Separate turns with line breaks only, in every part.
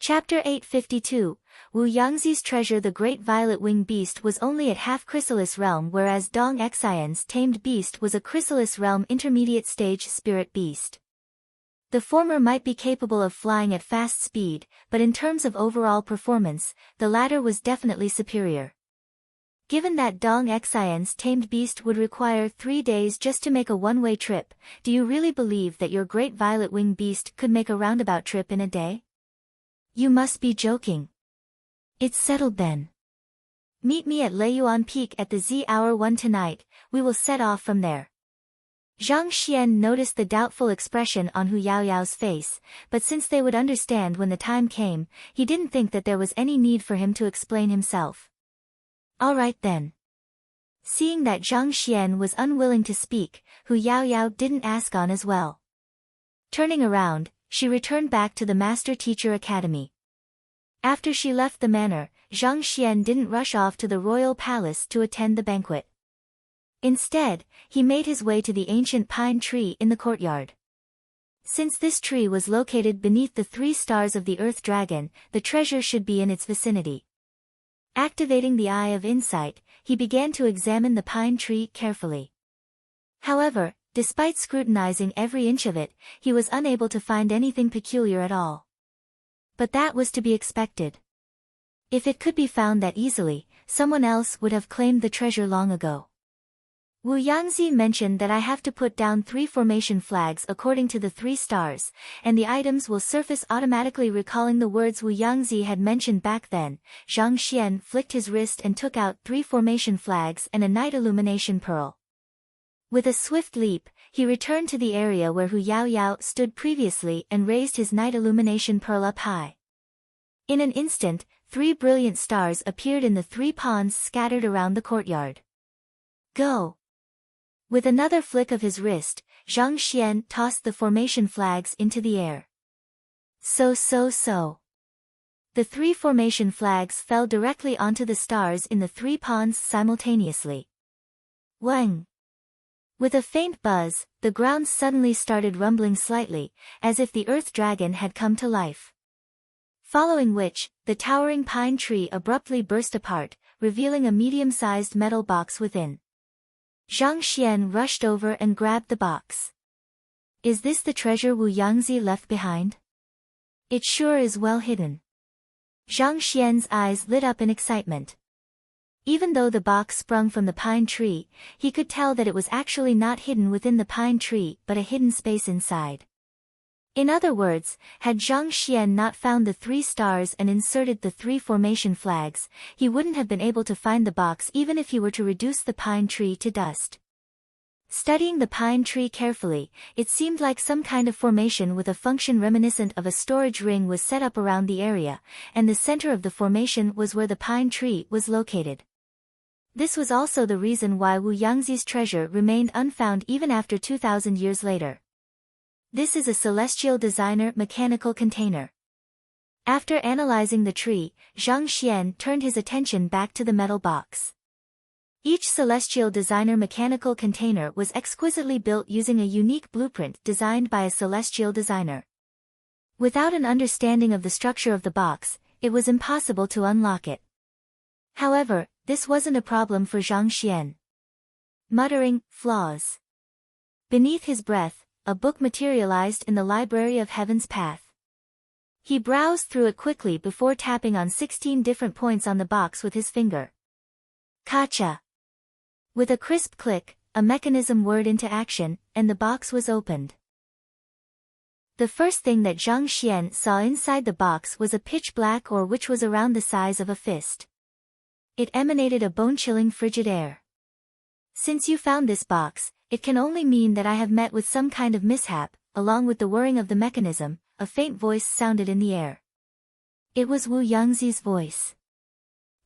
Chapter 852, Wu Yangzi's treasure. The great violet-winged beast was only at half chrysalis realm, whereas Dong Xian's tamed beast was a chrysalis realm intermediate stage spirit beast. The former might be capable of flying at fast speed, but in terms of overall performance, the latter was definitely superior. Given that Dong Xian's tamed beast would require 3 days just to make a one-way trip, do you really believe that your great violet-winged beast could make a roundabout trip in a day? You must be joking. It's settled then. Meet me at Leiyuan Peak at the Z hour 1 tonight, we will set off from there. Zhang Xian noticed the doubtful expression on Hu Yaoyao's face, but since they would understand when the time came, he didn't think that there was any need for him to explain himself. All right then. Seeing that Zhang Xian was unwilling to speak, Hu Yaoyao didn't ask on as well. Turning around, she returned back to the Master-Teacher Academy. After she left the manor, Zhang Xian didn't rush off to the royal palace to attend the banquet. Instead, he made his way to the ancient pine tree in the courtyard. Since this tree was located beneath the 3 stars of the Earth Dragon, the treasure should be in its vicinity. Activating the Eye of Insight, he began to examine the pine tree carefully. However, despite scrutinizing every inch of it, he was unable to find anything peculiar at all. But that was to be expected. If it could be found that easily, someone else would have claimed the treasure long ago. Wu Yangzi mentioned that I have to put down 3 formation flags according to the 3 stars, and the items will surface automatically. Recalling the words Wu Yangzi had mentioned back then, Zhang Xian flicked his wrist and took out 3 formation flags and a night illumination pearl. With a swift leap, he returned to the area where Hu Yaoyao stood previously and raised his night illumination pearl up high. In an instant, 3 brilliant stars appeared in the 3 ponds scattered around the courtyard. Go! With another flick of his wrist, Zhang Xian tossed the formation flags into the air. So. The 3 formation flags fell directly onto the stars in the 3 ponds simultaneously. Wang! With a faint buzz, the ground suddenly started rumbling slightly, as if the Earth Dragon had come to life. Following which, the towering pine tree abruptly burst apart, revealing a medium-sized metal box within. Zhang Xian rushed over and grabbed the box. Is this the treasure Wu Yangzi left behind? It sure is well hidden. Zhang Xian's eyes lit up in excitement. Even though the box sprung from the pine tree, he could tell that it was actually not hidden within the pine tree but a hidden space inside. In other words, had Zhang Xian not found the 3 stars and inserted the 3 formation flags, he wouldn't have been able to find the box even if he were to reduce the pine tree to dust. Studying the pine tree carefully, it seemed like some kind of formation with a function reminiscent of a storage ring was set up around the area, and the center of the formation was where the pine tree was located. This was also the reason why Wu Yangzi's treasure remained unfound even after 2,000 years later. This is a celestial designer mechanical container. After analyzing the tree, Zhang Xian turned his attention back to the metal box. Each celestial designer mechanical container was exquisitely built using a unique blueprint designed by a celestial designer. Without an understanding of the structure of the box, it was impossible to unlock it. However, this wasn't a problem for Zhang Xian. Muttering, flaws. Beneath his breath, a book materialized in the Library of Heaven's Path. He browsed through it quickly before tapping on 16 different points on the box with his finger. Kacha! With a crisp click, a mechanism whirred into action, and the box was opened. The first thing that Zhang Xian saw inside the box was a pitch black ore which was around the size of a fist. It emanated a bone-chilling frigid air. Since you found this box, it can only mean that I have met with some kind of mishap. Along with the whirring of the mechanism, a faint voice sounded in the air. It was Wu Yangzi's voice.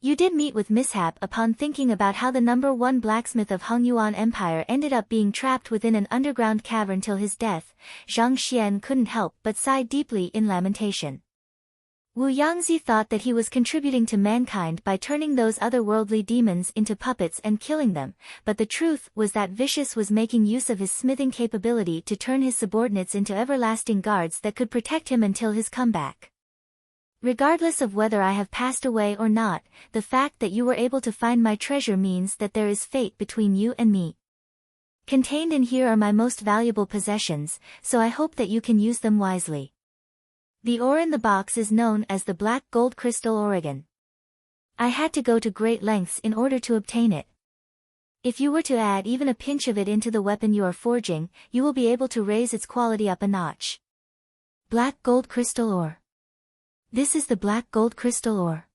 You did meet with mishap. Upon thinking about how the number 1 blacksmith of Hongyuan Empire ended up being trapped within an underground cavern till his death, Zhang Xian couldn't help but sigh deeply in lamentation. Wu Yangzi thought that he was contributing to mankind by turning those otherworldly demons into puppets and killing them, but the truth was that Vicious was making use of his smithing capability to turn his subordinates into everlasting guards that could protect him until his comeback. Regardless of whether I have passed away or not, the fact that you were able to find my treasure means that there is fate between you and me. Contained in here are my most valuable possessions, so I hope that you can use them wisely. The ore in the box is known as the black gold crystal Oregon. I had to go to great lengths in order to obtain it. If you were to add even a pinch of it into the weapon you are forging, you will be able to raise its quality up a notch. Black gold crystal ore. This is the black gold crystal ore.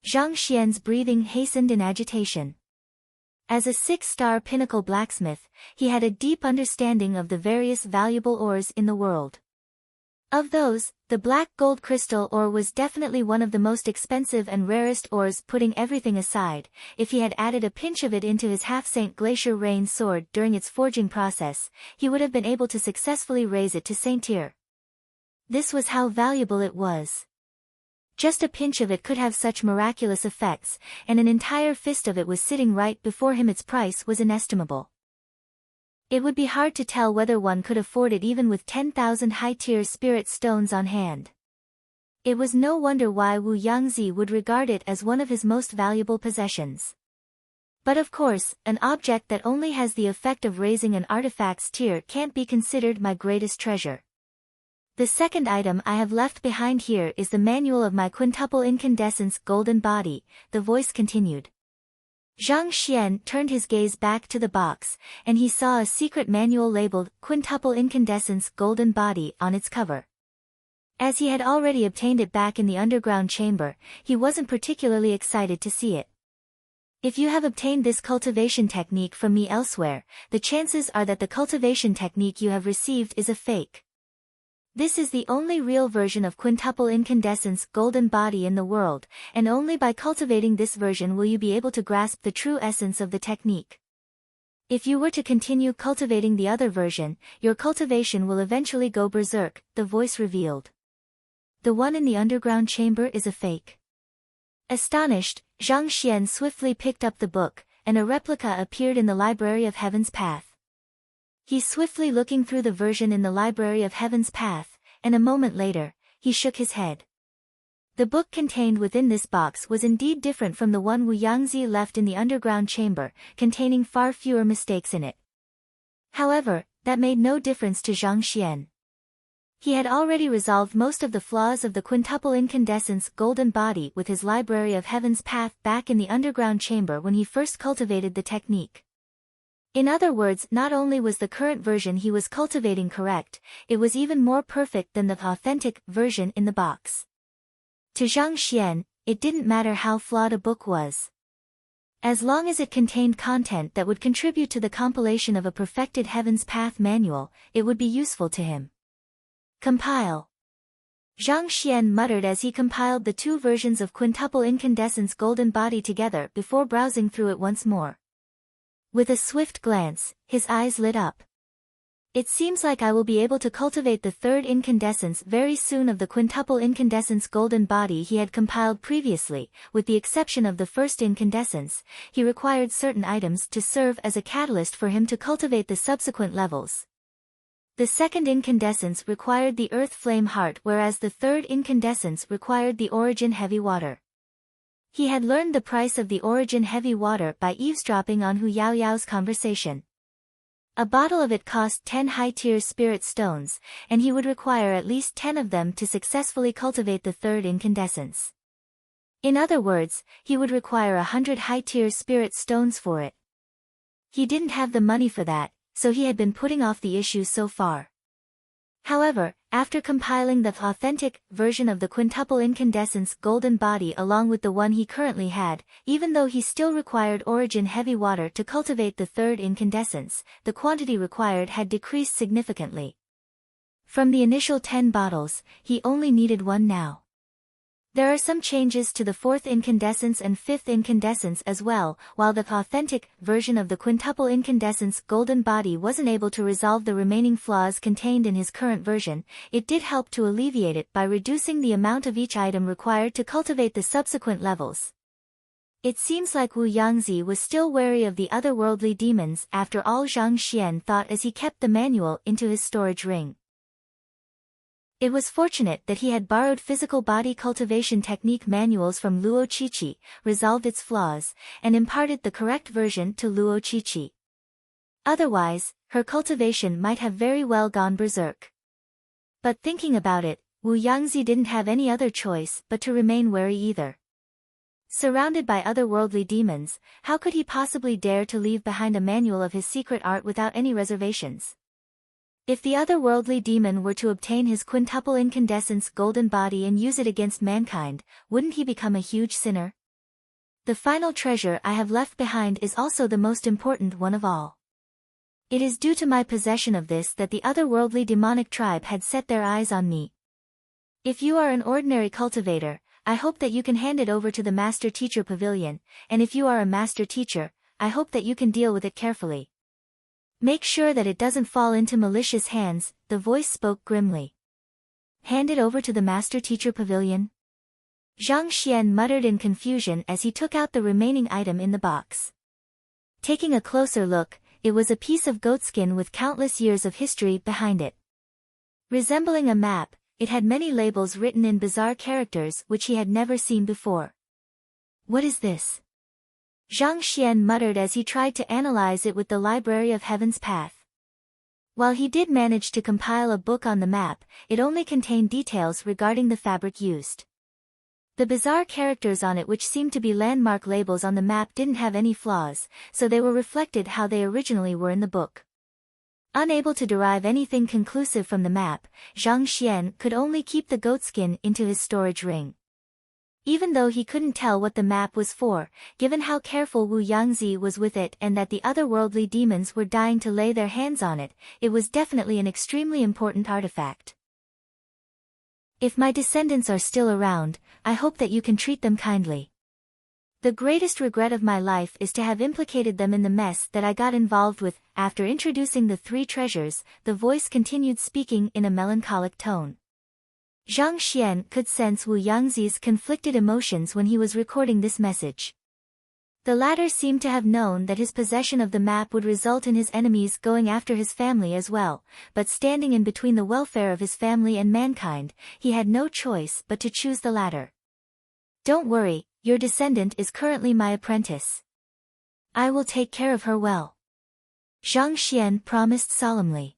Zhang Xian's breathing hastened in agitation. As a 6-star pinnacle blacksmith, he had a deep understanding of the various valuable ores in the world. Of those, the black gold crystal ore was definitely one of the most expensive and rarest ores. Putting everything aside, if he had added a pinch of it into his half-Saint Glacier Rain sword during its forging process, he would have been able to successfully raise it to Saint tier. This was how valuable it was. Just a pinch of it could have such miraculous effects, and an entire fist of it was sitting right before him. Its price was inestimable. It would be hard to tell whether one could afford it even with 10,000 high-tier spirit stones on hand. It was no wonder why Wu Yangzi would regard it as one of his most valuable possessions. But of course, an object that only has the effect of raising an artifact's tier can't be considered my greatest treasure. The second item I have left behind here is the manual of my quintuple incandescence golden body, the voice continued. Zhang Xian turned his gaze back to the box, and he saw a secret manual labeled Quintuple Incandescence Golden Body on its cover. As he had already obtained it back in the underground chamber, he wasn't particularly excited to see it. If you have obtained this cultivation technique from me elsewhere, the chances are that the cultivation technique you have received is a fake. This is the only real version of quintuple incandescence golden body in the world, and only by cultivating this version will you be able to grasp the true essence of the technique. If you were to continue cultivating the other version, your cultivation will eventually go berserk, the voice revealed. The one in the underground chamber is a fake. Astonished, Zhang Xian swiftly picked up the book, and a replica appeared in the Library of Heaven's Path. He swiftly looking through the version in the Library of Heaven's Path, and a moment later, he shook his head. The book contained within this box was indeed different from the one Wu Yangzi left in the underground chamber, containing far fewer mistakes in it. However, that made no difference to Zhang Xian. He had already resolved most of the flaws of the quintuple incandescence golden body with his Library of Heaven's Path back in the underground chamber when he first cultivated the technique. In other words, not only was the current version he was cultivating correct, it was even more perfect than the authentic version in the box. To Zhang Xian, it didn't matter how flawed a book was. As long as it contained content that would contribute to the compilation of a perfected Heaven's Path manual, it would be useful to him. Compile. Zhang Xian muttered as he compiled the two versions of quintuple incandescence golden body together before browsing through it once more. With a swift glance, his eyes lit up. It seems like I will be able to cultivate the third incandescence very soon of the quintuple incandescence golden body he had compiled previously. With the exception of the first incandescence, he required certain items to serve as a catalyst for him to cultivate the subsequent levels. The second incandescence required the earth flame heart, whereas the third incandescence required the origin heavy water. He had learned the price of the origin heavy water by eavesdropping on Hu Yaoyao's conversation. A bottle of it cost 10 high-tier spirit stones, and he would require at least 10 of them to successfully cultivate the third incandescence. In other words, he would require 100 high-tier spirit stones for it. He didn't have the money for that, so he had been putting off the issue so far. However, after compiling the authentic version of the quintuple incandescence golden body along with the one he currently had, even though he still required origin heavy water to cultivate the third incandescence, the quantity required had decreased significantly. From the initial 10 bottles, he only needed 1 now. There are some changes to the fourth incandescence and fifth incandescence as well. While the authentic version of the quintuple incandescence golden body wasn't able to resolve the remaining flaws contained in his current version, it did help to alleviate it by reducing the amount of each item required to cultivate the subsequent levels. It seems like Wu Yangzi was still wary of the otherworldly demons after all, Zhang Xian thought as he kept the manual into his storage ring. It was fortunate that he had borrowed physical body cultivation technique manuals from Luo Qiqi, resolved its flaws, and imparted the correct version to Luo Qiqi. Otherwise, her cultivation might have very well gone berserk. But thinking about it, Wu Yangzi didn't have any other choice but to remain wary either. Surrounded by otherworldly demons, how could he possibly dare to leave behind a manual of his secret art without any reservations? If the otherworldly demon were to obtain his quintuple incandescence golden body and use it against mankind, wouldn't he become a huge sinner? The final treasure I have left behind is also the most important one of all. It is due to my possession of this that the otherworldly demonic tribe had set their eyes on me. If you are an ordinary cultivator, I hope that you can hand it over to the Master Teacher Pavilion, and if you are a Master Teacher, I hope that you can deal with it carefully. Make sure that it doesn't fall into malicious hands, the voice spoke grimly. Hand it over to the Master Teacher Pavilion? Zhang Xian muttered in confusion as he took out the remaining item in the box. Taking a closer look, it was a piece of goatskin with countless years of history behind it. Resembling a map, it had many labels written in bizarre characters which he had never seen before. What is this? Zhang Xian muttered as he tried to analyze it with the Library of Heaven's Path. While he did manage to compile a book on the map, it only contained details regarding the fabric used. The bizarre characters on it which seemed to be landmark labels on the map didn't have any flaws, so they were reflected how they originally were in the book. Unable to derive anything conclusive from the map, Zhang Xian could only keep the goatskin into his storage ring. Even though he couldn't tell what the map was for, given how careful Wu Yangzi was with it and that the otherworldly demons were dying to lay their hands on it, it was definitely an extremely important artifact. If my descendants are still around, I hope that you can treat them kindly. The greatest regret of my life is to have implicated them in the mess that I got involved with. After introducing the three treasures, the voice continued speaking in a melancholic tone. Zhang Xian could sense Wu Yangzi's conflicted emotions when he was recording this message. The latter seemed to have known that his possession of the map would result in his enemies going after his family as well, but standing in between the welfare of his family and mankind, he had no choice but to choose the latter. Don't worry, your descendant is currently my apprentice. I will take care of her well. Zhang Xian promised solemnly.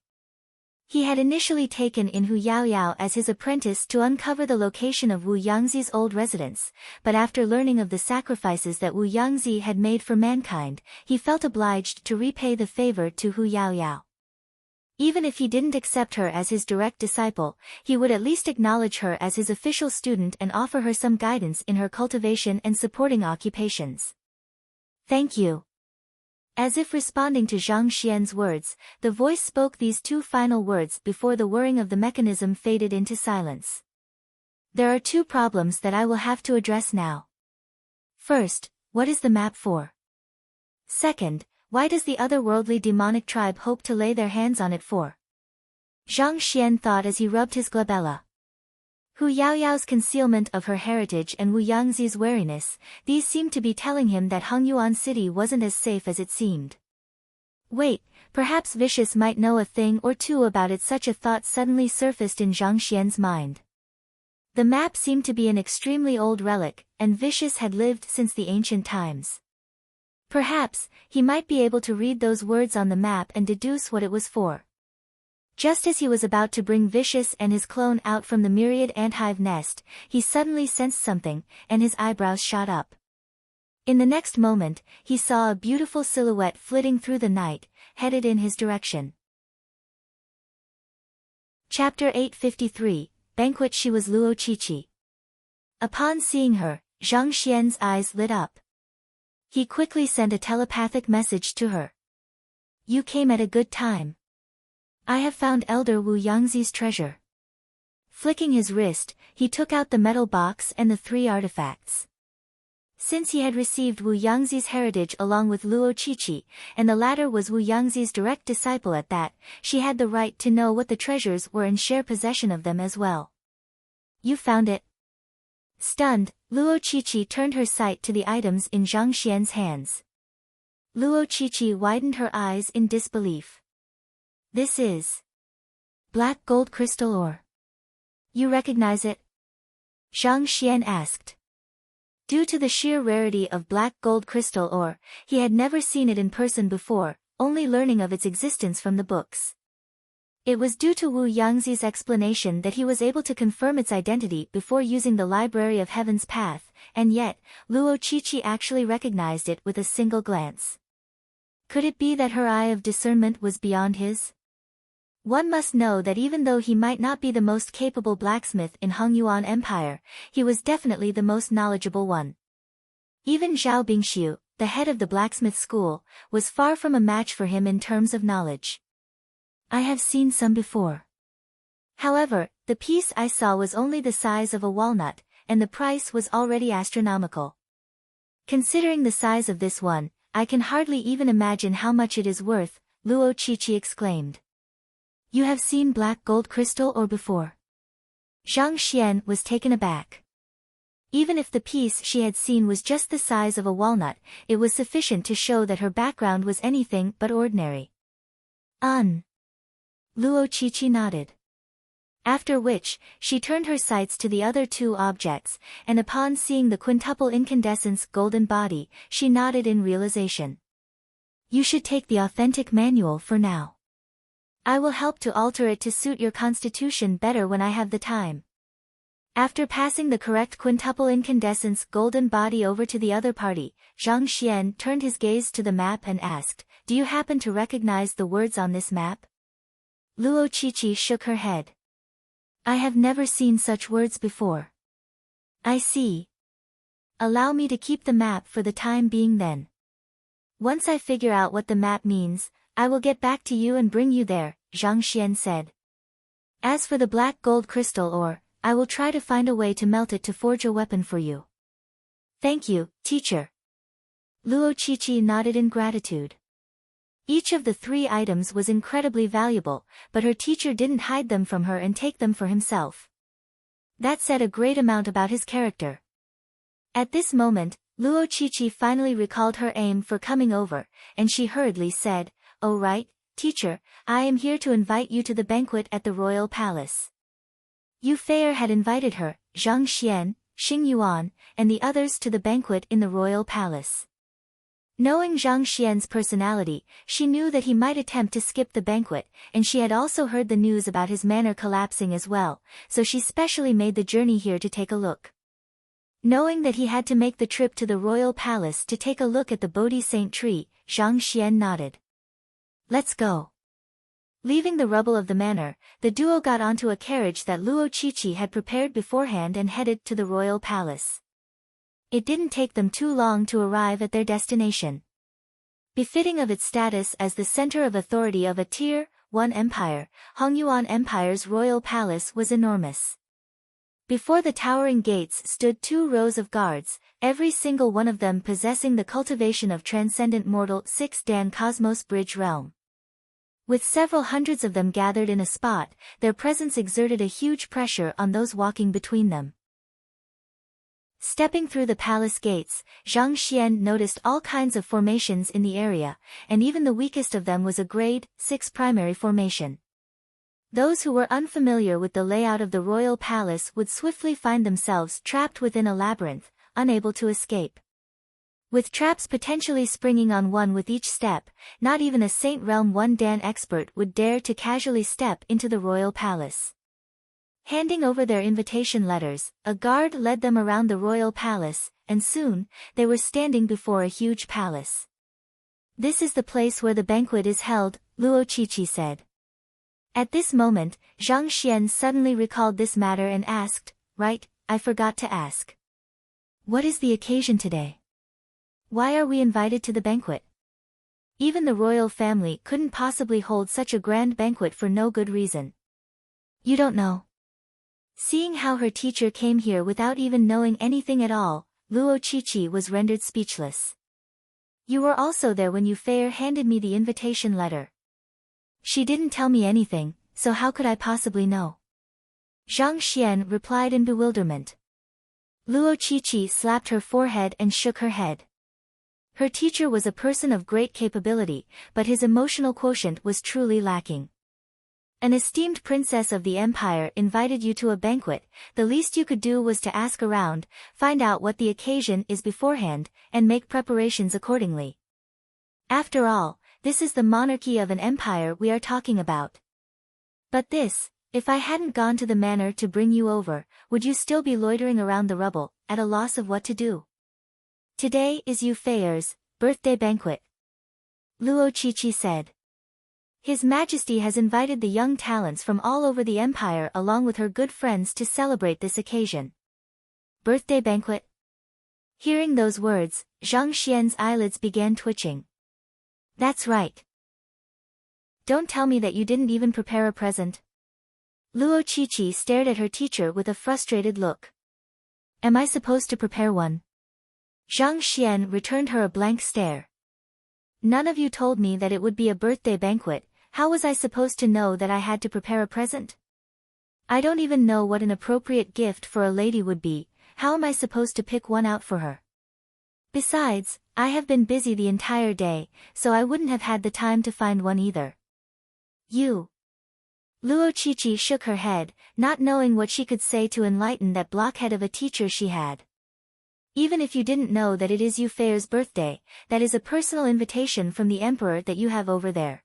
He had initially taken in Hu Yaoyao as his apprentice to uncover the location of Wu Yangzi's old residence, but after learning of the sacrifices that Wu Yangzi had made for mankind, he felt obliged to repay the favor to Hu Yaoyao. Even if he didn't accept her as his direct disciple, he would at least acknowledge her as his official student and offer her some guidance in her cultivation and supporting occupations. Thank you. As if responding to Zhang Xian's words, the voice spoke these two final words before the whirring of the mechanism faded into silence. There are two problems that I will have to address now. First, what is the map for? Second, why does the otherworldly demonic tribe hope to lay their hands on it for? Zhang Xian thought as he rubbed his glabella. Hu Yaoyao's concealment of her heritage and Wu Yangzi's wariness, these seemed to be telling him that Hongyuan City wasn't as safe as it seemed. Wait, perhaps Vicious might know a thing or two about it. Such a thought suddenly surfaced in Zhang Xian's mind. The map seemed to be an extremely old relic, and Vicious had lived since the ancient times. Perhaps, he might be able to read those words on the map and deduce what it was for. Just as he was about to bring Vicious and his clone out from the myriad anthive nest, he suddenly sensed something, and his eyebrows shot up. In the next moment, he saw a beautiful silhouette flitting through the night, headed in his direction. Chapter 853, Banquet. She was Luo Qiqi. Upon seeing her, Zhang Xian's eyes lit up. He quickly sent a telepathic message to her. You came at a good time. I have found Elder Wu Yangzi's treasure. Flicking his wrist, he took out the metal box and the three artifacts. Since he had received Wu Yangzi's heritage along with Luo Qiqi, and the latter was Wu Yangzi's direct disciple at that, she had the right to know what the treasures were and share possession of them as well. You found it? Stunned, Luo Qiqi turned her sight to the items in Zhang Xian's hands. Luo Qiqi widened her eyes in disbelief. This is black gold crystal ore. You recognize it? Zhang Xian asked. Due to the sheer rarity of black gold crystal ore, he had never seen it in person before, only learning of its existence from the books. It was due to Wu Yangzi's explanation that he was able to confirm its identity before using the Library of Heaven's Path, and yet, Luo Qiqi actually recognized it with a single glance. Could it be that her eye of discernment was beyond his? One must know that even though he might not be the most capable blacksmith in Hongyuan Empire, he was definitely the most knowledgeable one. Even Zhao Bingxiu, the head of the blacksmith school, was far from a match for him in terms of knowledge. I have seen some before. However, the piece I saw was only the size of a walnut, and the price was already astronomical. Considering the size of this one, I can hardly even imagine how much it is worth, Luo Qiqi exclaimed. You have seen black gold crystal ore before? Zhang Xian was taken aback. Even if the piece she had seen was just the size of a walnut, it was sufficient to show that her background was anything but ordinary. Luo Qiqi nodded. After which, she turned her sights to the other two objects, and upon seeing the quintuple incandescence golden body, she nodded in realization. You should take the authentic manual for now. I will help to alter it to suit your constitution better when I have the time. After passing the correct quintuple incandescence golden body over to the other party, Zhang Xian turned his gaze to the map and asked, Do you happen to recognize the words on this map? Luo Qiqi shook her head. I have never seen such words before. I see. Allow me to keep the map for the time being then. Once I figure out what the map means, I will get back to you and bring you there, Zhang Xian said. As for the black gold crystal ore, I will try to find a way to melt it to forge a weapon for you. Thank you, teacher. Luo Qiqi nodded in gratitude. Each of the three items was incredibly valuable, but her teacher didn't hide them from her and take them for himself. That said a great amount about his character. At this moment, Luo Qiqi finally recalled her aim for coming over, and she hurriedly said, Oh right, teacher, I am here to invite you to the banquet at the royal palace. Yu Feier had invited her, Zhang Xian, Xing Yuan, and the others to the banquet in the royal palace. Knowing Zhang Xian's personality, she knew that he might attempt to skip the banquet, and she had also heard the news about his manor collapsing as well, so she specially made the journey here to take a look. Knowing that he had to make the trip to the royal palace to take a look at the Bodhi Saint tree, Zhang Xian nodded. Let's go. Leaving the rubble of the manor, the duo got onto a carriage that Luo Qiqi had prepared beforehand and headed to the royal palace. It didn't take them too long to arrive at their destination. Befitting of its status as the center of authority of a Tier 1 empire, Hongyuan Empire's royal palace was enormous. Before the towering gates stood 2 rows of guards, every single one of them possessing the cultivation of transcendent mortal 6 Dan Cosmos Bridge realm. With several hundreds of them gathered in a spot, their presence exerted a huge pressure on those walking between them. Stepping through the palace gates, Zhang Xian noticed all kinds of formations in the area, and even the weakest of them was a grade 6 primary formation. Those who were unfamiliar with the layout of the royal palace would swiftly find themselves trapped within a labyrinth, unable to escape. With traps potentially springing on one with each step, not even a Saint Realm 1 Dan expert would dare to casually step into the royal palace. Handing over their invitation letters, a guard led them around the royal palace, and soon, they were standing before a huge palace. This is the place where the banquet is held, Luo Qiqi said. At this moment, Zhang Xian suddenly recalled this matter and asked, Right, I forgot to ask. What is the occasion today? Why are we invited to the banquet? Even the royal family couldn't possibly hold such a grand banquet for no good reason. You don't know. Seeing how her teacher came here without even knowing anything at all, Luo Qiqi was rendered speechless. You were also there when Yu Feier handed me the invitation letter. She didn't tell me anything, so how could I possibly know? Zhang Xian replied in bewilderment. Luo Qiqi slapped her forehead and shook her head. Her teacher was a person of great capability, but his emotional quotient was truly lacking. An esteemed princess of the empire invited you to a banquet. The least you could do was to ask around, find out what the occasion is beforehand, and make preparations accordingly. After all, this is the monarchy of an empire we are talking about. But this, if I hadn't gone to the manor to bring you over, would you still be loitering around the rubble, at a loss of what to do? Today is Yu Feier's birthday banquet, Luo Qiqi said. His Majesty has invited the young talents from all over the empire along with her good friends to celebrate this occasion. Birthday banquet? Hearing those words, Zhang Xian's eyelids began twitching. That's right. Don't tell me that you didn't even prepare a present. Luo Qiqi stared at her teacher with a frustrated look. Am I supposed to prepare one? Zhang Xian returned her a blank stare. None of you told me that it would be a birthday banquet. How was I supposed to know that I had to prepare a present? I don't even know what an appropriate gift for a lady would be. How am I supposed to pick one out for her? Besides, I have been busy the entire day, so I wouldn't have had the time to find one either. You. Luo Qiqi shook her head, not knowing what she could say to enlighten that blockhead of a teacher she had. Even if you didn't know that it is Yu Feier's birthday, that is a personal invitation from the emperor that you have over there.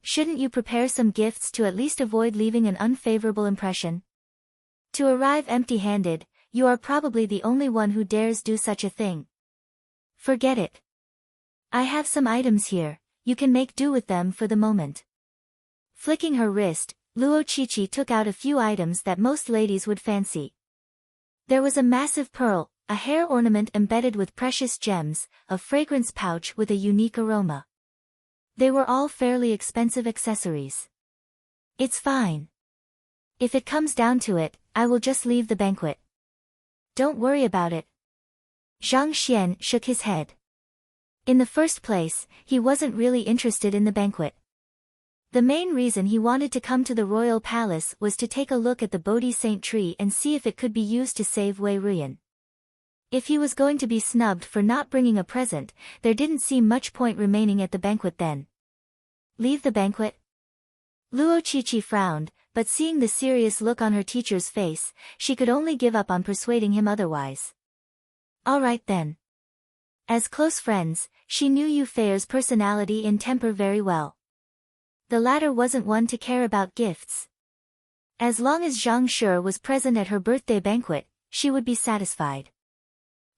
Shouldn't you prepare some gifts to at least avoid leaving an unfavorable impression? To arrive empty-handed, you are probably the only one who dares do such a thing. Forget it. I have some items here, you can make do with them for the moment. Flicking her wrist, Luo Qiqi took out a few items that most ladies would fancy. There was a massive pearl, a hair ornament embedded with precious gems, a fragrance pouch with a unique aroma. They were all fairly expensive accessories. It's fine. If it comes down to it, I will just leave the banquet. Don't worry about it. Zhang Xian shook his head. In the first place, he wasn't really interested in the banquet. The main reason he wanted to come to the royal palace was to take a look at the Bodhi Saint tree and see if it could be used to save Wei Ruyan. If he was going to be snubbed for not bringing a present, there didn't seem much point remaining at the banquet then. Leave the banquet? Luo Qiqi frowned, but seeing the serious look on her teacher's face, she could only give up on persuading him otherwise. All right then. As close friends, she knew Yu Feier's personality and temper very well. The latter wasn't one to care about gifts. As long as Zhang Shi was present at her birthday banquet, she would be satisfied.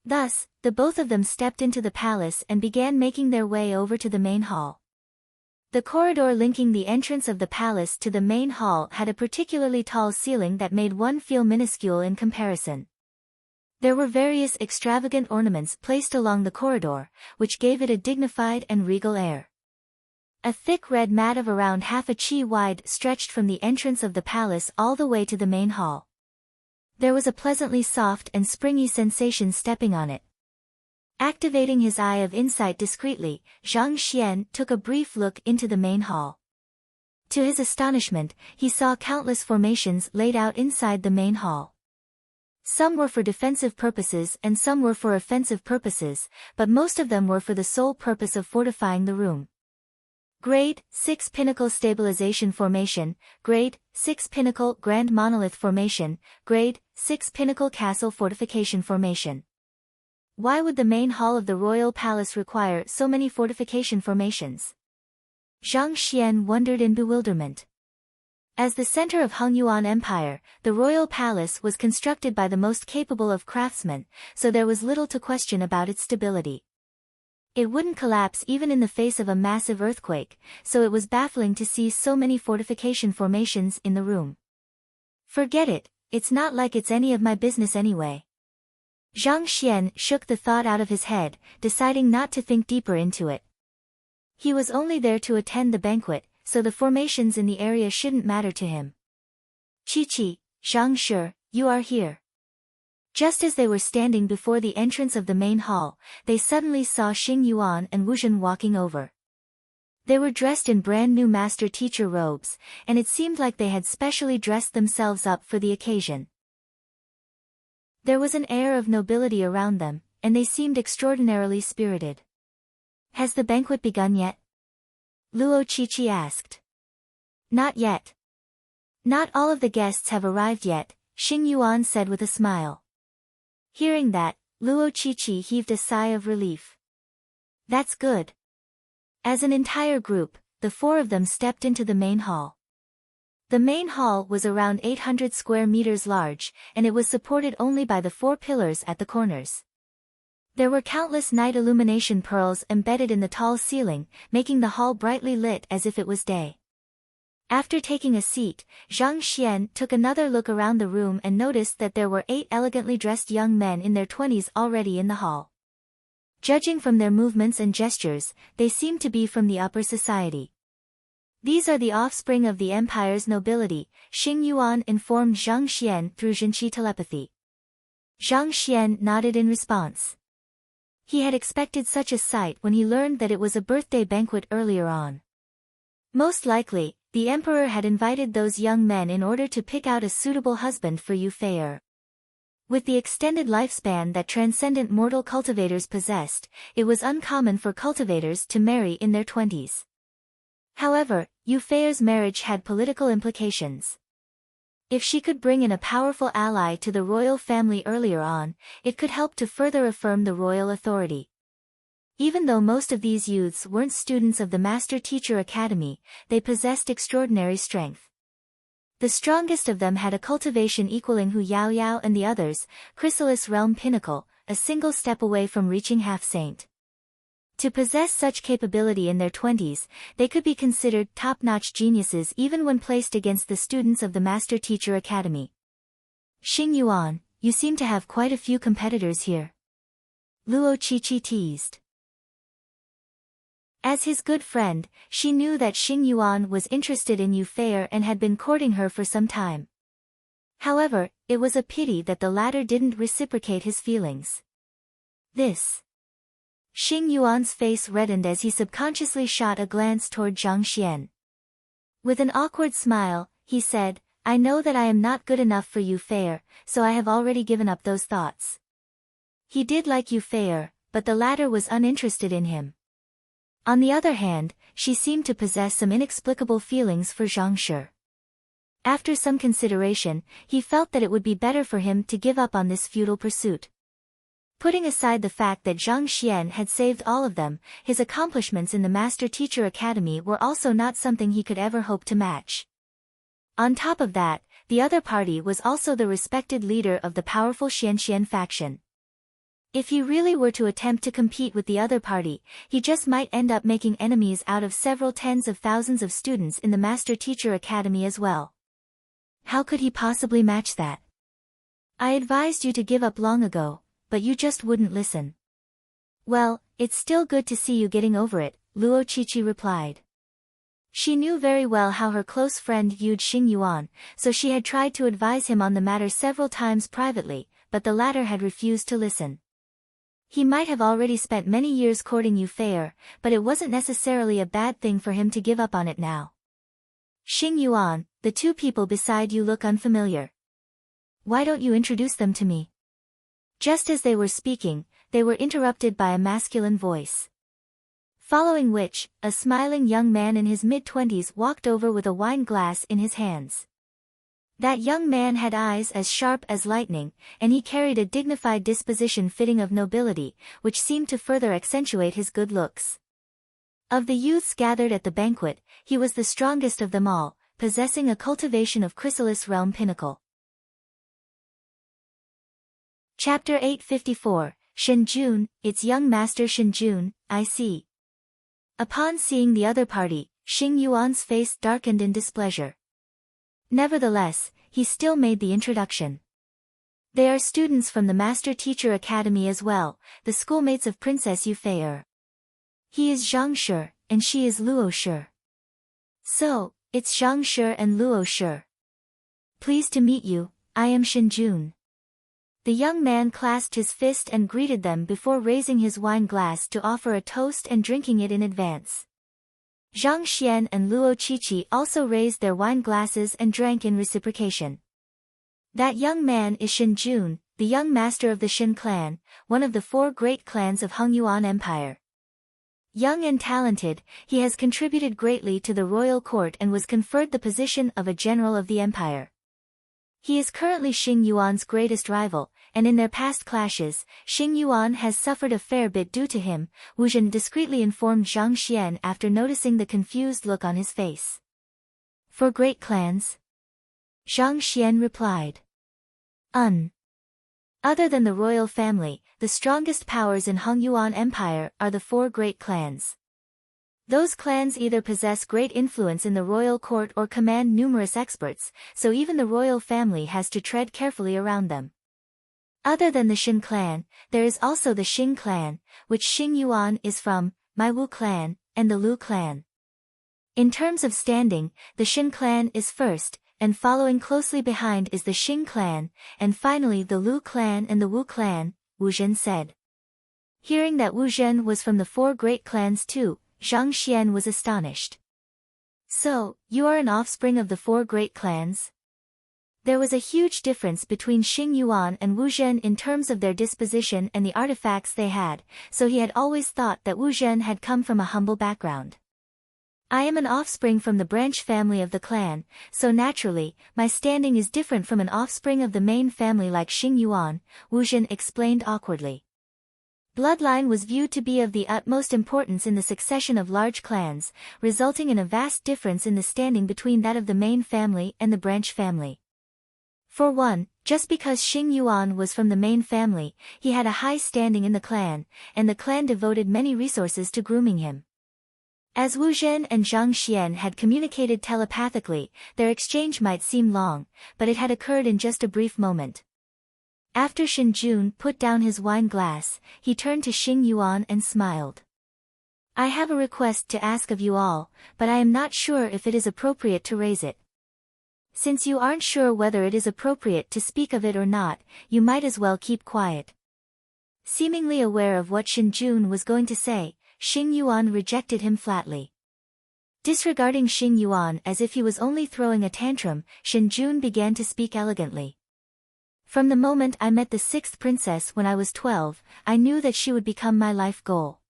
Thus, the both of them stepped into the palace and began making their way over to the main hall. The corridor linking the entrance of the palace to the main hall had a particularly tall ceiling that made one feel minuscule in comparison. There were various extravagant ornaments placed along the corridor, which gave it a dignified and regal air. A thick red mat of around half a chi wide stretched from the entrance of the palace all the way to the main hall. There was a pleasantly soft and springy sensation stepping on it. Activating his eye of insight discreetly, Zhang Xian took a brief look into the main hall. To his astonishment, he saw countless formations laid out inside the main hall. Some were for defensive purposes and some were for offensive purposes, but most of them were for the sole purpose of fortifying the room. Grade 6 Pinnacle Stabilization Formation, Grade 6 Pinnacle Grand Monolith Formation, Grade 6 Pinnacle Castle Fortification Formation. Why would the main hall of the royal palace require so many fortification formations? Zhang Xian wondered in bewilderment. As the center of Hengyuan Empire, the royal palace was constructed by the most capable of craftsmen, so there was little to question about its stability. It wouldn't collapse even in the face of a massive earthquake, so it was baffling to see so many fortification formations in the room. Forget it, it's not like it's any of my business anyway. Zhang Xian shook the thought out of his head, deciding not to think deeper into it. He was only there to attend the banquet, so the formations in the area shouldn't matter to him. Qiqi, Zhang Shi, you are here. Just as they were standing before the entrance of the main hall, they suddenly saw Xing Yuan and Wu Zhen walking over. They were dressed in brand new master-teacher robes, and it seemed like they had specially dressed themselves up for the occasion. There was an air of nobility around them, and they seemed extraordinarily spirited. Has the banquet begun yet? Luo Qiqi asked. Not yet, Not all of the guests have arrived yet, Xing Yuan said with a smile. Hearing that, Luo Qiqi heaved a sigh of relief. That's good. As an entire group, the four of them stepped into the main hall. The main hall was around 800 square meters large, and it was supported only by the four pillars at the corners. There were countless night illumination pearls embedded in the tall ceiling, making the hall brightly lit as if it was day. After taking a seat, Zhang Xian took another look around the room and noticed that there were 8 elegantly dressed young men in their 20s already in the hall. Judging from their movements and gestures, they seemed to be from the upper society. These are the offspring of the empire's nobility, Xing Yuan informed Zhang Xian through Zhenqi telepathy. Zhang Xian nodded in response. He had expected such a sight when he learned that it was a birthday banquet earlier on. Most likely, the emperor had invited those young men in order to pick out a suitable husband for Yu Fei'er. With the extended lifespan that transcendent mortal cultivators possessed, it was uncommon for cultivators to marry in their 20s. However, Yu Fei'er's marriage had political implications. If she could bring in a powerful ally to the royal family earlier on, it could help to further affirm the royal authority. Even though most of these youths weren't students of the Master Teacher Academy, they possessed extraordinary strength. The strongest of them had a cultivation equaling Hu Yaoyao and the others, Chrysalis Realm Pinnacle, a single step away from reaching half-saint. To possess such capability in their 20s, they could be considered top-notch geniuses even when placed against the students of the Master Teacher Academy. Xing Yuan, you seem to have quite a few competitors here. Luo Qiqi teased. As his good friend, she knew that Xing Yuan was interested in Yu Fei'er and had been courting her for some time. However, it was a pity that the latter didn't reciprocate his feelings. Xing Yuan's face reddened as he subconsciously shot a glance toward Zhang Xian. With an awkward smile, he said, I know that I am not good enough for Yu Fei'er, so I have already given up those thoughts. He did like Yu Fei'er, but the latter was uninterested in him. On the other hand, she seemed to possess some inexplicable feelings for Zhang Shi. After some consideration, he felt that it would be better for him to give up on this futile pursuit. Putting aside the fact that Zhang Xian had saved all of them, his accomplishments in the Master Teacher Academy were also not something he could ever hope to match. On top of that, the other party was also the respected leader of the powerful Xianxian faction. If he really were to attempt to compete with the other party, he just might end up making enemies out of several tens of thousands of students in the Master Teacher Academy as well. How could he possibly match that? I advised you to give up long ago, but you just wouldn't listen. Well, it's still good to see you getting over it, Luo Qiqi replied. She knew very well how her close friend viewed Xing Yuan, so she had tried to advise him on the matter several times privately, but the latter had refused to listen. He might have already spent many years courting Yu Fei'er, but it wasn't necessarily a bad thing for him to give up on it now. Xing Yuan, the two people beside you look unfamiliar. Why don't you introduce them to me? Just as they were speaking, they were interrupted by a masculine voice. Following which, a smiling young man in his mid-20s walked over with a wine glass in his hands. That young man had eyes as sharp as lightning, and he carried a dignified disposition fitting of nobility, which seemed to further accentuate his good looks. Of the youths gathered at the banquet, he was the strongest of them all, possessing a cultivation of Chrysalis Realm Pinnacle. Chapter 854, Shenjun, It's young master Shenjun, I see. Upon seeing the other party, Xing Yuan's face darkened in displeasure. Nevertheless, he still made the introduction. They are students from the Master Teacher Academy as well, the schoolmates of Princess Yu Fei'er. He is Zhang Shi, and she is Luo Shi. So, it's Zhang Shi and Luo Shi. Pleased to meet you, I am Shenjun. The young man clasped his fist and greeted them before raising his wine glass to offer a toast and drinking it in advance. Zhang Xian and Luo Qiqi also raised their wine glasses and drank in reciprocation. That young man is Shenjun, the young master of the Shen clan, one of the 4 great clans of Hongyuan Empire. Young and talented, he has contributed greatly to the royal court and was conferred the position of a general of the empire. He is currently Xing Yuan's greatest rival, and in their past clashes, Xing Yuan has suffered a fair bit due to him, Wu Zhen discreetly informed Zhang Xian after noticing the confused look on his face. For great clans? Zhang Xian replied. Other than the royal family, the strongest powers in Hongyuan Empire are the 4 great clans. Those clans either possess great influence in the royal court or command numerous experts, so even the royal family has to tread carefully around them. Other than the Shin clan, there is also the Xing clan, which Xing Yuan is from, my Wu clan, and the Lu clan. In terms of standing, the Shin clan is first, and following closely behind is the Xing clan, and finally the Lu clan and the Wu clan, Wu Zhen said. Hearing that Wu Zhen was from the 4 great clans too, Zhang Xian was astonished. So, you are an offspring of the 4 great clans? There was a huge difference between Xing Yuan and Wu Zhen in terms of their disposition and the artifacts they had, so he had always thought that Wu Zhen had come from a humble background. I am an offspring from the branch family of the clan, so naturally, my standing is different from an offspring of the main family like Xing Yuan, Wu Zhen explained awkwardly. Bloodline was viewed to be of the utmost importance in the succession of large clans, resulting in a vast difference in the standing between that of the main family and the branch family. For one, just because Xing Yuan was from the main family, he had a high standing in the clan, and the clan devoted many resources to grooming him. As Wu Zhen and Zhang Xian had communicated telepathically, their exchange might seem long, but it had occurred in just a brief moment. After Shen Jun put down his wine glass, he turned to Xing Yuan and smiled. I have a request to ask of you all, but I am not sure if it is appropriate to raise it. Since you aren't sure whether it is appropriate to speak of it or not, you might as well keep quiet. Seemingly aware of what Shen Jun was going to say, Xing Yuan rejected him flatly. Disregarding Xing Yuan as if he was only throwing a tantrum, Shen Jun began to speak elegantly. From the moment I met the 6th princess when I was 12, I knew that she would become my life goal.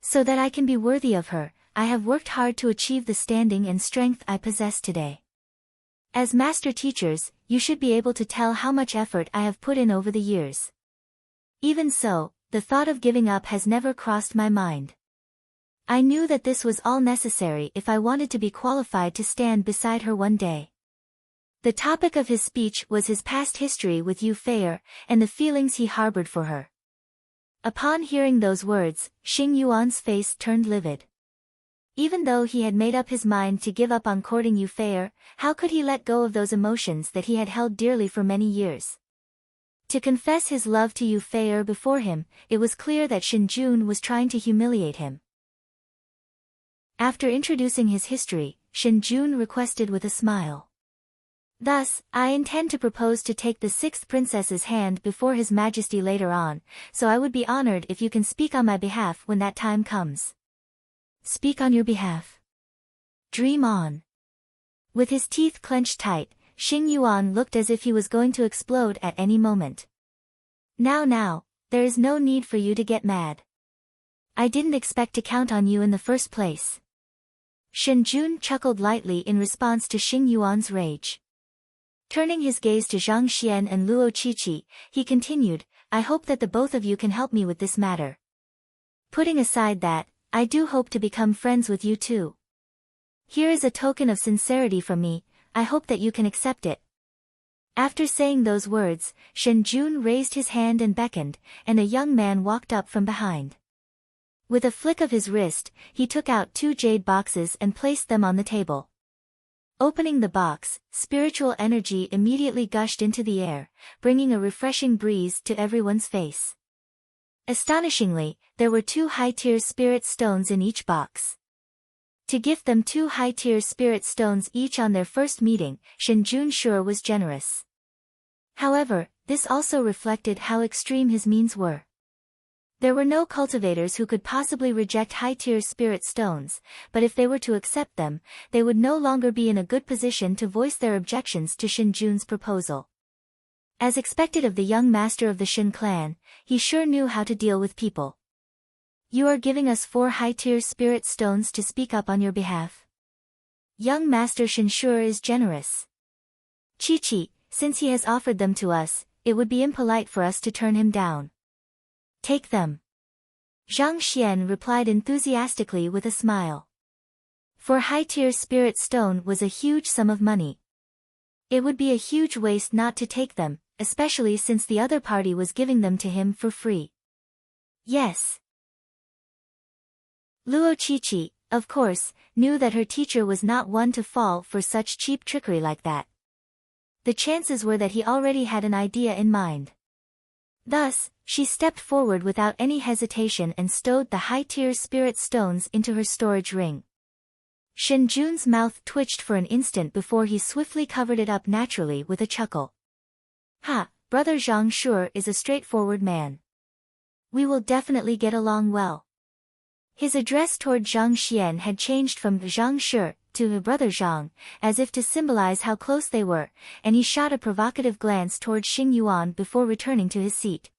So that I can be worthy of her, I have worked hard to achieve the standing and strength I possess today. As master teachers, you should be able to tell how much effort I have put in over the years. Even so, the thought of giving up has never crossed my mind. I knew that this was all necessary if I wanted to be qualified to stand beside her one day. The topic of his speech was his past history with Yu Feier, and the feelings he harbored for her. Upon hearing those words, Xing Yuan's face turned livid. Even though he had made up his mind to give up on courting Yu Feier, how could he let go of those emotions that he had held dearly for many years? To confess his love to Yu Feier before him, it was clear that Shen Jun was trying to humiliate him. After introducing his history, Shen Jun requested with a smile. Thus, I intend to propose to take the 6th princess's hand before His Majesty later on, so I would be honored if you can speak on my behalf when that time comes. Speak on your behalf. Dream on. With his teeth clenched tight, Xing Yuan looked as if he was going to explode at any moment. Now, there is no need for you to get mad. I didn't expect to count on you in the first place. Shen Jun chuckled lightly in response to Xing Yuan's rage. Turning his gaze to Zhang Xian and Luo Qiqi, he continued, I hope that the both of you can help me with this matter. Putting aside that, I do hope to become friends with you too. Here is a token of sincerity from me, I hope that you can accept it. After saying those words, Shen Jun raised his hand and beckoned, and a young man walked up from behind. With a flick of his wrist, he took out 2 jade boxes and placed them on the table. Opening the box, spiritual energy immediately gushed into the air, bringing a refreshing breeze to everyone's face. Astonishingly, there were 2 high-tier spirit stones in each box. To gift them 2 high-tier spirit stones each on their first meeting, Shen Jun sure was generous. However, this also reflected how extreme his means were. There were no cultivators who could possibly reject high-tier spirit stones, but if they were to accept them, they would no longer be in a good position to voice their objections to Shen Jun's proposal. As expected of the young master of the Shen clan, he sure knew how to deal with people. You are giving us 4 high-tier spirit stones to speak up on your behalf. Young Master Shen sure is generous. Chi-Chi, since he has offered them to us, it would be impolite for us to turn him down. Take them. Zhang Xian replied enthusiastically with a smile. 4 high-tier spirit stone was a huge sum of money. It would be a huge waste not to take them, especially since the other party was giving them to him for free. Yes. Luo Chi-Chi, of course, knew that her teacher was not one to fall for such cheap trickery like that. The chances were that he already had an idea in mind. Thus, she stepped forward without any hesitation and stowed the high-tier spirit stones into her storage ring. Shen Jun's mouth twitched for an instant before he swiftly covered it up naturally with a chuckle. Ha, Brother Zhang sure is a straightforward man. We will definitely get along well. His address toward Zhang Xian had changed from Zhang Shi to Brother Zhang, as if to symbolize how close they were, and he shot a provocative glance toward Xing Yuan before returning to his seat.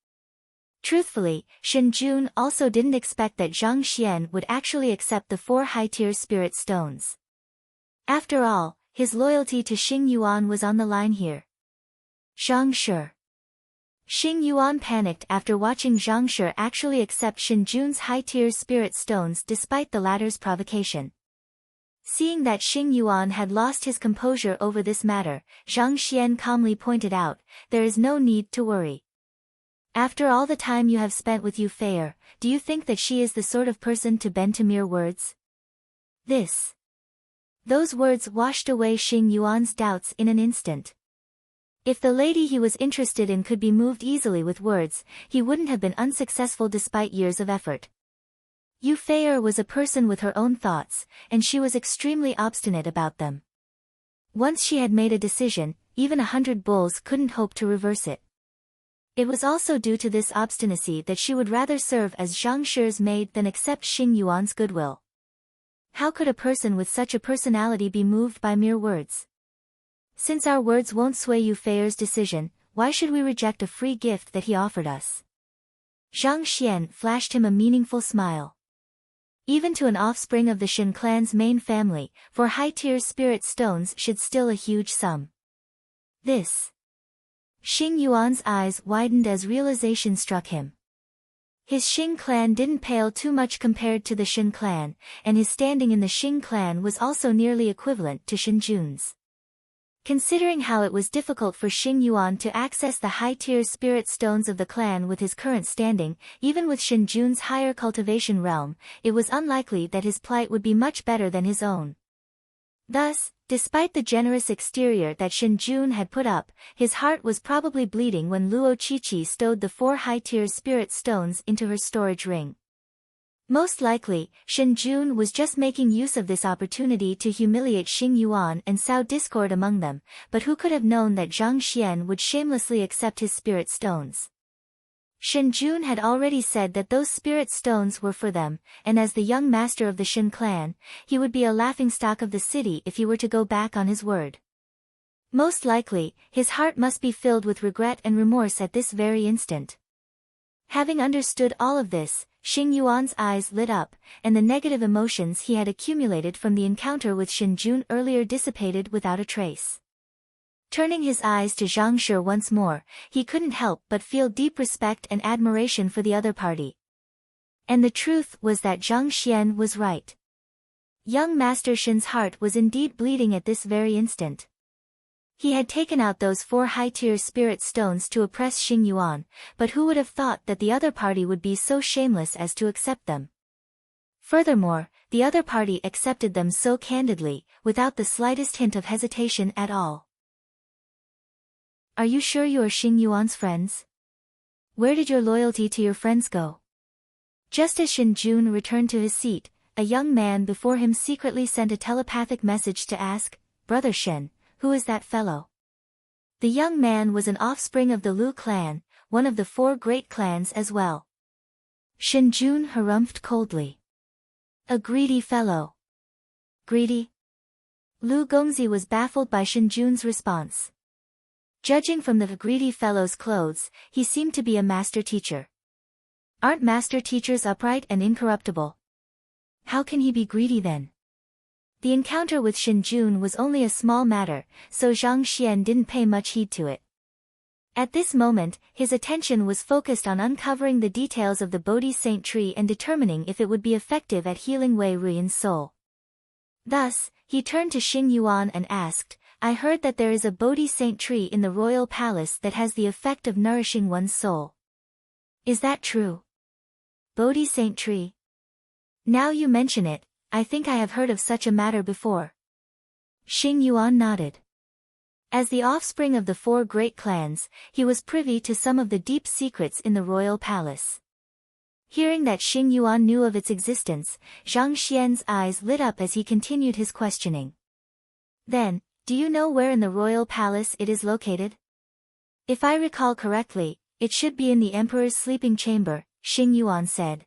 Truthfully, Shen Jun also didn't expect that Zhang Xian would actually accept the 4 high-tier spirit stones. After all, his loyalty to Xing Yuan was on the line here. Zhang Shi. Xing Yuan panicked after watching Zhang Shi actually accept Shen Jun's high-tier spirit stones despite the latter's provocation. Seeing that Xing Yuan had lost his composure over this matter, Zhang Xian calmly pointed out, there is no need to worry. After all the time you have spent with Yu Feier, do you think that she is the sort of person to bend to mere words? Those words washed away Xing Yuan's doubts in an instant. If the lady he was interested in could be moved easily with words, he wouldn't have been unsuccessful despite years of effort. Yu Feier was a person with her own thoughts, and she was extremely obstinate about them. Once she had made a decision, even 100 bulls couldn't hope to reverse it. It was also due to this obstinacy that she would rather serve as Zhang Shi's maid than accept Xing Yuan's goodwill. How could a person with such a personality be moved by mere words? Since our words won't sway Yu Feier's decision, why should we reject a free gift that he offered us? Zhang Xian flashed him a meaningful smile. Even to an offspring of the Shen clan's main family, 4 high-tier spirit stones should still a huge sum. Xing Yuan's eyes widened as realization struck him. His Xing clan didn't pale too much compared to the Shen clan, and his standing in the Xing clan was also nearly equivalent to Shen Jun's. Considering how it was difficult for Xing Yuan to access the high-tier spirit stones of the clan with his current standing, even with Shen Jun's higher cultivation realm, it was unlikely that his plight would be much better than his own. Thus, despite the generous exterior that Shen Jun had put up, his heart was probably bleeding when Luo Chi-Chi stowed the 4 high-tier spirit stones into her storage ring. Most likely, Shen Jun was just making use of this opportunity to humiliate Xing Yuan and sow discord among them, but who could have known that Zhang Xian would shamelessly accept his spirit stones? Shen Jun had already said that those spirit stones were for them, and as the young master of the Shen clan, he would be a laughingstock of the city if he were to go back on his word. Most likely, his heart must be filled with regret and remorse at this very instant. Having understood all of this, Xing Yuan's eyes lit up, and the negative emotions he had accumulated from the encounter with Shen Jun earlier dissipated without a trace. Turning his eyes to Zhang Shi once more, he couldn't help but feel deep respect and admiration for the other party. And the truth was that Zhang Xian was right. Young Master Shen's heart was indeed bleeding at this very instant. He had taken out those 4 high-tier spirit stones to oppress Xing Yuan, but who would have thought that the other party would be so shameless as to accept them? Furthermore, the other party accepted them so candidly, without the slightest hint of hesitation at all. Are you sure you are Xing Yuan's friends? Where did your loyalty to your friends go? Just as Shen Jun returned to his seat, a young man before him secretly sent a telepathic message to ask, Brother Shen, who is that fellow? The young man was an offspring of the Lu clan, one of the 4 great clans as well. Shen Jun harumphed coldly. A greedy fellow. Greedy? Lu Gongzi was baffled by Shen Jun's response. Judging from the greedy fellow's clothes, he seemed to be a master teacher. Aren't master teachers upright and incorruptible? How can he be greedy then? The encounter with Shin Jun was only a small matter, so Zhang Xian didn't pay much heed to it. At this moment, his attention was focused on uncovering the details of the Bodhi Saint tree and determining if it would be effective at healing Wei Ruiyan's soul. Thus, he turned to Xing Yuan and asked, I heard that there is a Bodhi Saint tree in the royal palace that has the effect of nourishing one's soul. Is that true? Bodhi Saint tree? Now you mention it, I think I have heard of such a matter before. Xing Yuan nodded. As the offspring of the four great clans, he was privy to some of the deep secrets in the royal palace. Hearing that Xing Yuan knew of its existence, Zhang Xian's eyes lit up as he continued his questioning. Then, do you know where in the royal palace it is located? If I recall correctly, it should be in the emperor's sleeping chamber, Xing Yuan said.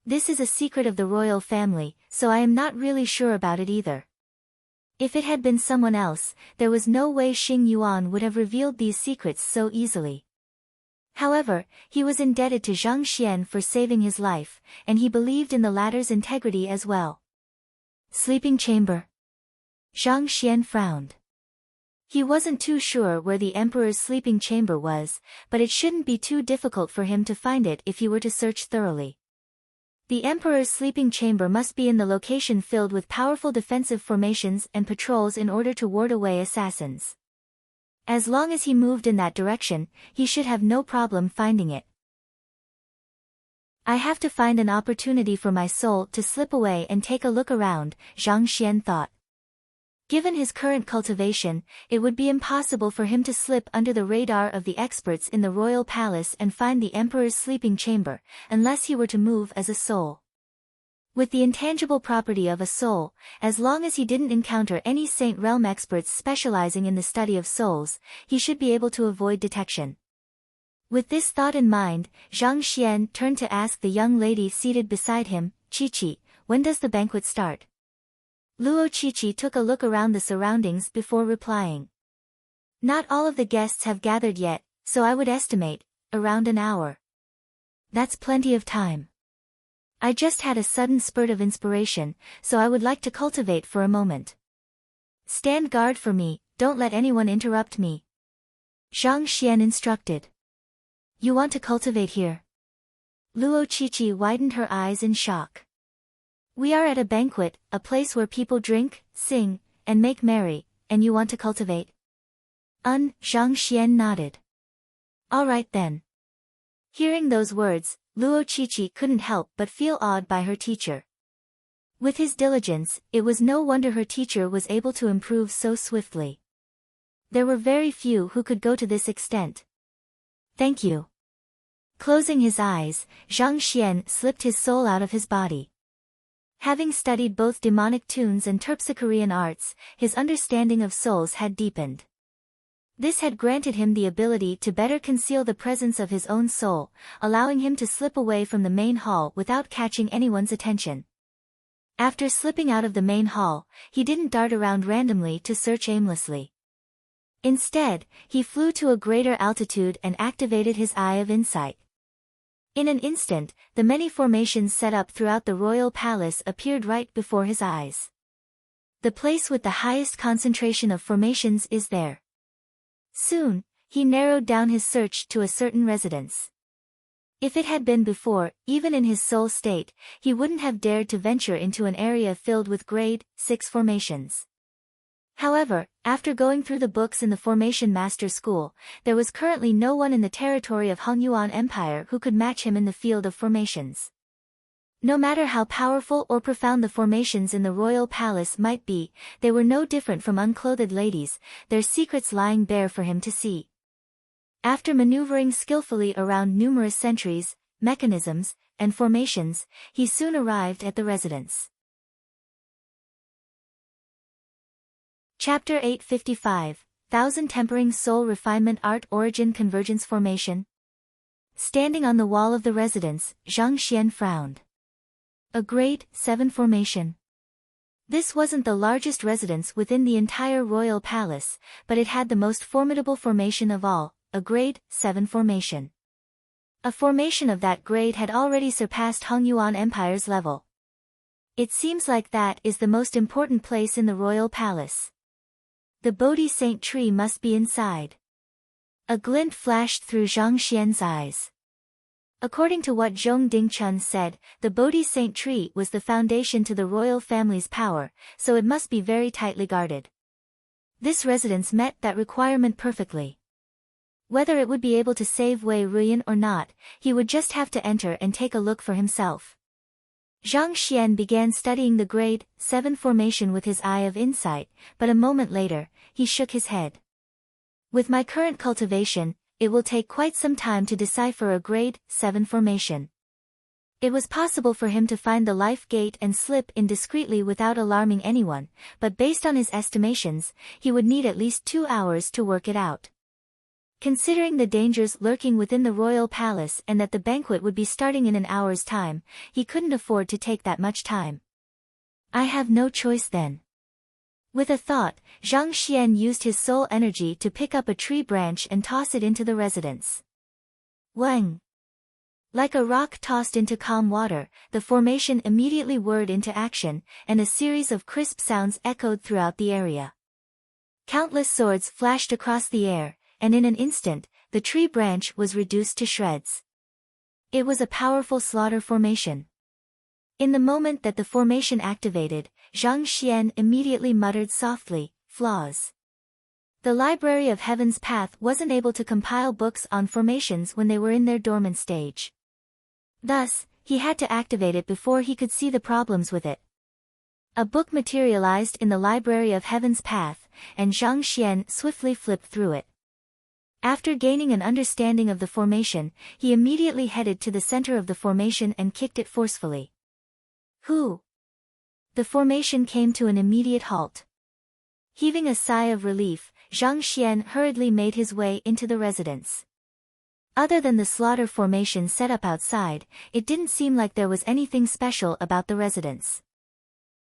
This is a secret of the royal family, so I am not really sure about it either. If it had been someone else, there was no way Xing Yuan would have revealed these secrets so easily. However, he was indebted to Zhang Xian for saving his life, and he believed in the latter's integrity as well. Sleeping chamber? Zhang Xian frowned. He wasn't too sure where the emperor's sleeping chamber was, but it shouldn't be too difficult for him to find it if he were to search thoroughly. The emperor's sleeping chamber must be in the location filled with powerful defensive formations and patrols in order to ward away assassins. As long as he moved in that direction, he should have no problem finding it. I have to find an opportunity for my soul to slip away and take a look around, Zhang Xian thought. Given his current cultivation, it would be impossible for him to slip under the radar of the experts in the royal palace and find the emperor's sleeping chamber, unless he were to move as a soul. With the intangible property of a soul, as long as he didn't encounter any Saint Realm experts specializing in the study of souls, he should be able to avoid detection. With this thought in mind, Zhang Xian turned to ask the young lady seated beside him, Chi-Chi, when does the banquet start? Luo Chi-Chi took a look around the surroundings before replying. Not all of the guests have gathered yet, so I would estimate, around an hour. That's plenty of time. I just had a sudden spurt of inspiration, so I would like to cultivate for a moment. Stand guard for me, don't let anyone interrupt me. Zhang Xian instructed. You want to cultivate here? Luo Chi-Chi widened her eyes in shock. We are at a banquet, a place where people drink, sing, and make merry, and you want to cultivate? Zhang Xian nodded. All right then. Hearing those words, Luo Chi-Chi couldn't help but feel awed by her teacher. With his diligence, it was no wonder her teacher was able to improve so swiftly. There were very few who could go to this extent. Thank you. Closing his eyes, Zhang Xian slipped his soul out of his body. Having studied both demonic tunes and Terpsichorean arts, his understanding of souls had deepened. This had granted him the ability to better conceal the presence of his own soul, allowing him to slip away from the main hall without catching anyone's attention. After slipping out of the main hall, he didn't dart around randomly to search aimlessly. Instead, he flew to a greater altitude and activated his Eye of Insight. In an instant, the many formations set up throughout the royal palace appeared right before his eyes. The place with the highest concentration of formations is there. Soon, he narrowed down his search to a certain residence. If it had been before, even in his soul state, he wouldn't have dared to venture into an area filled with grade 6 formations. However, after going through the books in the Formation Master School, there was currently no one in the territory of Hongyuan Empire who could match him in the field of formations. No matter how powerful or profound the formations in the royal palace might be, they were no different from unclothed ladies, their secrets lying bare for him to see. After maneuvering skillfully around numerous sentries, mechanisms, and formations, he soon arrived at the residence. Chapter 855, Thousand Tempering Soul Refinement Art Origin Convergence Formation. Standing on the wall of the residence, Zhang Xian frowned. A grade 7 formation. This wasn't the largest residence within the entire royal palace, but it had the most formidable formation of all, a grade 7 formation. A formation of that grade had already surpassed Hongyuan Empire's level. It seems like that is the most important place in the royal palace. The Bodhi Saint tree must be inside. A glint flashed through Zhang Xian's eyes. According to what Zhong Dingchun said, the Bodhi Saint tree was the foundation to the royal family's power, so it must be very tightly guarded. This residence met that requirement perfectly. Whether it would be able to save Wei Ruyan or not, he would just have to enter and take a look for himself. Zhang Xian began studying the grade 7 formation with his eye of insight, but a moment later, he shook his head. With my current cultivation, it will take quite some time to decipher a grade 7 formation. It was possible for him to find the life gate and slip in discreetly without alarming anyone, but based on his estimations, he would need at least 2 hours to work it out. Considering the dangers lurking within the royal palace and that the banquet would be starting in an hour's time, he couldn't afford to take that much time. I have no choice then. With a thought, Zhang Xian used his soul energy to pick up a tree branch and toss it into the residence. Wang! Like a rock tossed into calm water, the formation immediately whirred into action, and a series of crisp sounds echoed throughout the area. Countless swords flashed across the air, and in an instant, the tree branch was reduced to shreds. It was a powerful slaughter formation. In the moment that the formation activated, Zhang Xian immediately muttered softly, "Flaws." The Library of Heaven's Path wasn't able to compile books on formations when they were in their dormant stage. Thus, he had to activate it before he could see the problems with it. A book materialized in the Library of Heaven's Path, and Zhang Xian swiftly flipped through it. After gaining an understanding of the formation, he immediately headed to the center of the formation and kicked it forcefully. Who? The formation came to an immediate halt. Heaving a sigh of relief, Zhang Xian hurriedly made his way into the residence. Other than the slaughter formation set up outside, it didn't seem like there was anything special about the residence.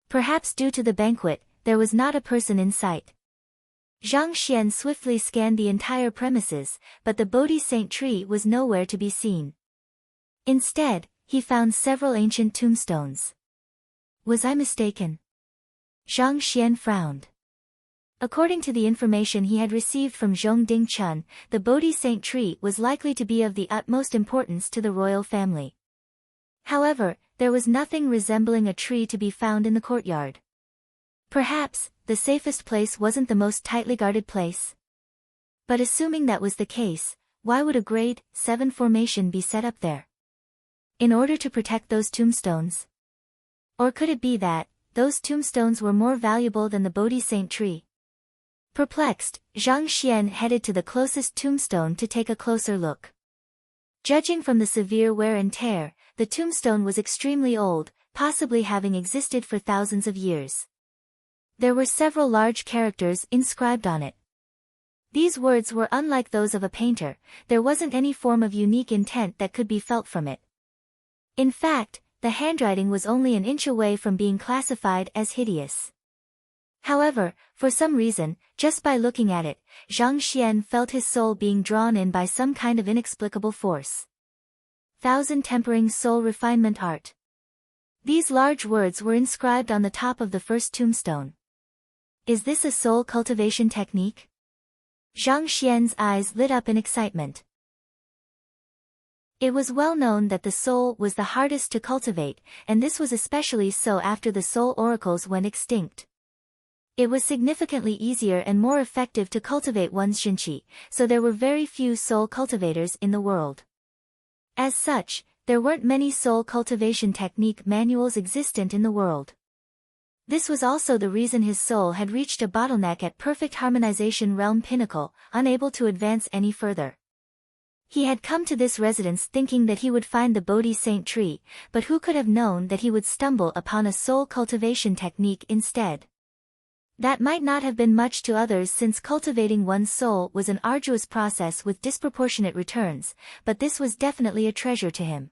Perhaps due to the banquet, there was not a person in sight. Zhang Xian swiftly scanned the entire premises, but the Bodhi Saint tree was nowhere to be seen. Instead, he found several ancient tombstones. Was I mistaken? Zhang Xian frowned. According to the information he had received from Zhong Dingchun, the Bodhi Saint tree was likely to be of the utmost importance to the royal family. However, there was nothing resembling a tree to be found in the courtyard. Perhaps, the safest place wasn't the most tightly guarded place. But assuming that was the case, why would a grade 7 formation be set up there? In order to protect those tombstones? Or could it be that, those tombstones were more valuable than the Bodhi Saint tree? Perplexed, Zhang Xian headed to the closest tombstone to take a closer look. Judging from the severe wear and tear, the tombstone was extremely old, possibly having existed for thousands of years. There were several large characters inscribed on it. These words were unlike those of a painter, there wasn't any form of unique intent that could be felt from it. In fact, the handwriting was only an inch away from being classified as hideous. However, for some reason, just by looking at it, Zhang Xian felt his soul being drawn in by some kind of inexplicable force. Thousand Tempering Soul Refinement Art. These large words were inscribed on the top of the first tombstone. Is this a soul cultivation technique? Zhang Xian's eyes lit up in excitement. It was well known that the soul was the hardest to cultivate, and this was especially so after the soul oracles went extinct. It was significantly easier and more effective to cultivate one's shinchi, so there were very few soul cultivators in the world. As such, there weren't many soul cultivation technique manuals existent in the world. This was also the reason his soul had reached a bottleneck at perfect harmonization realm pinnacle, unable to advance any further. He had come to this residence thinking that he would find the Bodhi Saint tree, but who could have known that he would stumble upon a soul cultivation technique instead? That might not have been much to others since cultivating one's soul was an arduous process with disproportionate returns, but this was definitely a treasure to him.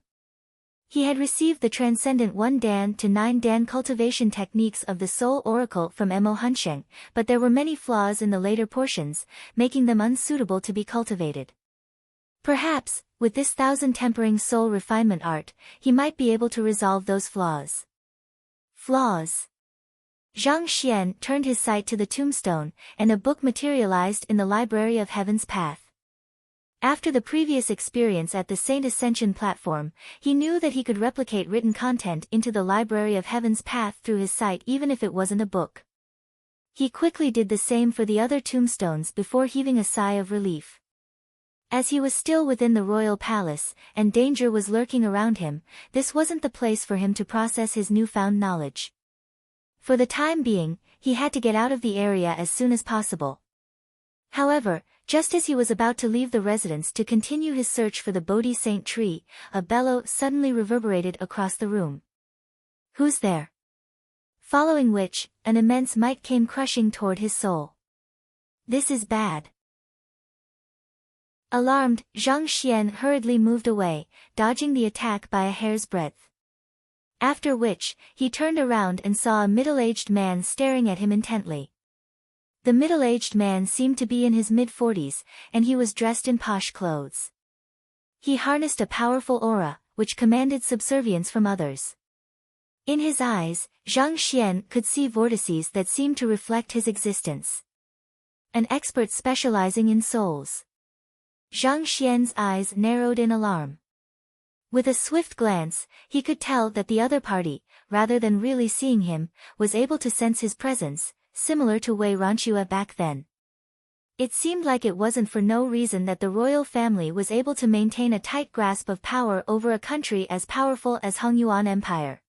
He had received the transcendent 1 Dan to 9 Dan cultivation techniques of the Soul Oracle from Mo Hunsheng, but there were many flaws in the later portions, making them unsuitable to be cultivated. Perhaps, With this 1000-tempering soul refinement art, he might be able to resolve those flaws. Flaws. Zhang Xian turned his sight to the tombstone, and a book materialized in the Library of Heaven's Path. After the previous experience at the Saint Ascension platform, he knew that he could replicate written content into the Library of Heaven's Path through his sight even if it wasn't a book. He quickly did the same for the other tombstones before heaving a sigh of relief. As he was still within the royal palace, and danger was lurking around him, this wasn't the place for him to process his newfound knowledge. For the time being, he had to get out of the area as soon as possible. However, just as he was about to leave the residence to continue his search for the Bodhi Saint tree, a bellow suddenly reverberated across the room. "Who's there?" Following which, an immense might came crushing toward his soul. "This is bad." Alarmed, Zhang Xian hurriedly moved away, dodging the attack by a hair's breadth. After which, he turned around and saw a middle-aged man staring at him intently. The middle-aged man seemed to be in his mid-40s, and he was dressed in posh clothes. He harnessed a powerful aura, which commanded subservience from others. In his eyes, Zhang Xian could see vortices that seemed to reflect his existence. An expert specializing in souls. Zhang Xian's eyes narrowed in alarm. With a swift glance, he could tell that the other party, rather than really seeing him, was able to sense his presence, similar to Wei Ranxue back then. It seemed like it wasn't for no reason that the royal family was able to maintain a tight grasp of power over a country as powerful as Hongyuan Empire.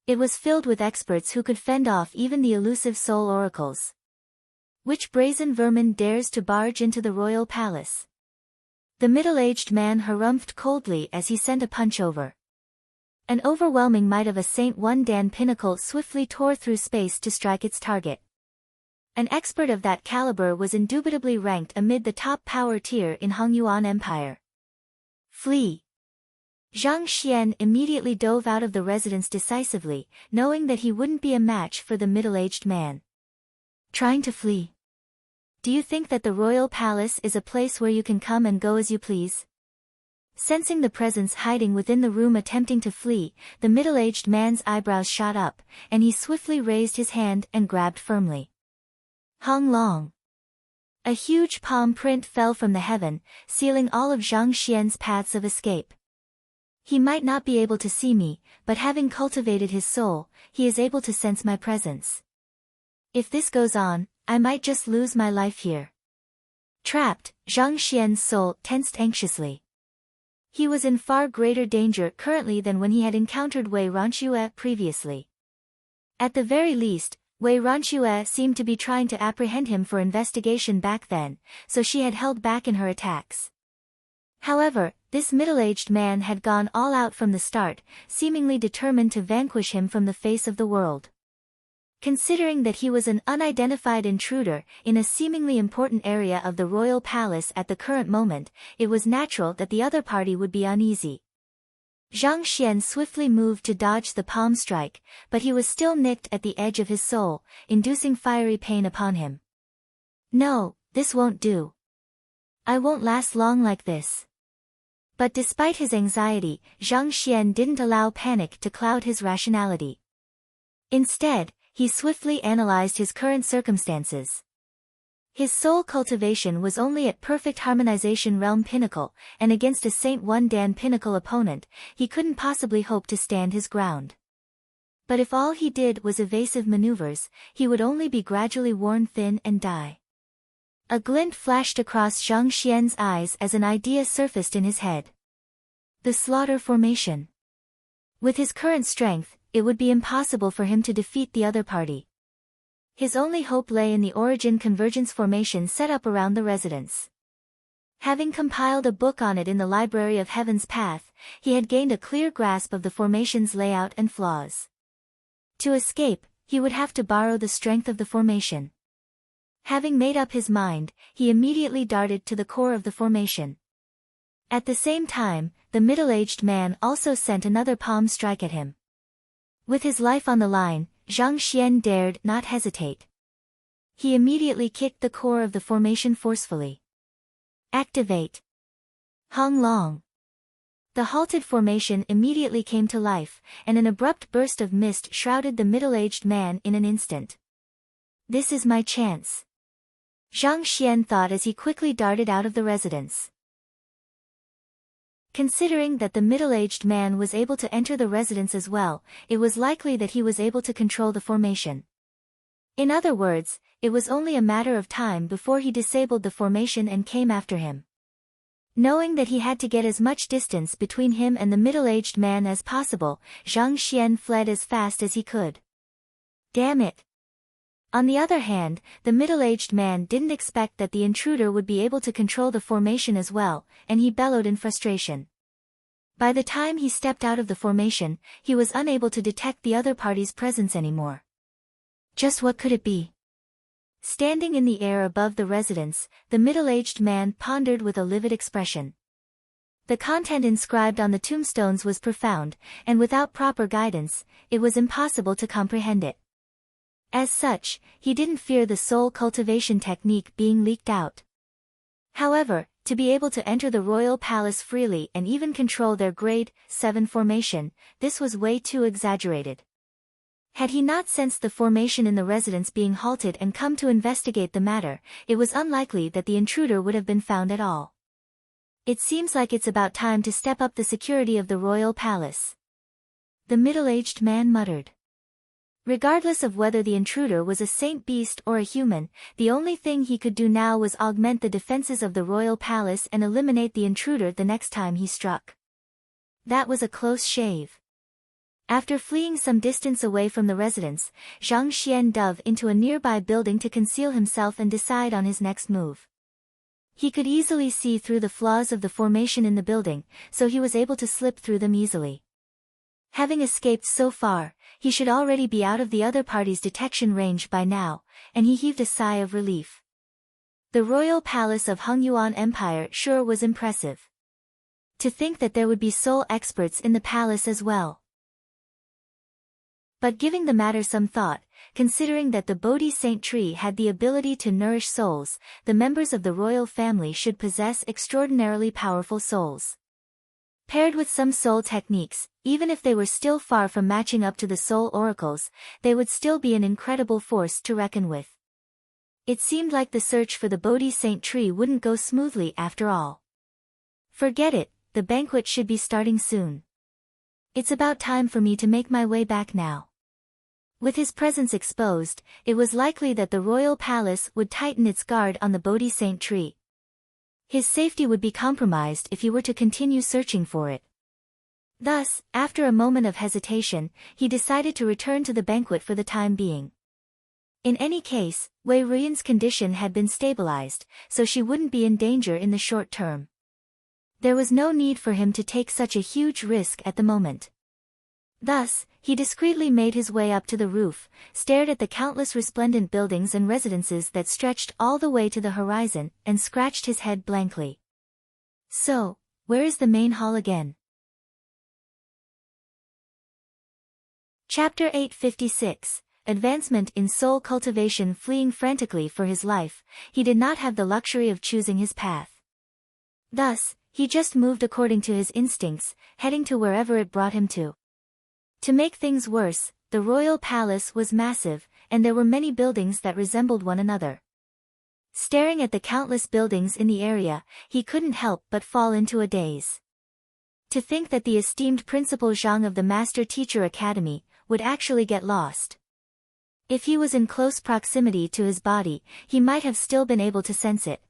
It was filled with experts who could fend off even the elusive soul oracles. Which brazen vermin dares to barge into the royal palace? The middle-aged man harumphed coldly as he sent a punch over. An overwhelming might of a Saint One Dan pinnacle swiftly tore through space to strike its target. An expert of that caliber was indubitably ranked amid the top power tier in Hongyuan Empire. Flee! Zhang Xian immediately dove out of the residence decisively, knowing that he wouldn't be a match for the middle-aged man. Trying to flee? Do you think that the royal palace is a place where you can come and go as you please? Sensing the presence hiding within the room attempting to flee, the middle-aged man's eyebrows shot up, and he swiftly raised his hand and grabbed firmly. Hong Long. A huge palm print fell from the heaven, sealing all of Zhang Xian's paths of escape. He might not be able to see me, but having cultivated his soul, he is able to sense my presence. If this goes on, I might just lose my life here. Trapped, Zhang Xian's soul tensed anxiously. He was in far greater danger currently than when he had encountered Wei Ranxue previously. At the very least, Wei Ranxue seemed to be trying to apprehend him for investigation back then, so she had held back in her attacks. However, this middle-aged man had gone all out from the start, seemingly determined to vanquish him from the face of the world. Considering that he was an unidentified intruder in a seemingly important area of the royal palace at the current moment, it was natural that the other party would be uneasy. Zhang Xian swiftly moved to dodge the palm strike, but he was still nicked at the edge of his soul, inducing fiery pain upon him. No, this won't do. I won't last long like this. But despite his anxiety, Zhang Xian didn't allow panic to cloud his rationality. Instead, he swiftly analyzed his current circumstances. His soul cultivation was only at perfect harmonization realm pinnacle, and against a Saint One Dan pinnacle opponent, he couldn't possibly hope to stand his ground. But if all he did was evasive maneuvers, he would only be gradually worn thin and die. A glint flashed across Zhang Xian's eyes as an idea surfaced in his head. The slaughter formation. With his current strength, it would be impossible for him to defeat the other party. His only hope lay in the origin convergence formation set up around the residence. Having compiled a book on it in the Library of Heaven's Path, he had gained a clear grasp of the formation's layout and flaws. To escape, he would have to borrow the strength of the formation. Having made up his mind, he immediately darted to the core of the formation. At the same time, the middle-aged man also sent another palm strike at him. With his life on the line, Zhang Xian dared not hesitate. He immediately kicked the core of the formation forcefully. Activate. Hong Long. The halted formation immediately came to life, and an abrupt burst of mist shrouded the middle-aged man in an instant. This is my chance, Zhang Xian thought as he quickly darted out of the residence. Considering that the middle-aged man was able to enter the residence as well, it was likely that he was able to control the formation. In other words, it was only a matter of time before he disabled the formation and came after him. Knowing that he had to get as much distance between him and the middle-aged man as possible, Zhang Xian fled as fast as he could. Damn it! On the other hand, the middle-aged man didn't expect that the intruder would be able to control the formation as well, and he bellowed in frustration. By the time he stepped out of the formation, he was unable to detect the other party's presence anymore. Just what could it be? Standing in the air above the residence, the middle-aged man pondered with a livid expression. The content inscribed on the tombstones was profound, and without proper guidance, it was impossible to comprehend it. As such, he didn't fear the soul cultivation technique being leaked out. However, to be able to enter the royal palace freely and even control their grade 7 formation, this was way too exaggerated. Had he not sensed the formation in the residence being halted and come to investigate the matter, it was unlikely that the intruder would have been found at all. It seems like it's about time to step up the security of the royal palace, the middle-aged man muttered. Regardless of whether the intruder was a saint beast or a human, the only thing he could do now was augment the defenses of the royal palace and eliminate the intruder the next time he struck. That was a close shave. After fleeing some distance away from the residence, Zhang Xian dove into a nearby building to conceal himself and decide on his next move. He could easily see through the flaws of the formation in the building, so he was able to slip through them easily. Having escaped so far, he should already be out of the other party's detection range by now, and he heaved a sigh of relief. The royal palace of Hongyuan Empire sure was impressive. To think that there would be soul experts in the palace as well. But giving the matter some thought, considering that the Bodhi Saint tree had the ability to nourish souls, the members of the royal family should possess extraordinarily powerful souls. Paired with some soul techniques, even if they were still far from matching up to the soul oracles, they would still be an incredible force to reckon with. It seemed like the search for the Bodhi Saint tree wouldn't go smoothly after all. Forget it, the banquet should be starting soon. It's about time for me to make my way back now. With his presence exposed, it was likely that the royal palace would tighten its guard on the Bodhi Saint tree. His safety would be compromised if he were to continue searching for it. Thus, after a moment of hesitation, he decided to return to the banquet for the time being. In any case, Wei Ruyan's condition had been stabilized, so she wouldn't be in danger in the short term. There was no need for him to take such a huge risk at the moment. Thus, he discreetly made his way up to the roof, stared at the countless resplendent buildings and residences that stretched all the way to the horizon, and scratched his head blankly. So, where is the main hall again? Chapter 856, Advancement in Soul Cultivation. Fleeing frantically for his life, he did not have the luxury of choosing his path. Thus, he just moved according to his instincts, heading to wherever it brought him to. To make things worse, the royal palace was massive, and there were many buildings that resembled one another. Staring at the countless buildings in the area, he couldn't help but fall into a daze. To think that the esteemed Principal Zhang of the Master Teacher Academy would actually get lost. If he was in close proximity to his body, he might have still been able to sense it.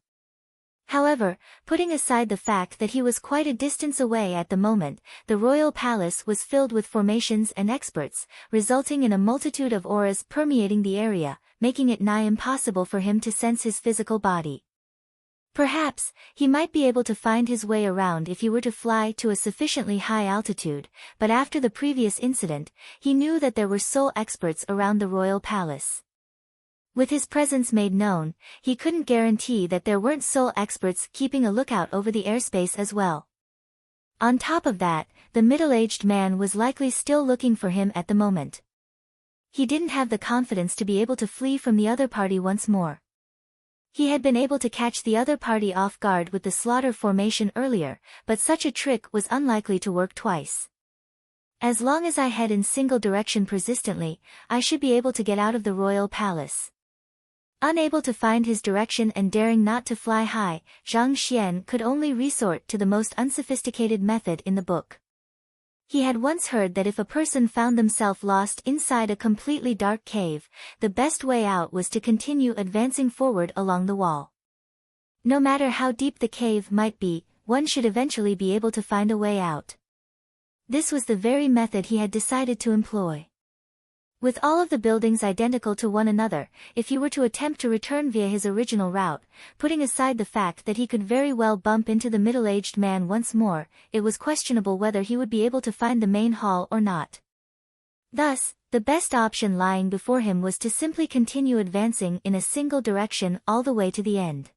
However, putting aside the fact that he was quite a distance away at the moment, the royal palace was filled with formations and experts, resulting in a multitude of auras permeating the area, making it nigh impossible for him to sense his physical body. Perhaps, he might be able to find his way around if he were to fly to a sufficiently high altitude, but after the previous incident, he knew that there were soul experts around the royal palace. With his presence made known, he couldn't guarantee that there weren't soul experts keeping a lookout over the airspace as well. On top of that, the middle-aged man was likely still looking for him at the moment. He didn't have the confidence to be able to flee from the other party once more. He had been able to catch the other party off guard with the slaughter formation earlier, but such a trick was unlikely to work twice. As long as I head in single direction persistently, I should be able to get out of the royal palace. Unable to find his direction and daring not to fly high, Zhang Xian could only resort to the most unsophisticated method in the book. He had once heard that if a person found themselves lost inside a completely dark cave, the best way out was to continue advancing forward along the wall. No matter how deep the cave might be, one should eventually be able to find a way out. This was the very method he had decided to employ. With all of the buildings identical to one another, if he were to attempt to return via his original route, putting aside the fact that he could very well bump into the middle-aged man once more, it was questionable whether he would be able to find the main hall or not. Thus, the best option lying before him was to simply continue advancing in a single direction all the way to the end.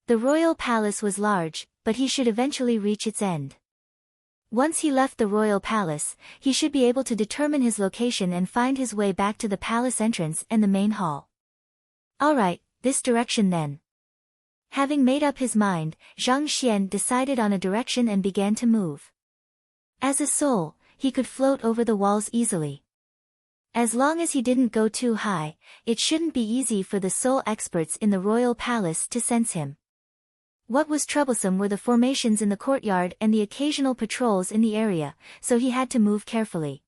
The royal palace was large, but he should eventually reach its end. Once he left the royal palace, he should be able to determine his location and find his way back to the palace entrance and the main hall. Alright, this direction then. Having made up his mind, Zhang Xian decided on a direction and began to move. As a soul, he could float over the walls easily. As long as he didn't go too high, it shouldn't be easy for the soul experts in the royal palace to sense him. What was troublesome were the formations in the courtyard and the occasional patrols in the area, so he had to move carefully.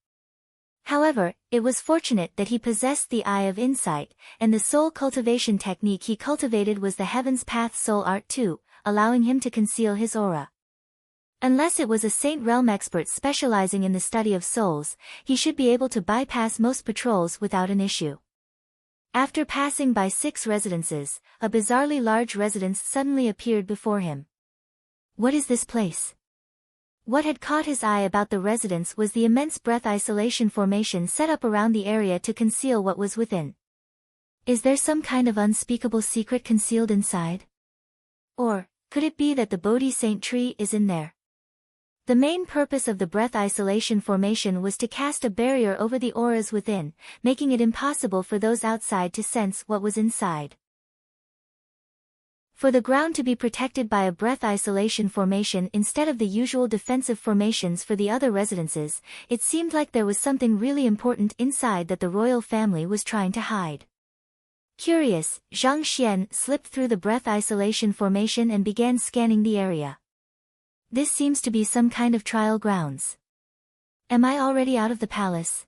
However, it was fortunate that he possessed the Eye of Insight, and the soul cultivation technique he cultivated was the Heaven's Path Soul Art too, allowing him to conceal his aura. Unless it was a Saint Realm expert specializing in the study of souls, he should be able to bypass most patrols without an issue. After passing by 6 residences, a bizarrely large residence suddenly appeared before him. What is this place? What had caught his eye about the residence was the immense breath isolation formation set up around the area to conceal what was within. Is there some kind of unspeakable secret concealed inside? Or, could it be that the Bodhi Saint tree is in there? The main purpose of the breath isolation formation was to cast a barrier over the auras within, making it impossible for those outside to sense what was inside. For the ground to be protected by a breath isolation formation instead of the usual defensive formations for the other residences, it seemed like there was something really important inside that the royal family was trying to hide. Curious, Zhang Xian slipped through the breath isolation formation and began scanning the area. This seems to be some kind of trial grounds. Am I already out of the palace?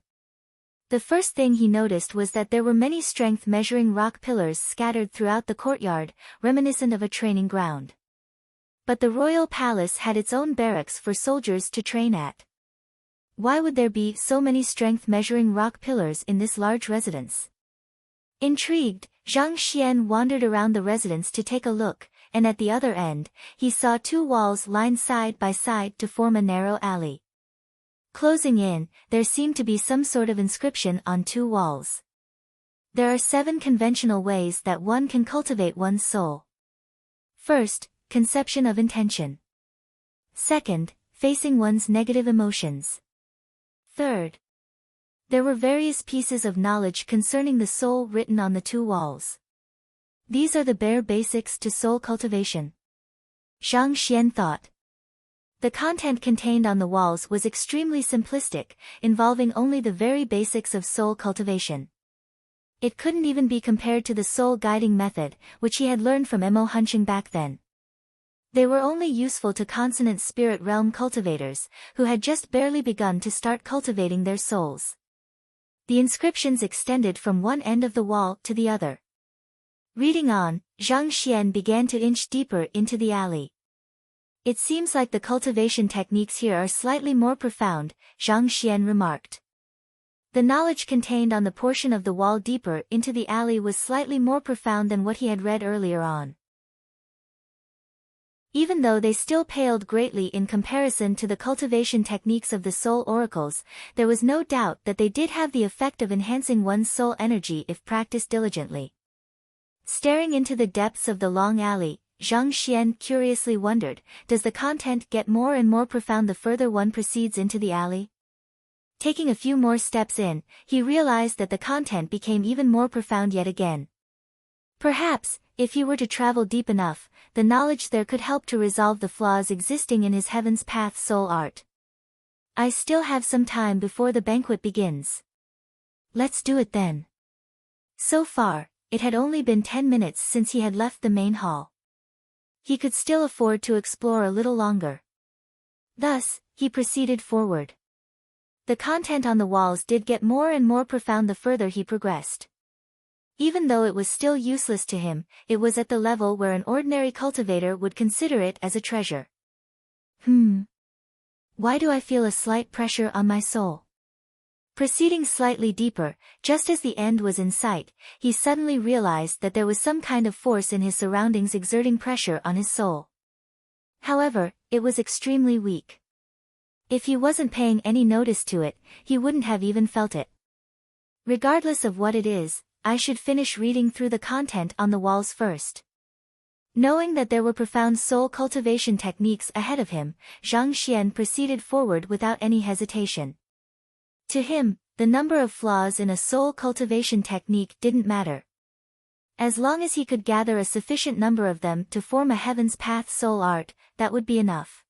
The first thing he noticed was that there were many strength-measuring rock pillars scattered throughout the courtyard, reminiscent of a training ground. But the royal palace had its own barracks for soldiers to train at. Why would there be so many strength-measuring rock pillars in this large residence? Intrigued, Zhang Xian wandered around the residence to take a look, and at the other end, he saw 2 walls lined side by side to form a narrow alley. Closing in, there seemed to be some sort of inscription on 2 walls. There are 7 conventional ways that one can cultivate one's soul. First, conception of intention. Second, facing one's negative emotions. Third, there were various pieces of knowledge concerning the soul written on the 2 walls. These are the bare basics to soul cultivation. Zhang Xian thought. The content contained on the walls was extremely simplistic, involving only the very basics of soul cultivation. It couldn't even be compared to the soul guiding method, which he had learned from Mo Hunching back then. They were only useful to consonant spirit realm cultivators, who had just barely begun to start cultivating their souls. The inscriptions extended from one end of the wall to the other. Reading on, Zhang Xian began to inch deeper into the alley. It seems like the cultivation techniques here are slightly more profound, Zhang Xian remarked. The knowledge contained on the portion of the wall deeper into the alley was slightly more profound than what he had read earlier on. Even though they still paled greatly in comparison to the cultivation techniques of the soul oracles, there was no doubt that they did have the effect of enhancing one's soul energy if practiced diligently. Staring into the depths of the long alley, Zhang Xian curiously wondered, does the content get more and more profound the further one proceeds into the alley? Taking a few more steps in, he realized that the content became even more profound yet again. Perhaps, If he were to travel deep enough, the knowledge there could help to resolve the flaws existing in his Heaven's Path soul art. I still have some time before the banquet begins. Let's do it then. So far, it had only been 10 minutes since he had left the main hall. He could still afford to explore a little longer. Thus, he proceeded forward. The content on the walls did get more and more profound the further he progressed. Even though it was still useless to him, it was at the level where an ordinary cultivator would consider it as a treasure. Why do I feel a slight pressure on my soul? Proceeding slightly deeper, just as the end was in sight, he suddenly realized that there was some kind of force in his surroundings exerting pressure on his soul. However, it was extremely weak. If he wasn't paying any notice to it, he wouldn't have even felt it. Regardless of what it is, I should finish reading through the content on the walls first. Knowing that there were profound soul cultivation techniques ahead of him, Zhang Xian proceeded forward without any hesitation. To him, the number of flaws in a soul cultivation technique didn't matter. As long as he could gather a sufficient number of them to form a Heaven's Path soul art, that would be enough.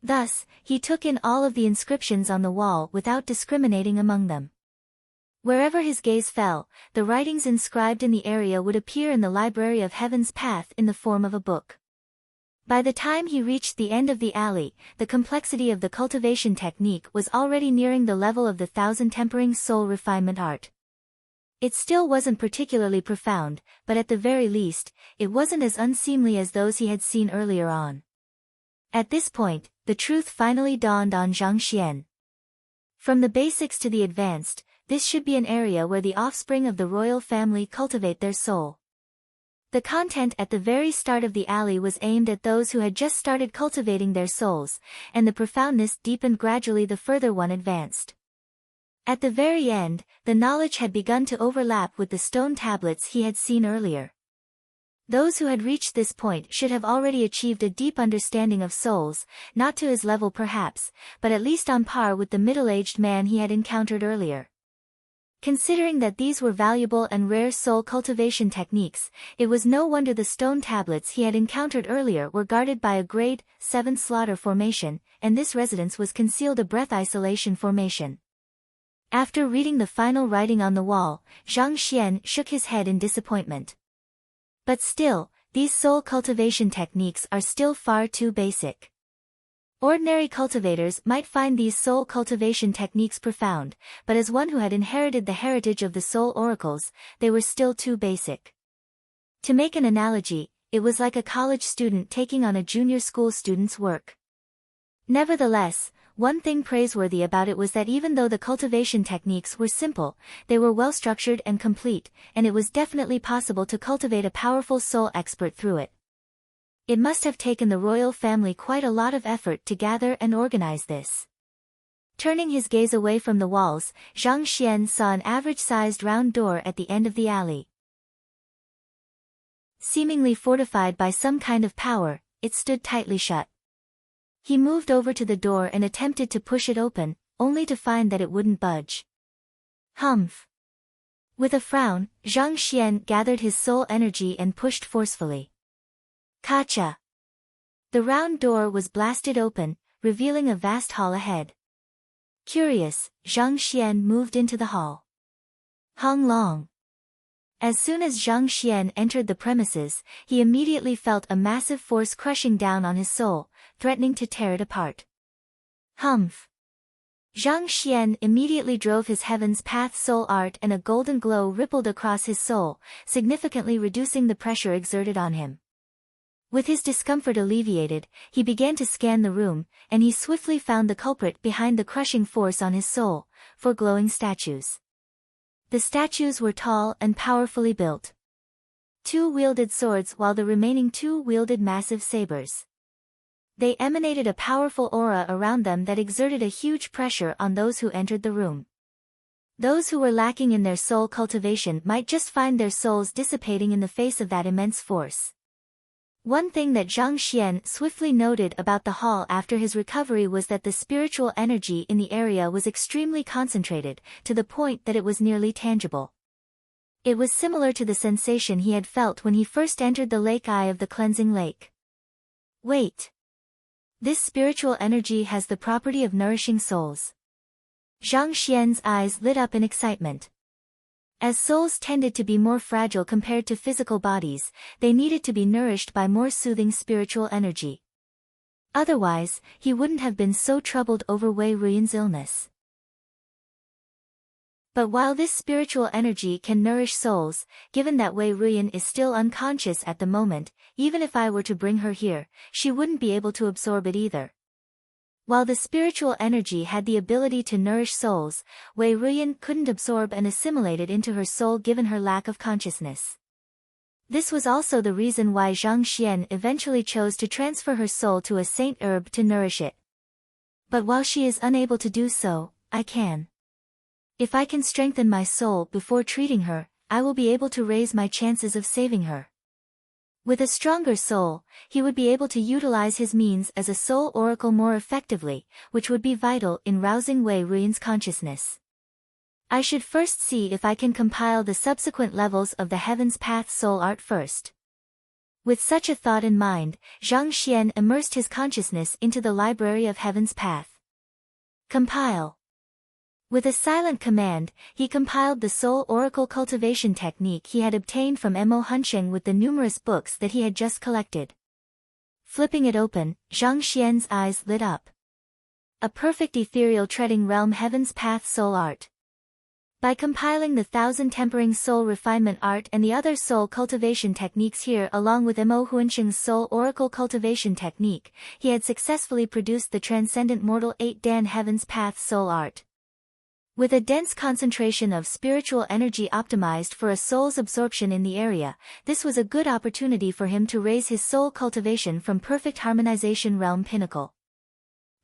Thus, he took in all of the inscriptions on the wall without discriminating among them. Wherever his gaze fell, the writings inscribed in the area would appear in the library of Heaven's Path in the form of a book. By the time he reached the end of the alley, the complexity of the cultivation technique was already nearing the level of the Thousand Tempering Soul Refinement art. It still wasn't particularly profound, but at the very least, it wasn't as unseemly as those he had seen earlier on. At this point, the truth finally dawned on Zhang Xian. From the basics to the advanced, this should be an area where the offspring of the royal family cultivate their soul. The content at the very start of the alley was aimed at those who had just started cultivating their souls, and the profoundness deepened gradually the further one advanced. At the very end, the knowledge had begun to overlap with the stone tablets he had seen earlier. Those who had reached this point should have already achieved a deep understanding of souls, not to his level perhaps, but at least on par with the middle-aged man he had encountered earlier. Considering that these were valuable and rare soul cultivation techniques, it was no wonder the stone tablets he had encountered earlier were guarded by a grade 7 slaughter formation, and this residence was concealed a breath isolation formation. After reading the final writing on the wall, Zhang Xian shook his head in disappointment. But still, these soul cultivation techniques are still far too basic. Ordinary cultivators might find these soul cultivation techniques profound, but as one who had inherited the heritage of the soul oracles, they were still too basic. To make an analogy, it was like a college student taking on a junior school student's work. Nevertheless, one thing praiseworthy about it was that even though the cultivation techniques were simple, they were well structured and complete, and it was definitely possible to cultivate a powerful soul expert through it. It must have taken the royal family quite a lot of effort to gather and organize this. Turning his gaze away from the walls, Zhang Xian saw an average-sized round door at the end of the alley. Seemingly fortified by some kind of power, it stood tightly shut. He moved over to the door and attempted to push it open, only to find that it wouldn't budge. Humph! With a frown, Zhang Xian gathered his soul energy and pushed forcefully. Kacha! The round door was blasted open, revealing a vast hall ahead. Curious, Zhang Xian moved into the hall. Hong Long. As soon as Zhang Xian entered the premises, he immediately felt a massive force crushing down on his soul, threatening to tear it apart. Humph! Zhang Xian immediately drove his Heaven's Path soul art and a golden glow rippled across his soul, significantly reducing the pressure exerted on him. With his discomfort alleviated, he began to scan the room, and he swiftly found the culprit behind the crushing force on his soul, 4 glowing statues. The statues were tall and powerfully built. 2 wielded swords while the remaining 2 wielded massive sabers. They emanated a powerful aura around them that exerted a huge pressure on those who entered the room. Those who were lacking in their soul cultivation might just find their souls dissipating in the face of that immense force. One thing that Zhang Xian swiftly noted about the hall after his recovery was that the spiritual energy in the area was extremely concentrated, to the point that it was nearly tangible. It was similar to the sensation he had felt when he first entered the lake eye of the cleansing lake. Wait. This spiritual energy has the property of nourishing souls. Zhang Xian's eyes lit up in excitement. As souls tended to be more fragile compared to physical bodies, they needed to be nourished by more soothing spiritual energy. Otherwise, he wouldn't have been so troubled over Wei Ruyan's illness. But while this spiritual energy can nourish souls, given that Wei Ruyan is still unconscious at the moment, even if I were to bring her here, she wouldn't be able to absorb it either. While the spiritual energy had the ability to nourish souls, Wei Ruyan couldn't absorb and assimilate it into her soul given her lack of consciousness. This was also the reason why Zhang Xian eventually chose to transfer her soul to a saint herb to nourish it. But while she is unable to do so, I can. If I can strengthen my soul before treating her, I will be able to raise my chances of saving her. With a stronger soul, he would be able to utilize his means as a soul oracle more effectively, which would be vital in rousing Wei Ruyan's consciousness. I should first see if I can compile the subsequent levels of the Heaven's Path soul art first. With such a thought in mind, Zhang Xian immersed his consciousness into the library of Heaven's Path. Compile. With a silent command, he compiled the soul oracle cultivation technique he had obtained from Mo Hunsheng with the numerous books that he had just collected. Flipping it open, Zhang Xian's eyes lit up. A perfect ethereal treading realm Heaven's Path soul art. By compiling the 1000 tempering soul refinement art and the other soul cultivation techniques here along with Mo Hunsheng's soul oracle cultivation technique, he had successfully produced the transcendent mortal 8 Dan Heaven's Path soul art. With a dense concentration of spiritual energy optimized for a soul's absorption in the area, this was a good opportunity for him to raise his soul cultivation from perfect harmonization realm pinnacle.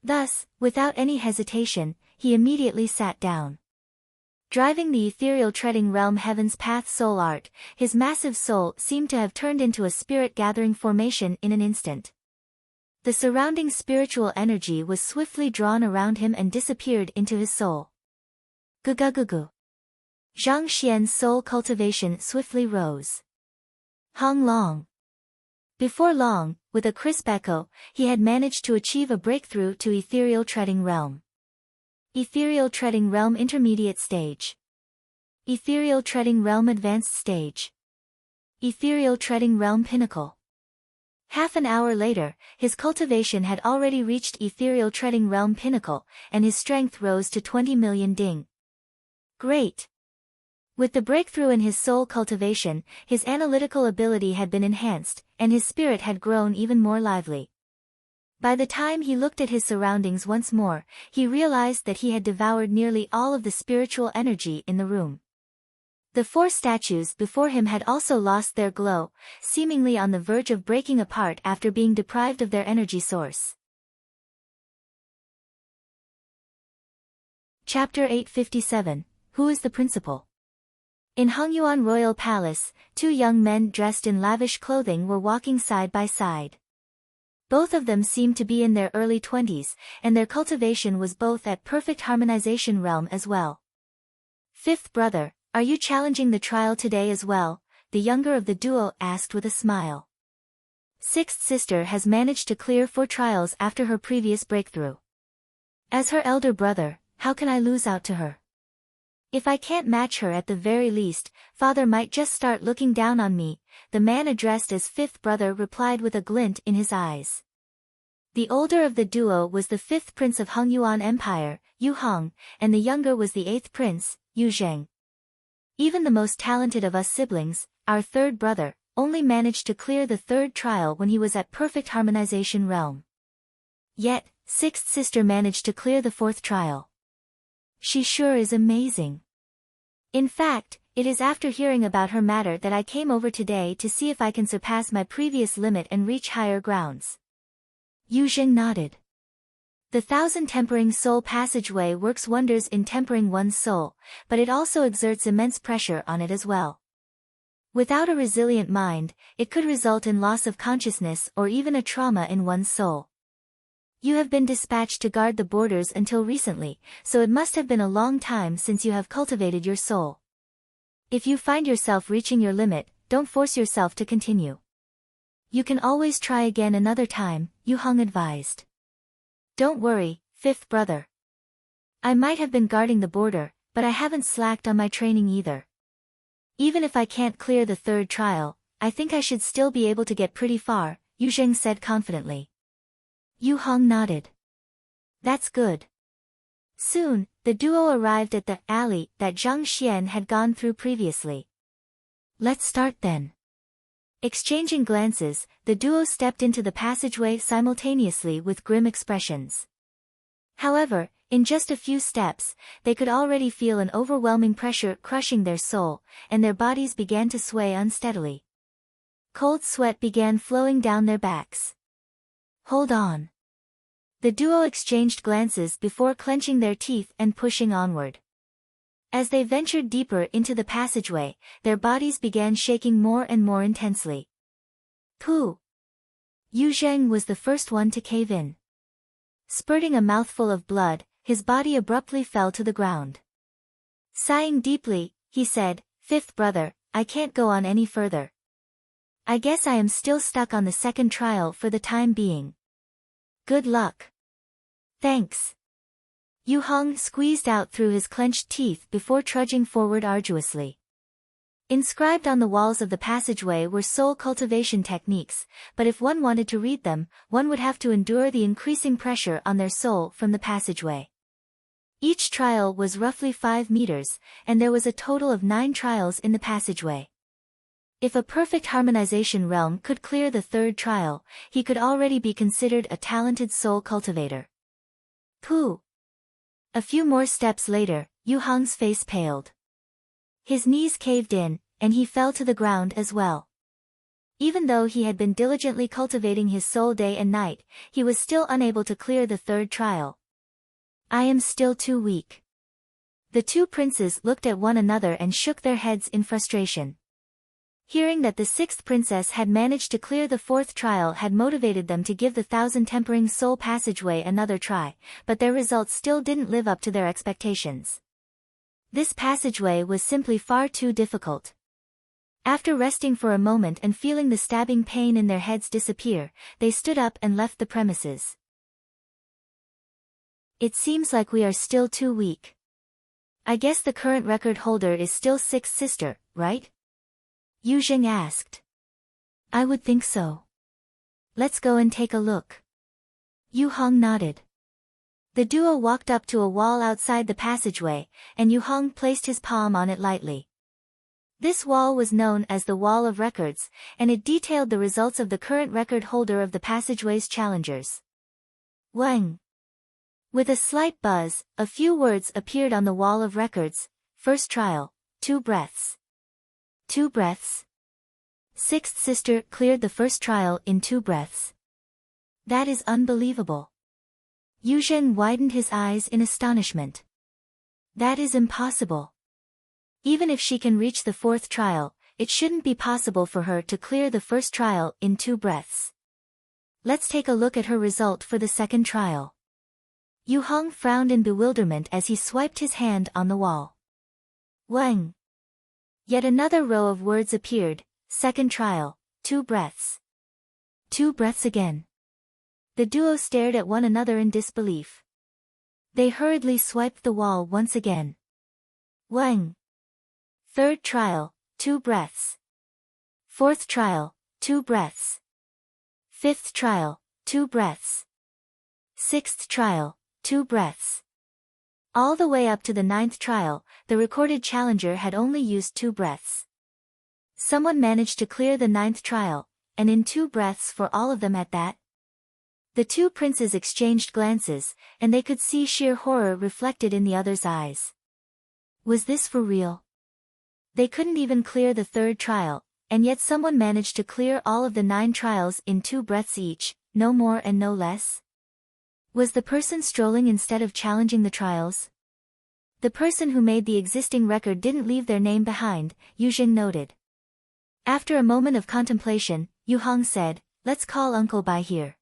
Thus, without any hesitation, he immediately sat down. Driving the ethereal treading realm Heaven's Path soul art, his massive soul seemed to have turned into a spirit-gathering formation in an instant. The surrounding spiritual energy was swiftly drawn around him and disappeared into his soul. Gugugugu. Zhang Xian's soul cultivation swiftly rose. Hong long. Before long, with a crisp echo, he had managed to achieve a breakthrough to ethereal treading realm. Ethereal treading realm intermediate stage. Ethereal treading realm advanced stage. Ethereal treading realm pinnacle. Half an hour later, his cultivation had already reached ethereal treading realm pinnacle, and his strength rose to 20 million ding. Great! With the breakthrough in his soul cultivation, his analytical ability had been enhanced, and his spirit had grown even more lively. By the time he looked at his surroundings once more, he realized that he had devoured nearly all of the spiritual energy in the room. The 4 statues before him had also lost their glow, seemingly on the verge of breaking apart after being deprived of their energy source. Chapter 857. Who is the principal? In Hongyuan Royal Palace, 2 young men dressed in lavish clothing were walking side by side. Both of them seemed to be in their early 20s, and their cultivation was both at perfect harmonization realm as well. Fifth brother, are you challenging the trial today as well? The younger of the duo asked with a smile. Sixth sister has managed to clear 4 trials after her previous breakthrough. As her elder brother, how can I lose out to her? If I can't match her at the very least, father might just start looking down on me, the man addressed as fifth brother replied with a glint in his eyes. The older of the duo was the 5th prince of Hongyuan Empire, Yu Hong, and the younger was the 8th prince, Yu Zheng. Even the most talented of us siblings, our third brother, only managed to clear the 3rd trial when he was at perfect harmonization realm. Yet, 6th sister managed to clear the 4th trial. She sure is amazing. In fact, it is after hearing about her matter that I came over today to see if I can surpass my previous limit and reach higher grounds. Yu Zheng nodded. The 1000 tempering soul passageway works wonders in tempering one's soul, but it also exerts immense pressure on it as well. Without a resilient mind, it could result in loss of consciousness or even a trauma in one's soul. You have been dispatched to guard the borders until recently, so it must have been a long time since you have cultivated your soul. If you find yourself reaching your limit, don't force yourself to continue. You can always try again another time, Yu Hong advised. Don't worry, fifth brother. I might have been guarding the border, but I haven't slacked on my training either. Even if I can't clear the third trial, I think I should still be able to get pretty far, Yu Zheng said confidently. Yu Hong nodded. That's good. Soon, the duo arrived at the alley that Zhang Xian had gone through previously. Let's start then. Exchanging glances, the duo stepped into the passageway simultaneously with grim expressions. However, in just a few steps, they could already feel an overwhelming pressure crushing their soul, and their bodies began to sway unsteadily. Cold sweat began flowing down their backs. Hold on. The duo exchanged glances before clenching their teeth and pushing onward. As they ventured deeper into the passageway, their bodies began shaking more and more intensely. Pooh! Yu Zheng was the first one to cave in. Spurting a mouthful of blood, his body abruptly fell to the ground. Sighing deeply, he said, "Fifth brother, I can't go on any further. I guess I am still stuck on the second trial for the time being. Good luck." Thanks. Yu Hong squeezed out through his clenched teeth before trudging forward arduously. Inscribed on the walls of the passageway were soul cultivation techniques, but if one wanted to read them, one would have to endure the increasing pressure on their soul from the passageway. Each trial was roughly 5 meters, and there was a total of 9 trials in the passageway. If a perfect harmonization realm could clear the third trial, he could already be considered a talented soul cultivator. Pooh! A few more steps later, Yu Hong's face paled. His knees caved in, and he fell to the ground as well. Even though he had been diligently cultivating his soul day and night, he was still unable to clear the third trial. I am still too weak. The two princes looked at one another and shook their heads in frustration. Hearing that the sixth princess had managed to clear the fourth trial had motivated them to give the Thousand Tempering Soul Passageway another try, but their results still didn't live up to their expectations. This passageway was simply far too difficult. After resting for a moment and feeling the stabbing pain in their heads disappear, they stood up and left the premises. It seems like we are still too weak. I guess the current record holder is still Sixth Sister, right? Yu Zheng asked. I would think so. Let's go and take a look. Yu Hong nodded. The duo walked up to a wall outside the passageway, and Yu Hong placed his palm on it lightly. This wall was known as the Wall of Records, and it detailed the results of the current record holder of the passageway's challengers. Wang. With a slight buzz, a few words appeared on the Wall of Records. First trial, 2 breaths. 2 breaths. Sixth sister cleared the first trial in 2 breaths. That is unbelievable. Yu Zheng widened his eyes in astonishment. That is impossible. Even if she can reach the 4th trial, it shouldn't be possible for her to clear the first trial in 2 breaths. Let's take a look at her result for the second trial. Yu Hong frowned in bewilderment as he swiped his hand on the wall. Wang. Yet another row of words appeared. Second trial, 2 breaths. 2 breaths again. The duo stared at one another in disbelief. They hurriedly swiped the wall once again. Wang. Third trial, 2 breaths. Fourth trial, 2 breaths. Fifth trial, 2 breaths. Sixth trial, 2 breaths. All the way up to the 9th trial, the recorded challenger had only used 2 breaths. Someone managed to clear the 9th trial, and in 2 breaths for all of them at that. The two princes exchanged glances, and they could see sheer horror reflected in the other's eyes. Was this for real? They couldn't even clear the 3rd trial, and yet someone managed to clear all of the 9 trials in 2 breaths each, no more and no less. Was the person strolling instead of challenging the trials? The person who made the existing record didn't leave their name behind, Yu Zheng noted. After a moment of contemplation, Yu Hong said, let's call Uncle by here.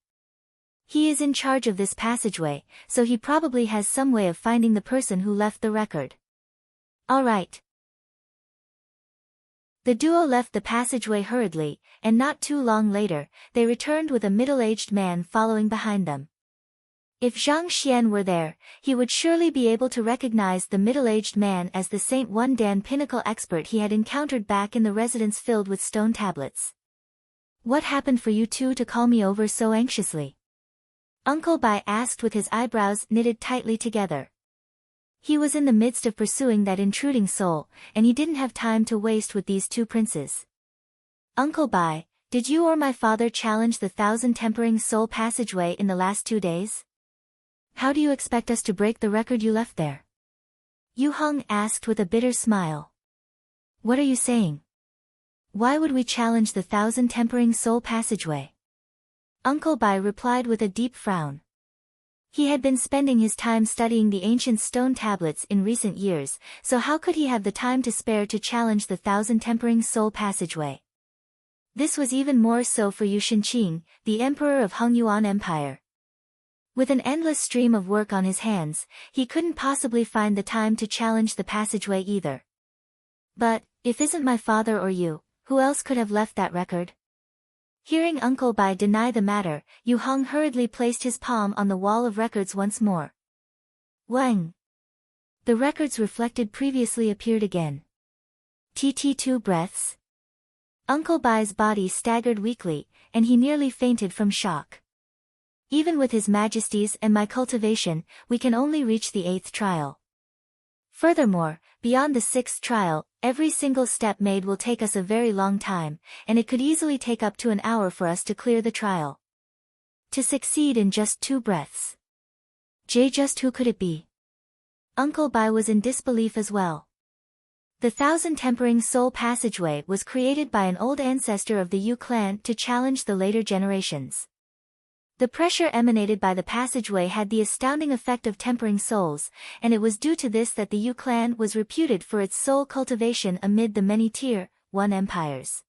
He is in charge of this passageway, so he probably has some way of finding the person who left the record. All right. The duo left the passageway hurriedly, and not too long later, they returned with a middle-aged man following behind them. If Zhang Xian were there, he would surely be able to recognize the middle-aged man as the Saint One Dan pinnacle expert he had encountered back in the residence filled with stone tablets. "What happened for you two to call me over so anxiously?" Uncle Bai asked with his eyebrows knitted tightly together. He was in the midst of pursuing that intruding soul, and he didn't have time to waste with these two princes. "Uncle Bai, did you or my father challenge the 1,000 tempering soul passageway in the last 2 days? How do you expect us to break the record you left there?" Yu Heng asked with a bitter smile. "What are you saying? Why would we challenge the 1,000 tempering soul passageway?" Uncle Bai replied with a deep frown. He had been spending his time studying the ancient stone tablets in recent years, so how could he have the time to spare to challenge the 1,000 tempering soul passageway? This was even more so for Yu Shenqing, the emperor of Hengyuan Empire. With an endless stream of work on his hands, he couldn't possibly find the time to challenge the passageway either. "But, if isn't my father or you, who else could have left that record?" Hearing Uncle Bai deny the matter, Yu Heng hurriedly placed his palm on the wall of records once more. Wang! The records reflected previously appeared again. Two breaths. Uncle Bai's body staggered weakly, and he nearly fainted from shock. "Even with His Majesty's and my cultivation, we can only reach the 8th trial. Furthermore, beyond the 6th trial, every single step made will take us a very long time, and it could easily take up to an hour for us to clear the trial. To succeed in just 2 breaths. Just who could it be?" Uncle Bai was in disbelief as well. The 1,000 tempering soul passageway was created by an old ancestor of the Yu clan to challenge the later generations. The pressure emanated by the passageway had the astounding effect of tempering souls, and it was due to this that the Yu clan was reputed for its soul cultivation amid the many Tier 1 empires.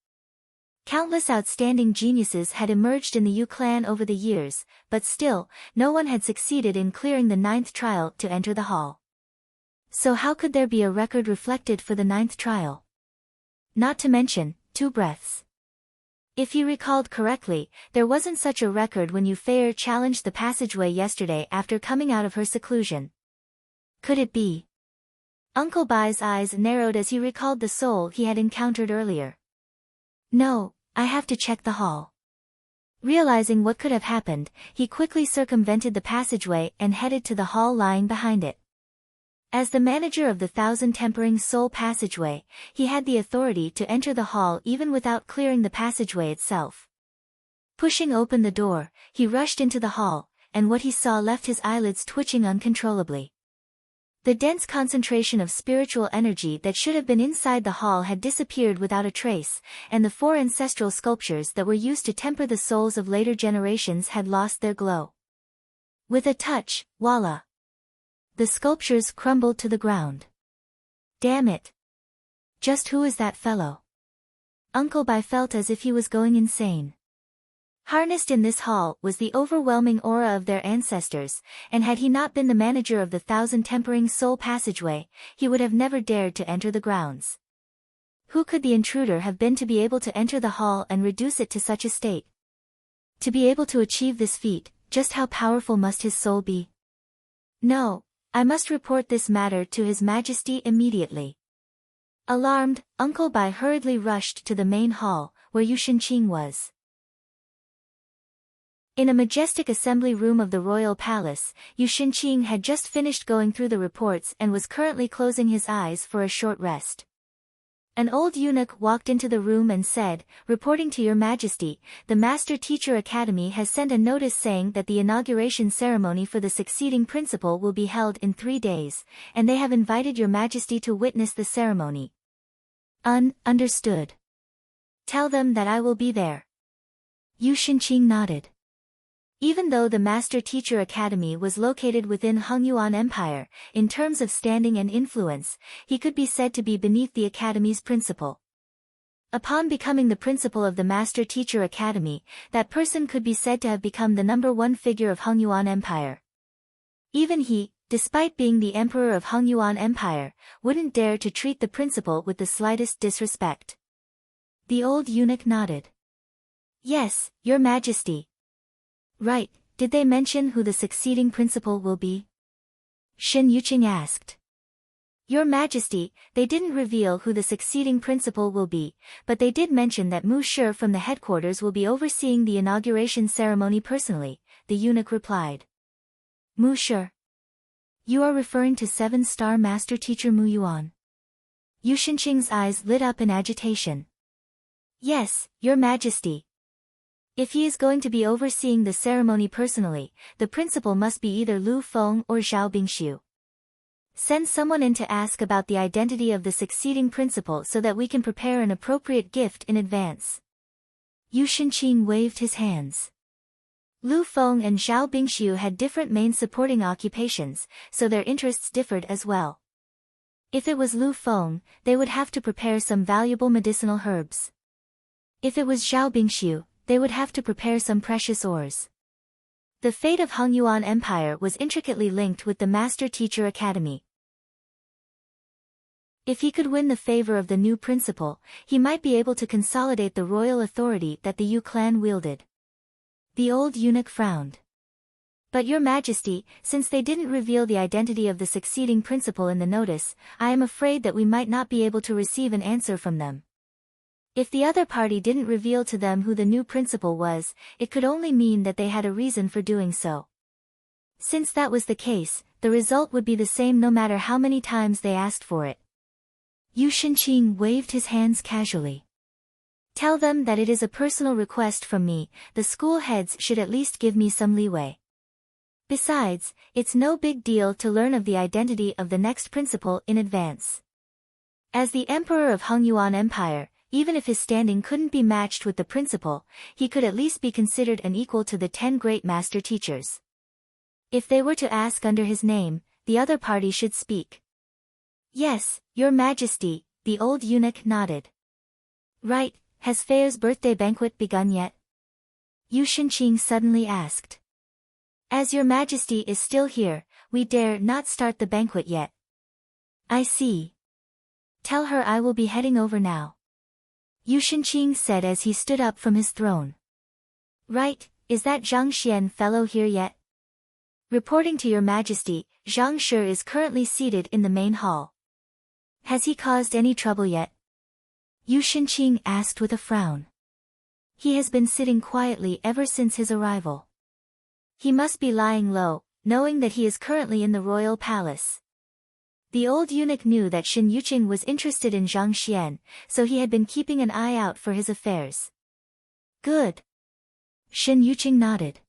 Countless outstanding geniuses had emerged in the Yu clan over the years, but still, no one had succeeded in clearing the 9th trial to enter the hall. So how could there be a record reflected for the 9th trial? Not to mention, 2 breaths. If he recalled correctly, there wasn't such a record when Yu Feier challenged the passageway yesterday after coming out of her seclusion. Could it be? Uncle Bai's eyes narrowed as he recalled the soul he had encountered earlier. "No, I have to check the hall." Realizing what could have happened, he quickly circumvented the passageway and headed to the hall lying behind it. As the manager of the 1,000 tempering soul passageway, he had the authority to enter the hall even without clearing the passageway itself. Pushing open the door, he rushed into the hall, and what he saw left his eyelids twitching uncontrollably. The dense concentration of spiritual energy that should have been inside the hall had disappeared without a trace, and the 4 ancestral sculptures that were used to temper the souls of later generations had lost their glow. With a touch, voila! The sculptures crumbled to the ground. Damn it! Just who is that fellow? Uncle Bai felt as if he was going insane. Harnessed in this hall was the overwhelming aura of their ancestors, and had he not been the manager of the 1,000 tempering soul passageway, he would have never dared to enter the grounds. Who could the intruder have been to be able to enter the hall and reduce it to such a state? To be able to achieve this feat, just how powerful must his soul be? No. I must report this matter to His Majesty immediately. Alarmed, Uncle Bai hurriedly rushed to the main hall, where Yu Shenqing was. In a majestic assembly room of the royal palace, Yu Shenqing had just finished going through the reports and was currently closing his eyes for a short rest. An old eunuch walked into the room and said, "Reporting to Your Majesty, the Master Teacher Academy has sent a notice saying that the inauguration ceremony for the succeeding principal will be held in 3 days, and they have invited Your Majesty to witness the ceremony." Understood. Tell them that I will be there. Yu Shenqing nodded. Even though the Master Teacher Academy was located within Hengyuan Empire, in terms of standing and influence, he could be said to be beneath the Academy's principal. Upon becoming the principal of the Master Teacher Academy, that person could be said to have become the #1 figure of Hengyuan Empire. Even he, despite being the emperor of Hengyuan Empire, wouldn't dare to treat the principal with the slightest disrespect. The old eunuch nodded. Yes, Your Majesty. Right, did they mention who the succeeding principal will be? Shen Yuqing asked. Your Majesty, they didn't reveal who the succeeding principal will be, but they did mention that Mu Shi from the headquarters will be overseeing the inauguration ceremony personally, the eunuch replied. Mu Shi? You are referring to 7-star master teacher Mu Yuan. Yu Shenqing's eyes lit up in agitation. Yes, Your Majesty. If he is going to be overseeing the ceremony personally, the principal must be either Lu Feng or Zhao Bingxiu. Send someone in to ask about the identity of the succeeding principal so that we can prepare an appropriate gift in advance. Yu Shenqing waved his hands. Lu Feng and Zhao Bingxiu had different main supporting occupations, so their interests differed as well. If it was Lu Feng, they would have to prepare some valuable medicinal herbs. If it was Zhao Bingxiu, they would have to prepare some precious ores. The fate of Hongyuan Empire was intricately linked with the Master Teacher Academy. If he could win the favor of the new principal, he might be able to consolidate the royal authority that the Yu clan wielded. The old eunuch frowned. But Your Majesty, since they didn't reveal the identity of the succeeding principal in the notice, I am afraid that we might not be able to receive an answer from them. If the other party didn't reveal to them who the new principal was, it could only mean that they had a reason for doing so. Since that was the case, the result would be the same no matter how many times they asked for it. Yu Shenqing waved his hands casually. Tell them that it is a personal request from me, the school heads should at least give me some leeway. Besides, it's no big deal to learn of the identity of the next principal in advance. As the Emperor of Hongyuan Empire, even if his standing couldn't be matched with the principal, he could at least be considered an equal to the 10 great master teachers. If they were to ask under his name, the other party should speak. Yes, Your Majesty, the old eunuch nodded. Right, has Fei's birthday banquet begun yet? Yu Shenqing suddenly asked. As Your Majesty is still here, we dare not start the banquet yet. I see. Tell her I will be heading over now. Yu Shenqing said as he stood up from his throne. Right, is that Zhang Xian fellow here yet? Reporting to Your Majesty, Zhang Shi is currently seated in the main hall. Has he caused any trouble yet? Yu Shenqing asked with a frown. He has been sitting quietly ever since his arrival. He must be lying low, knowing that he is currently in the royal palace. The old eunuch knew that Shen Yuqing was interested in Zhang Xian, so he had been keeping an eye out for his affairs. Good. Shen Yuqing nodded.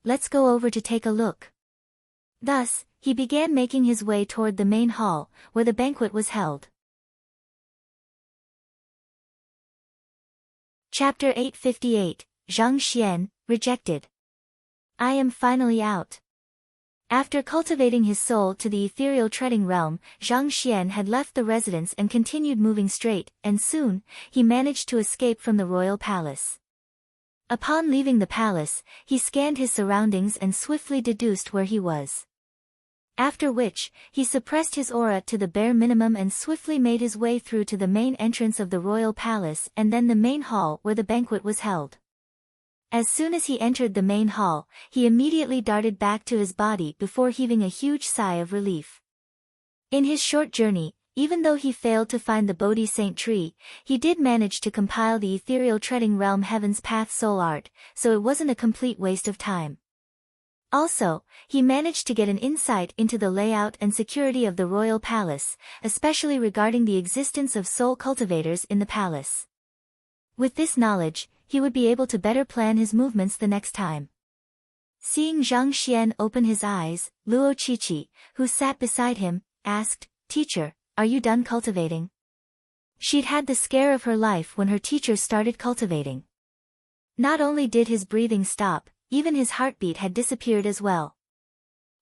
Let's go over to take a look. Thus, he began making his way toward the main hall, where the banquet was held. Chapter 858, Zhang Xian, Rejected. I am finally out. After cultivating his soul to the ethereal treading realm, Zhang Xian had left the residence and continued moving straight, and soon, he managed to escape from the royal palace. Upon leaving the palace, he scanned his surroundings and swiftly deduced where he was. After which, he suppressed his aura to the bare minimum and swiftly made his way through to the main entrance of the royal palace and then the main hall where the banquet was held. As soon as he entered the main hall, he immediately darted back to his body before heaving a huge sigh of relief. In his short journey, even though he failed to find the Bodhi Saint tree, he did manage to compile the ethereal treading realm Heaven's Path soul art, so it wasn't a complete waste of time. Also, he managed to get an insight into the layout and security of the royal palace, especially regarding the existence of soul cultivators in the palace. With this knowledge, he would be able to better plan his movements the next time. Seeing Zhang Xian open his eyes, Luo Qiqi, who sat beside him, asked, "Teacher, are you done cultivating?" She'd had the scare of her life when her teacher started cultivating. Not only did his breathing stop, even his heartbeat had disappeared as well.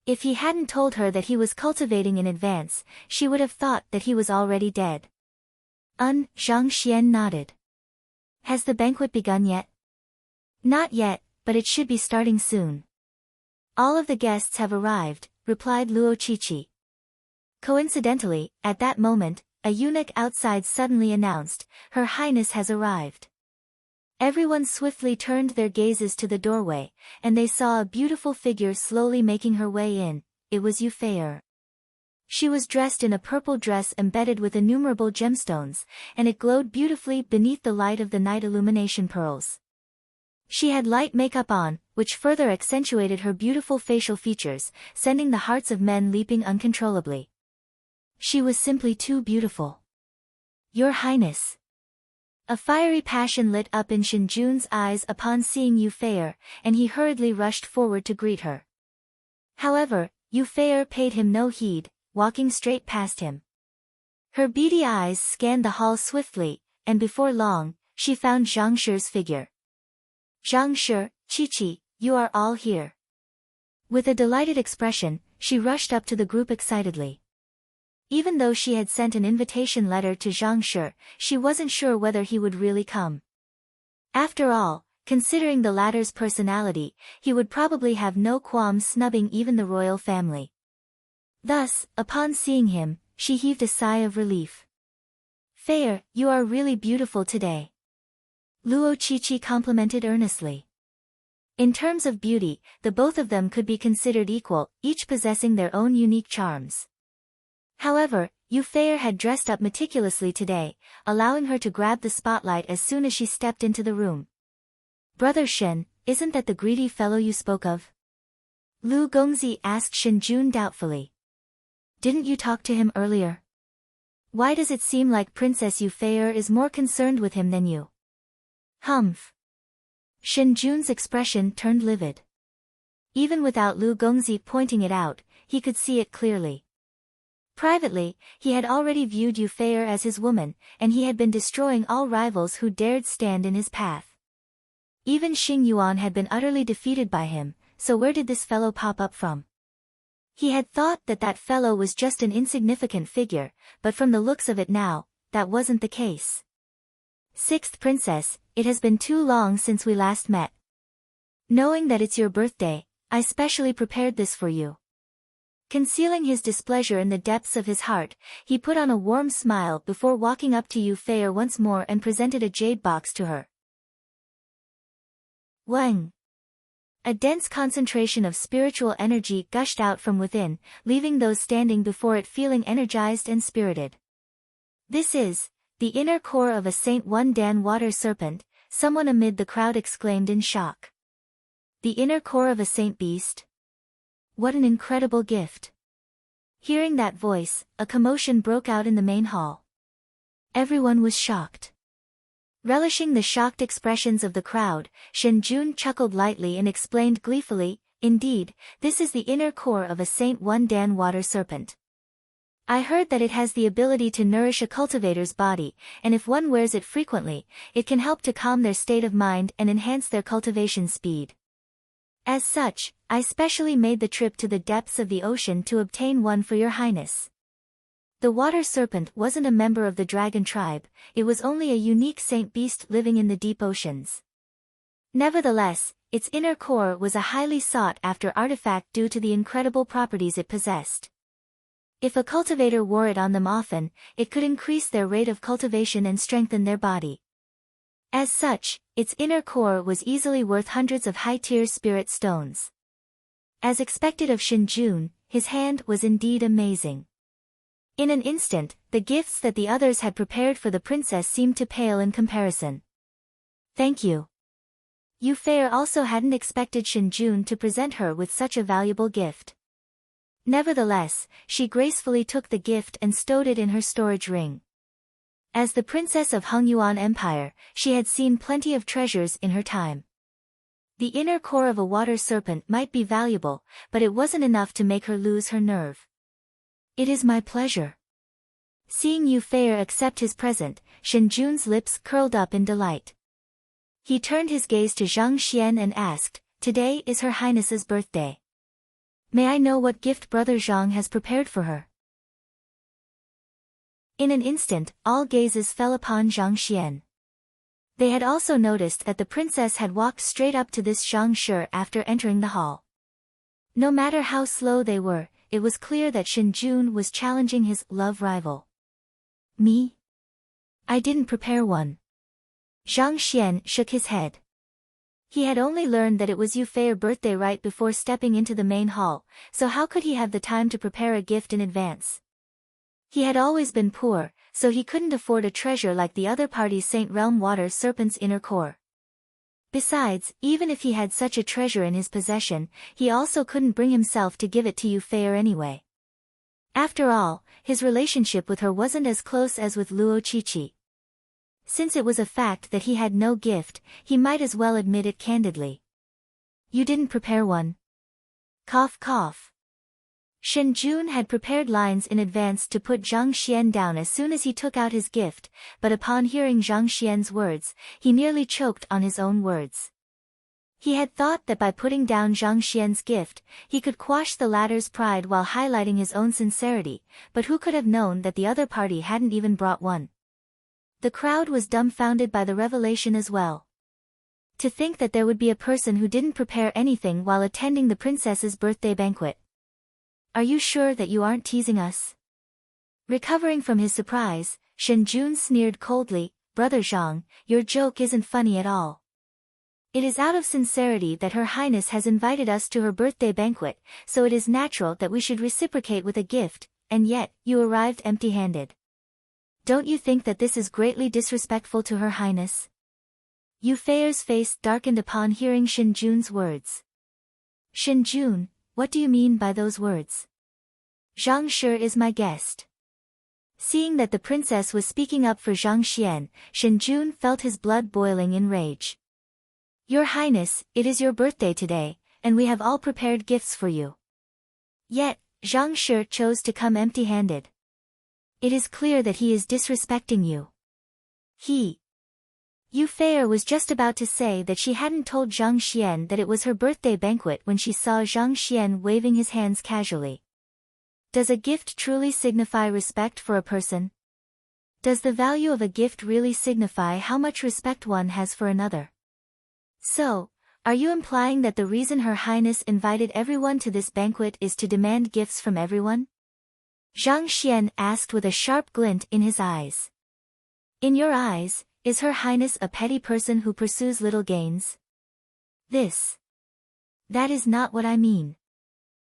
If he hadn't told her that he was cultivating in advance, she would have thought that he was already dead. Zhang Xian nodded. Has the banquet begun yet? Not yet, but it should be starting soon. All of the guests have arrived, replied Luo Qiqi. Coincidentally, at that moment, a eunuch outside suddenly announced, "Her Highness has arrived." Everyone swiftly turned their gazes to the doorway, and they saw a beautiful figure slowly making her way in. It was Euphayr. She was dressed in a purple dress embedded with innumerable gemstones, and it glowed beautifully beneath the light of the night illumination pearls. She had light makeup on, which further accentuated her beautiful facial features, sending the hearts of men leaping uncontrollably. She was simply too beautiful. "Your Highness." A fiery passion lit up in Shinjun's eyes upon seeing Euphayr, and he hurriedly rushed forward to greet her. However, Euphayr paid him no heed, walking straight past him. Her beady eyes scanned the hall swiftly, and before long, she found Zhang Shi's figure. "Zhang Shi, Qiqi, you are all here." With a delighted expression, she rushed up to the group excitedly. Even though she had sent an invitation letter to Zhang Shi, she wasn't sure whether he would really come. After all, considering the latter's personality, he would probably have no qualms snubbing even the royal family. Thus, upon seeing him, she heaved a sigh of relief. "Fayr, you are really beautiful today." Luo Qiqi complimented earnestly. In terms of beauty, the both of them could be considered equal, each possessing their own unique charms. However, Euphayr had dressed up meticulously today, allowing her to grab the spotlight as soon as she stepped into the room. "Brother Shen, isn't that the greedy fellow you spoke of?" Lu Gongzi asked Shinjun doubtfully. "Didn't you talk to him earlier? Why does it seem like Princess Euphayr is more concerned with him than you?" "Humph." Shinjun's expression turned livid. Even without Lu Gongzi pointing it out, he could see it clearly. Privately, he had already viewed Euphayr as his woman, and he had been destroying all rivals who dared stand in his path. Even Xing Yuan had been utterly defeated by him, so where did this fellow pop up from? He had thought that that fellow was just an insignificant figure, but from the looks of it now, that wasn't the case. "Sixth Princess, it has been too long since we last met. Knowing that it's your birthday, I specially prepared this for you." Concealing his displeasure in the depths of his heart, he put on a warm smile before walking up to Euphayr once more and presented a jade box to her. Wang. A dense concentration of spiritual energy gushed out from within, leaving those standing before it feeling energized and spirited. "This is the inner core of a Saint One Dan water serpent," someone amid the crowd exclaimed in shock. "The inner core of a saint beast? What an incredible gift." Hearing that voice, a commotion broke out in the main hall. Everyone was shocked. Relishing the shocked expressions of the crowd, Shinjun chuckled lightly and explained gleefully, "Indeed, this is the inner core of a Saint One Dan water serpent. I heard that it has the ability to nourish a cultivator's body, and if one wears it frequently, it can help to calm their state of mind and enhance their cultivation speed. As such, I specially made the trip to the depths of the ocean to obtain one for your highness." The water serpent wasn't a member of the dragon tribe, it was only a unique saint beast living in the deep oceans. Nevertheless, its inner core was a highly sought-after artifact due to the incredible properties it possessed. If a cultivator wore it on them often, it could increase their rate of cultivation and strengthen their body. As such, its inner core was easily worth hundreds of high-tier spirit stones. As expected of Shinjun, his hand was indeed amazing. In an instant, the gifts that the others had prepared for the princess seemed to pale in comparison. "Thank you." Euphayr also hadn't expected Shinjun to present her with such a valuable gift. Nevertheless, she gracefully took the gift and stowed it in her storage ring. As the princess of Hongyuan Empire, she had seen plenty of treasures in her time. The inner core of a water serpent might be valuable, but it wasn't enough to make her lose her nerve. "It is my pleasure." Seeing Euphayr accept his present, Shinjun's lips curled up in delight. He turned his gaze to Zhang Xian and asked, "Today is Her Highness's birthday. May I know what gift Brother Zhang has prepared for her?" In an instant, all gazes fell upon Zhang Xian. They had also noticed that the princess had walked straight up to this Zhang Shi after entering the hall. No matter how slow they were, it was clear that Shinjun was challenging his love rival. Me? I didn't prepare one. Zhang Xian shook his head. He had only learned that it was Yu Fei's birthday right before stepping into the main hall, so how could he have the time to prepare a gift in advance? He had always been poor, so he couldn't afford a treasure like the other party's Saint Realm Water Serpent's inner core. Besides, even if he had such a treasure in his possession, he also couldn't bring himself to give it to Yu Fei anyway. After all, his relationship with her wasn't as close as with Luo Qiqi. Since it was a fact that he had no gift, he might as well admit it candidly. You didn't prepare one? Cough cough. Shen Jun had prepared lines in advance to put Zhang Xian down as soon as he took out his gift, but upon hearing Zhang Xian's words, he nearly choked on his own words. He had thought that by putting down Zhang Xian's gift, he could quash the latter's pride while highlighting his own sincerity, but who could have known that the other party hadn't even brought one? The crowd was dumbfounded by the revelation as well. To think that there would be a person who didn't prepare anything while attending the princess's birthday banquet. Are you sure that you aren't teasing us? Recovering from his surprise, Shen Jun sneered coldly, Brother Zhang, your joke isn't funny at all. It is out of sincerity that Her Highness has invited us to her birthday banquet, so it is natural that we should reciprocate with a gift, and yet, you arrived empty-handed. Don't you think that this is greatly disrespectful to Her Highness? Yu Fei's face darkened upon hearing Shen Jun's words. Shen Jun, what do you mean by those words? Zhang Shi is my guest. Seeing that the princess was speaking up for Zhang Xian, Shen Jun felt his blood boiling in rage. Your Highness, it is your birthday today, and we have all prepared gifts for you. Yet, Zhang Shi chose to come empty-handed. It is clear that he is disrespecting you. Yu Fei was just about to say that she hadn't told Zhang Xian that it was her birthday banquet when she saw Zhang Xian waving his hands casually. Does a gift truly signify respect for a person? Does the value of a gift really signify how much respect one has for another? So, are you implying that the reason Her Highness invited everyone to this banquet is to demand gifts from everyone? Zhang Xian asked with a sharp glint in his eyes. In your eyes, is Her Highness a petty person who pursues little gains? That is not what I mean.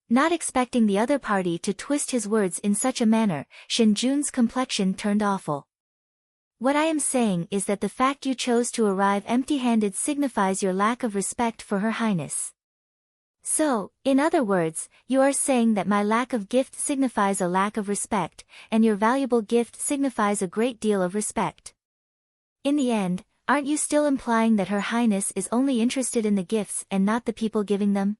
Not expecting the other party to twist his words in such a manner, Shen Jun's complexion turned awful. What I am saying is that the fact you chose to arrive empty-handed signifies your lack of respect for Her Highness. So, in other words, you are saying that my lack of gift signifies a lack of respect, and your valuable gift signifies a great deal of respect. In the end, aren't you still implying that Her Highness is only interested in the gifts and not the people giving them?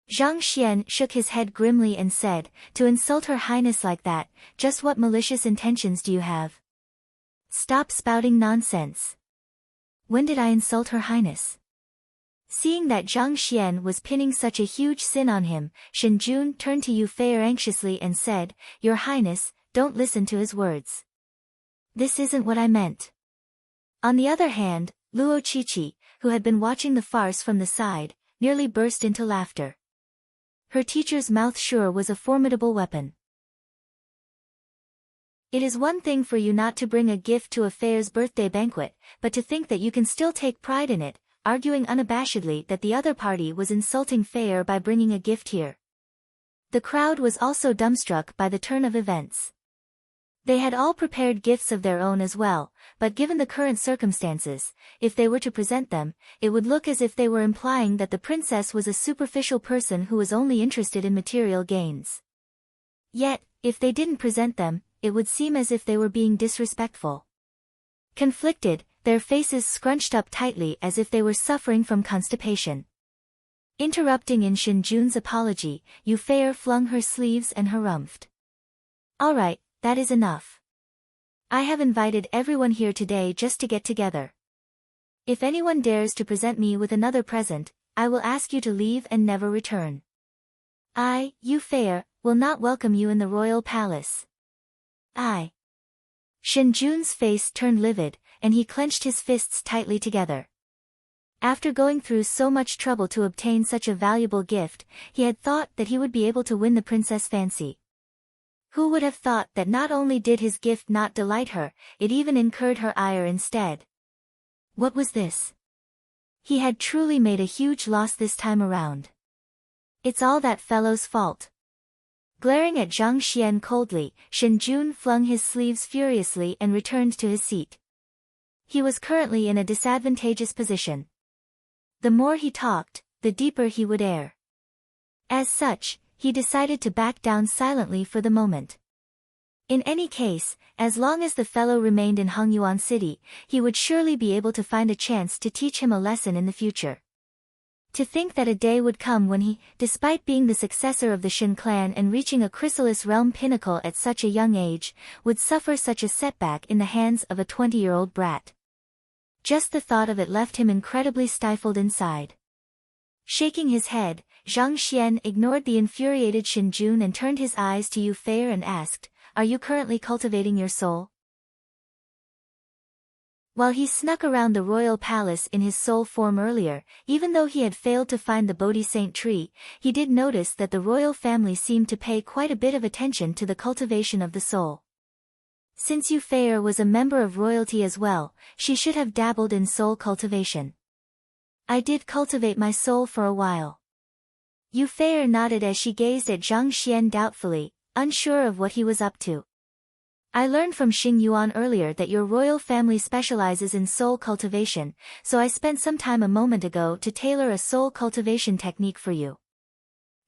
Zhang Xian shook his head grimly and said, to insult Her Highness like that, just what malicious intentions do you have? Stop spouting nonsense. When did I insult Her Highness? Seeing that Zhang Xian was pinning such a huge sin on him, Shen Jun turned to Yu Fei anxiously and said, Your Highness, don't listen to his words. This isn't what I meant. On the other hand, Luo Qiqi, who had been watching the farce from the side, nearly burst into laughter. Her teacher's mouth sure was a formidable weapon. It is one thing for you not to bring a gift to a Fei's birthday banquet, but to think that you can still take pride in it, arguing unabashedly that the other party was insulting Fei by bringing a gift here. The crowd was also dumbstruck by the turn of events. They had all prepared gifts of their own as well, but given the current circumstances, if they were to present them, it would look as if they were implying that the princess was a superficial person who was only interested in material gains. Yet, if they didn't present them, it would seem as if they were being disrespectful. Conflicted, their faces scrunched up tightly as if they were suffering from constipation. Interrupting in Shen Jun's apology, Yu Fei flung her sleeves and harumphed. All right. That is enough. I have invited everyone here today just to get together. If anyone dares to present me with another present, I will ask you to leave and never return. I, Yu Fei, will not welcome you in the royal palace. Shen Jun's face turned livid, and he clenched his fists tightly together. After going through so much trouble to obtain such a valuable gift, he had thought that he would be able to win the princess' fancy. Who would have thought that not only did his gift not delight her, it even incurred her ire instead? What was this? He had truly made a huge loss this time around. It's all that fellow's fault. Glaring at Zhang Xian coldly, Shen Jun flung his sleeves furiously and returned to his seat. He was currently in a disadvantageous position. The more he talked, the deeper he would err. As such, he decided to back down silently for the moment. In any case, as long as the fellow remained in Hongyuan City, he would surely be able to find a chance to teach him a lesson in the future. To think that a day would come when he, despite being the successor of the Shen clan and reaching a chrysalis realm pinnacle at such a young age, would suffer such a setback in the hands of a 20-year-old brat. Just the thought of it left him incredibly stifled inside. Shaking his head, Zhang Xian ignored the infuriated Shen Jun and turned his eyes to Yu Fei and asked, "Are you currently cultivating your soul?" While he snuck around the royal palace in his soul form earlier, even though he had failed to find the Bodhi Saint tree, he did notice that the royal family seemed to pay quite a bit of attention to the cultivation of the soul. Since Yu Fei was a member of royalty as well, she should have dabbled in soul cultivation. "I did cultivate my soul for a while." Yu Fei nodded as she gazed at Zhang Xian doubtfully, unsure of what he was up to. "I learned from Xing Yuan earlier that your royal family specializes in soul cultivation, so I spent some time a moment ago to tailor a soul cultivation technique for you.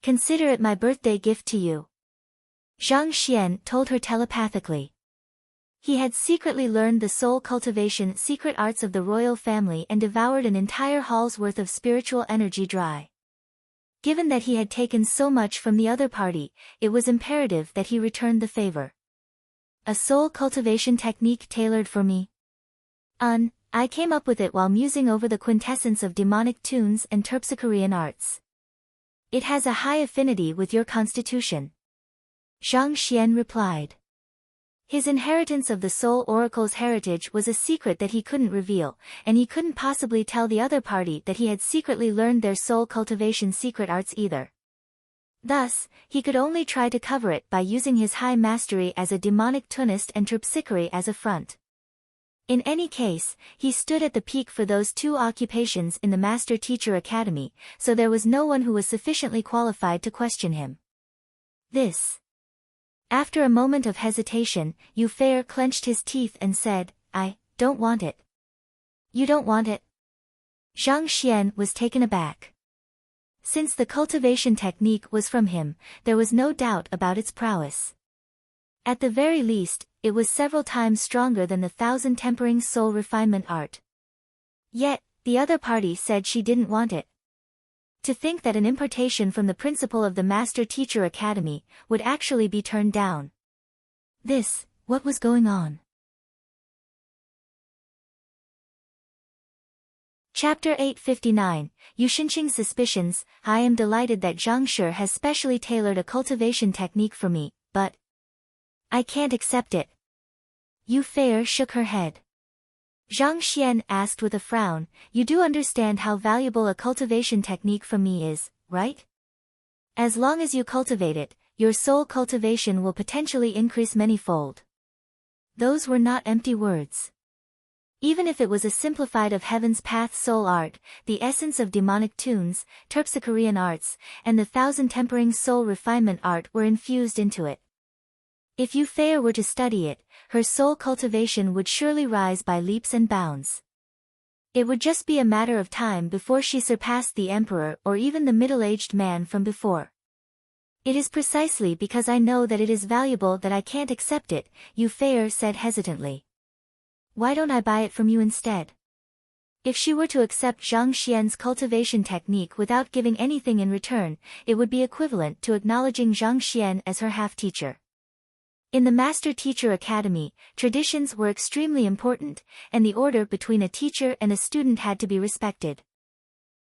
Consider it my birthday gift to you." Zhang Xian told her telepathically. He had secretly learned the soul cultivation secret arts of the royal family and devoured an entire hall's worth of spiritual energy dry. Given that he had taken so much from the other party, it was imperative that he returned the favor. "A soul cultivation technique tailored for me?" I came up with it while musing over the quintessence of demonic tunes and terpsichorean arts. It has a high affinity with your constitution." Zhang Xian replied. His inheritance of the Soul Oracle's heritage was a secret that he couldn't reveal, and he couldn't possibly tell the other party that he had secretly learned their soul cultivation secret arts either. Thus, he could only try to cover it by using his high mastery as a demonic tunist and terpsichore as a front. In any case, he stood at the peak for those two occupations in the Master Teacher Academy, so there was no one who was sufficiently qualified to question him. After a moment of hesitation, Yu Fei clenched his teeth and said, "I don't want it." "You don't want it?" Zhang Xian was taken aback. Since the cultivation technique was from him, there was no doubt about its prowess. At the very least, it was several times stronger than the 1,000 tempering soul refinement art. Yet, the other party said she didn't want it. To think that an impartation from the principal of the Master Teacher Academy would actually be turned down. What was going on? Chapter 859, Yu Xinqing's Suspicions. I am delighted that Zhang Shi has specially tailored a cultivation technique for me, but I can't accept it. Yu Fei shook her head. Zhang Xian asked with a frown, "You do understand how valuable a cultivation technique from me is, right? As long as you cultivate it, your soul cultivation will potentially increase many-fold." Those were not empty words. Even if it was a simplified of Heaven's Path soul art, the essence of demonic tunes, terpsichorean arts, and the 1,000 tempering soul refinement art were infused into it. If Yu Fei were to study it, her soul cultivation would surely rise by leaps and bounds. It would just be a matter of time before she surpassed the emperor or even the middle-aged man from before. "It is precisely because I know that it is valuable that I can't accept it," Yu Fei said hesitantly. "Why don't I buy it from you instead?" If she were to accept Zhang Xian's cultivation technique without giving anything in return, it would be equivalent to acknowledging Zhang Xian as her half-teacher. In the Master Teacher Academy, traditions were extremely important, and the order between a teacher and a student had to be respected.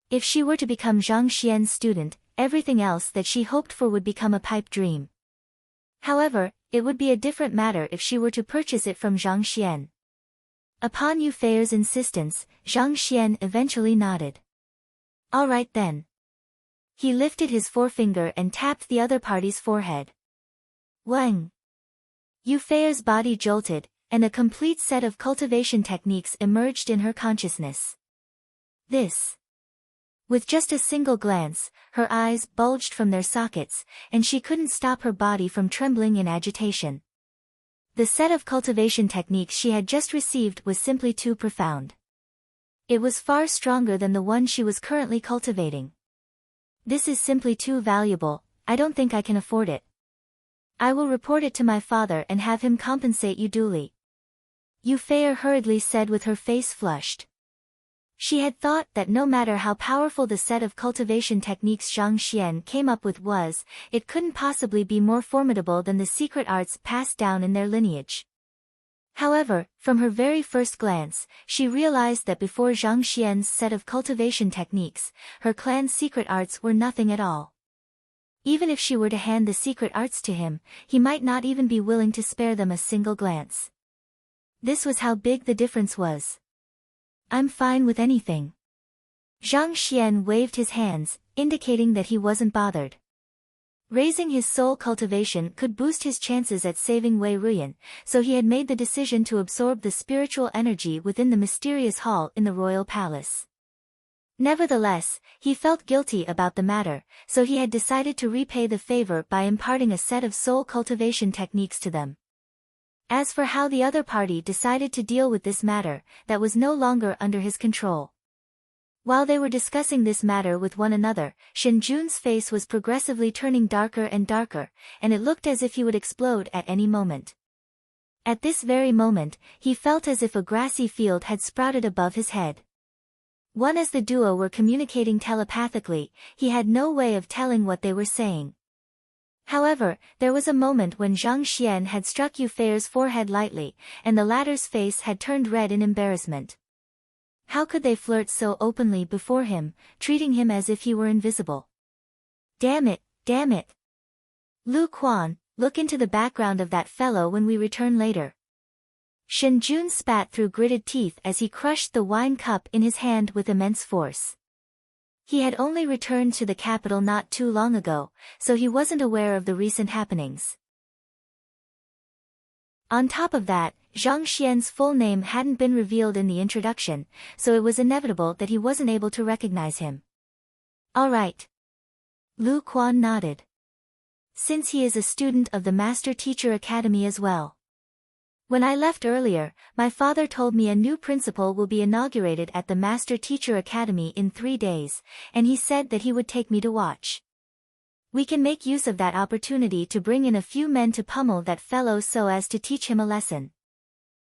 If she were to become Zhang Xian's student, everything else that she hoped for would become a pipe dream. However, it would be a different matter if she were to purchase it from Zhang Xian. Upon Yu Fei's insistence, Zhang Xian eventually nodded. "All right then." He lifted his forefinger and tapped the other party's forehead. "Wang." Yu Feier's body jolted, and a complete set of cultivation techniques emerged in her consciousness. With just a single glance, her eyes bulged from their sockets, and she couldn't stop her body from trembling in agitation. The set of cultivation techniques she had just received was simply too profound. It was far stronger than the one she was currently cultivating. This is simply too valuable, I don't think I can afford it. I will report it to my father and have him compensate you duly. Yu Feier hurriedly said with her face flushed. She had thought that no matter how powerful the set of cultivation techniques Zhang Xian came up with was, it couldn't possibly be more formidable than the secret arts passed down in their lineage. However, from her very first glance, she realized that before Zhang Xian's set of cultivation techniques, her clan's secret arts were nothing at all. Even if she were to hand the secret arts to him, he might not even be willing to spare them a single glance. This was how big the difference was. I'm fine with anything. Zhang Xian waved his hands, indicating that he wasn't bothered. Raising his soul cultivation could boost his chances at saving Wei Ruyan, so he had made the decision to absorb the spiritual energy within the mysterious hall in the royal palace. Nevertheless, he felt guilty about the matter, so he had decided to repay the favor by imparting a set of soul cultivation techniques to them. As for how the other party decided to deal with this matter, that was no longer under his control. While they were discussing this matter with one another, Shen Jun's face was progressively turning darker and darker, and it looked as if he would explode at any moment. At this very moment, he felt as if a grassy field had sprouted above his head. As the duo were communicating telepathically, he had no way of telling what they were saying. However, there was a moment when Zhang Xian had struck Yu Feier's forehead lightly, and the latter's face had turned red in embarrassment. How could they flirt so openly before him, treating him as if he were invisible? Damn it, damn it. Lu Quan, look into the background of that fellow when we return later. Shen Jun spat through gritted teeth as he crushed the wine cup in his hand with immense force. He had only returned to the capital not too long ago, so he wasn't aware of the recent happenings. On top of that, Zhang Xian's full name hadn't been revealed in the introduction, so it was inevitable that he wasn't able to recognize him. All right. Lu Quan nodded. Since he is a student of the Master Teacher Academy as well. When I left earlier, my father told me a new principal will be inaugurated at the Master Teacher Academy in 3 days, and he said that he would take me to watch. We can make use of that opportunity to bring in a few men to pummel that fellow so as to teach him a lesson.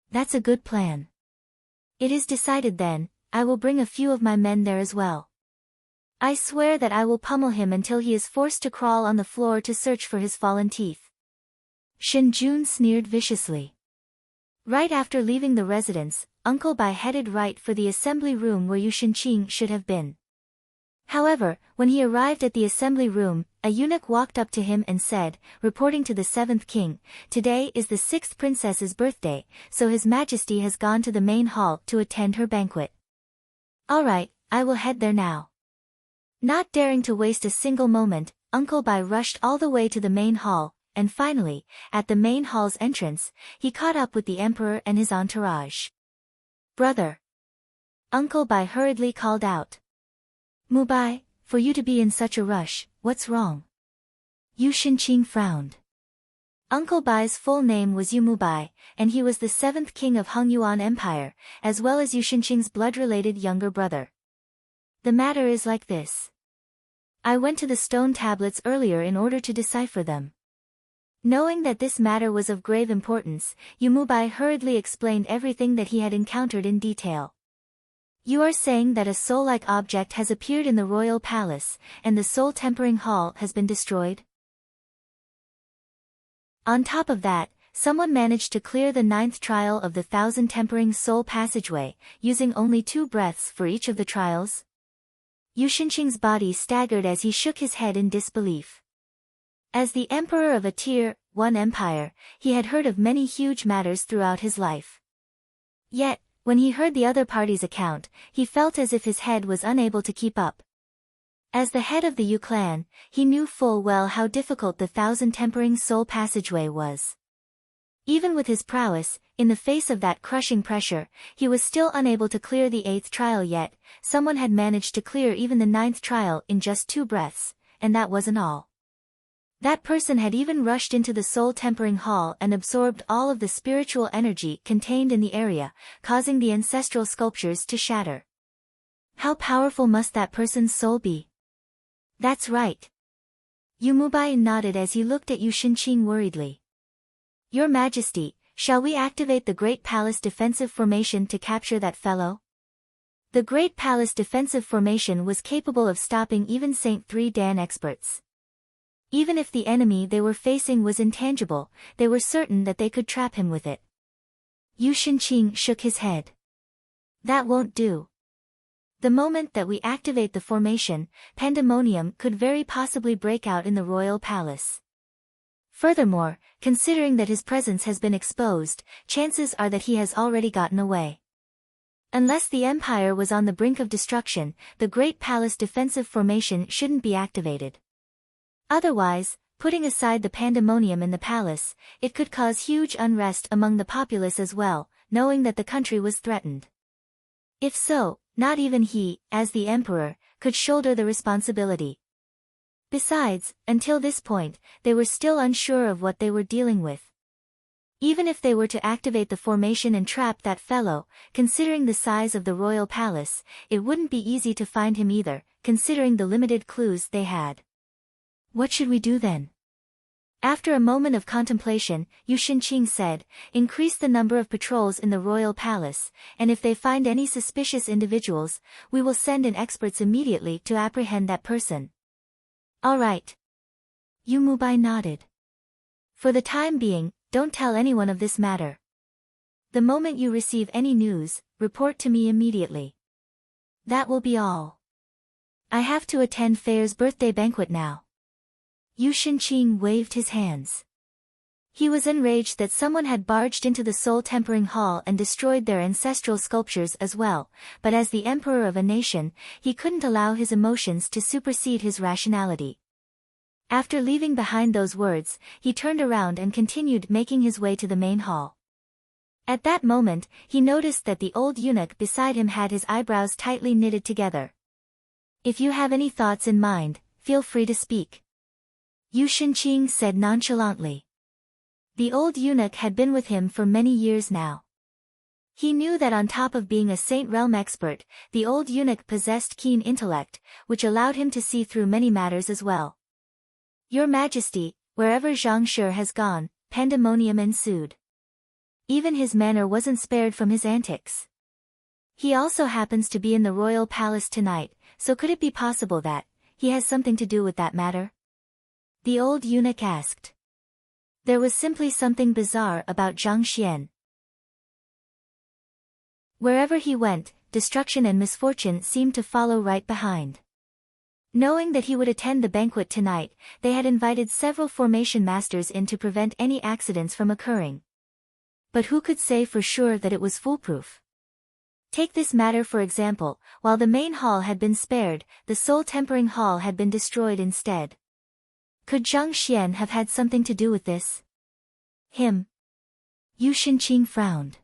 That's a good plan. It is decided then, I will bring a few of my men there as well. I swear that I will pummel him until he is forced to crawl on the floor to search for his fallen teeth. Shen Jun sneered viciously. Right after leaving the residence, Uncle Bai headed right for the assembly room where Yu Shenqing should have been. However, when he arrived at the assembly room, a eunuch walked up to him and said, reporting to the 7th king, "Today is the 6th princess's birthday, so His Majesty has gone to the main hall to attend her banquet." "All right, I will head there now." Not daring to waste a single moment, Uncle Bai rushed all the way to the main hall, and finally, at the main hall's entrance, he caught up with the emperor and his entourage. "Brother!" Uncle Bai hurriedly called out. "Mubai, for you to be in such a rush, what's wrong?" Yu Shenqing frowned. Uncle Bai's full name was Yu Mubai, and he was the 7th king of Hongyuan Empire, as well as Yu Shenqing's blood-related younger brother. "The matter is like this. I went to the stone tablets earlier in order to decipher them." Knowing that this matter was of grave importance, Yu Mubai hurriedly explained everything that he had encountered in detail. "You are saying that a soul-like object has appeared in the royal palace, and the soul-tempering hall has been destroyed?" On top of that, someone managed to clear the 9th trial of the 1000 tempering soul passageway, using only 2 breaths for each of the trials? Yu Shenqing's body staggered as he shook his head in disbelief. As the emperor of a Tier 1 empire, he had heard of many huge matters throughout his life. Yet, when he heard the other party's account, he felt as if his head was unable to keep up. As the head of the Yu clan, he knew full well how difficult the 1000 tempering soul passageway was. Even with his prowess, in the face of that crushing pressure, he was still unable to clear the 8th trial yet. Someone had managed to clear even the 9th trial in just 2 breaths, and that wasn't all. That person had even rushed into the soul-tempering hall and absorbed all of the spiritual energy contained in the area, causing the ancestral sculptures to shatter. How powerful must that person's soul be? That's right. Yu Mubai nodded as he looked at Yu Shenqing worriedly. Your Majesty, shall we activate the Great Palace Defensive Formation to capture that fellow? The Great Palace Defensive Formation was capable of stopping even Saint 3 Dan experts. Even if the enemy they were facing was intangible, they were certain that they could trap him with it. Yu Shenqing shook his head. That won't do. The moment that we activate the formation, pandemonium could very possibly break out in the royal palace. Furthermore, considering that his presence has been exposed, chances are that he has already gotten away. Unless the Empire was on the brink of destruction, the Great Palace Defensive Formation shouldn't be activated. Otherwise, putting aside the pandemonium in the palace, it could cause huge unrest among the populace as well, knowing that the country was threatened. If so, not even he, as the emperor, could shoulder the responsibility. Besides, until this point, they were still unsure of what they were dealing with. Even if they were to activate the formation and trap that fellow, considering the size of the royal palace, it wouldn't be easy to find him either, considering the limited clues they had. What should we do then? After a moment of contemplation, Yu Shenqing said, increase the number of patrols in the royal palace, and if they find any suspicious individuals, we will send in experts immediately to apprehend that person. All right. Yu Mubai nodded. For the time being, don't tell anyone of this matter. The moment you receive any news, report to me immediately. That will be all. I have to attend Fair's birthday banquet now. Yu Shenqing waved his hands. He was enraged that someone had barged into the soul-tempering hall and destroyed their ancestral sculptures as well, but as the emperor of a nation, he couldn't allow his emotions to supersede his rationality. After leaving behind those words, he turned around and continued making his way to the main hall. At that moment, he noticed that the old eunuch beside him had his eyebrows tightly knitted together. If you have any thoughts in mind, feel free to speak. Yu Shenqing said nonchalantly. The old eunuch had been with him for many years now. He knew that on top of being a Saint Realm expert, the old eunuch possessed keen intellect, which allowed him to see through many matters as well. Your Majesty, wherever Zhang Shi has gone, pandemonium ensued. Even his manner wasn't spared from his antics. He also happens to be in the royal palace tonight, so could it be possible that he has something to do with that matter? The old eunuch asked. There was simply something bizarre about Zhang Xian. Wherever he went, destruction and misfortune seemed to follow right behind. Knowing that he would attend the banquet tonight, they had invited several formation masters in to prevent any accidents from occurring. But who could say for sure that it was foolproof? Take this matter for example, while the main hall had been spared, the soul-tempering hall had been destroyed instead. Could Zhang Xian have had something to do with this? Him? Yu Shenqing frowned.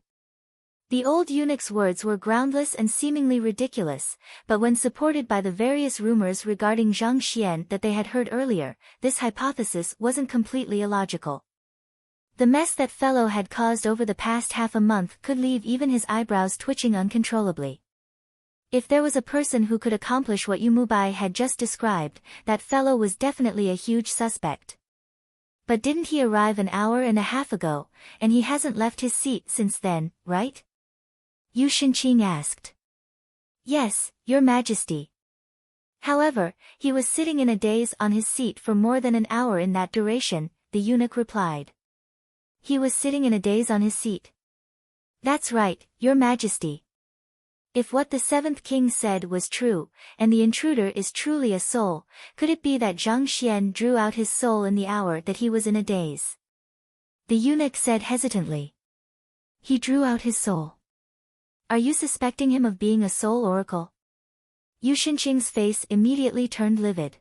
The old eunuch's words were groundless and seemingly ridiculous, but when supported by the various rumors regarding Zhang Xian that they had heard earlier, this hypothesis wasn't completely illogical. The mess that fellow had caused over the past half a month could leave even his eyebrows twitching uncontrollably. If there was a person who could accomplish what Yu Mubai had just described, that fellow was definitely a huge suspect. But didn't he arrive an hour and a half ago, and he hasn't left his seat since then, right? Yu Shenqing asked. Yes, Your Majesty. However, he was sitting in a daze on his seat for more than an hour in that duration, the eunuch replied. He was sitting in a daze on his seat. That's right, Your Majesty. If what the 7th king said was true, and the intruder is truly a soul, could it be that Zhang Xian drew out his soul in the hour that he was in a daze? The eunuch said hesitantly. He drew out his soul. Are you suspecting him of being a soul oracle? Yu Shenqing's face immediately turned livid.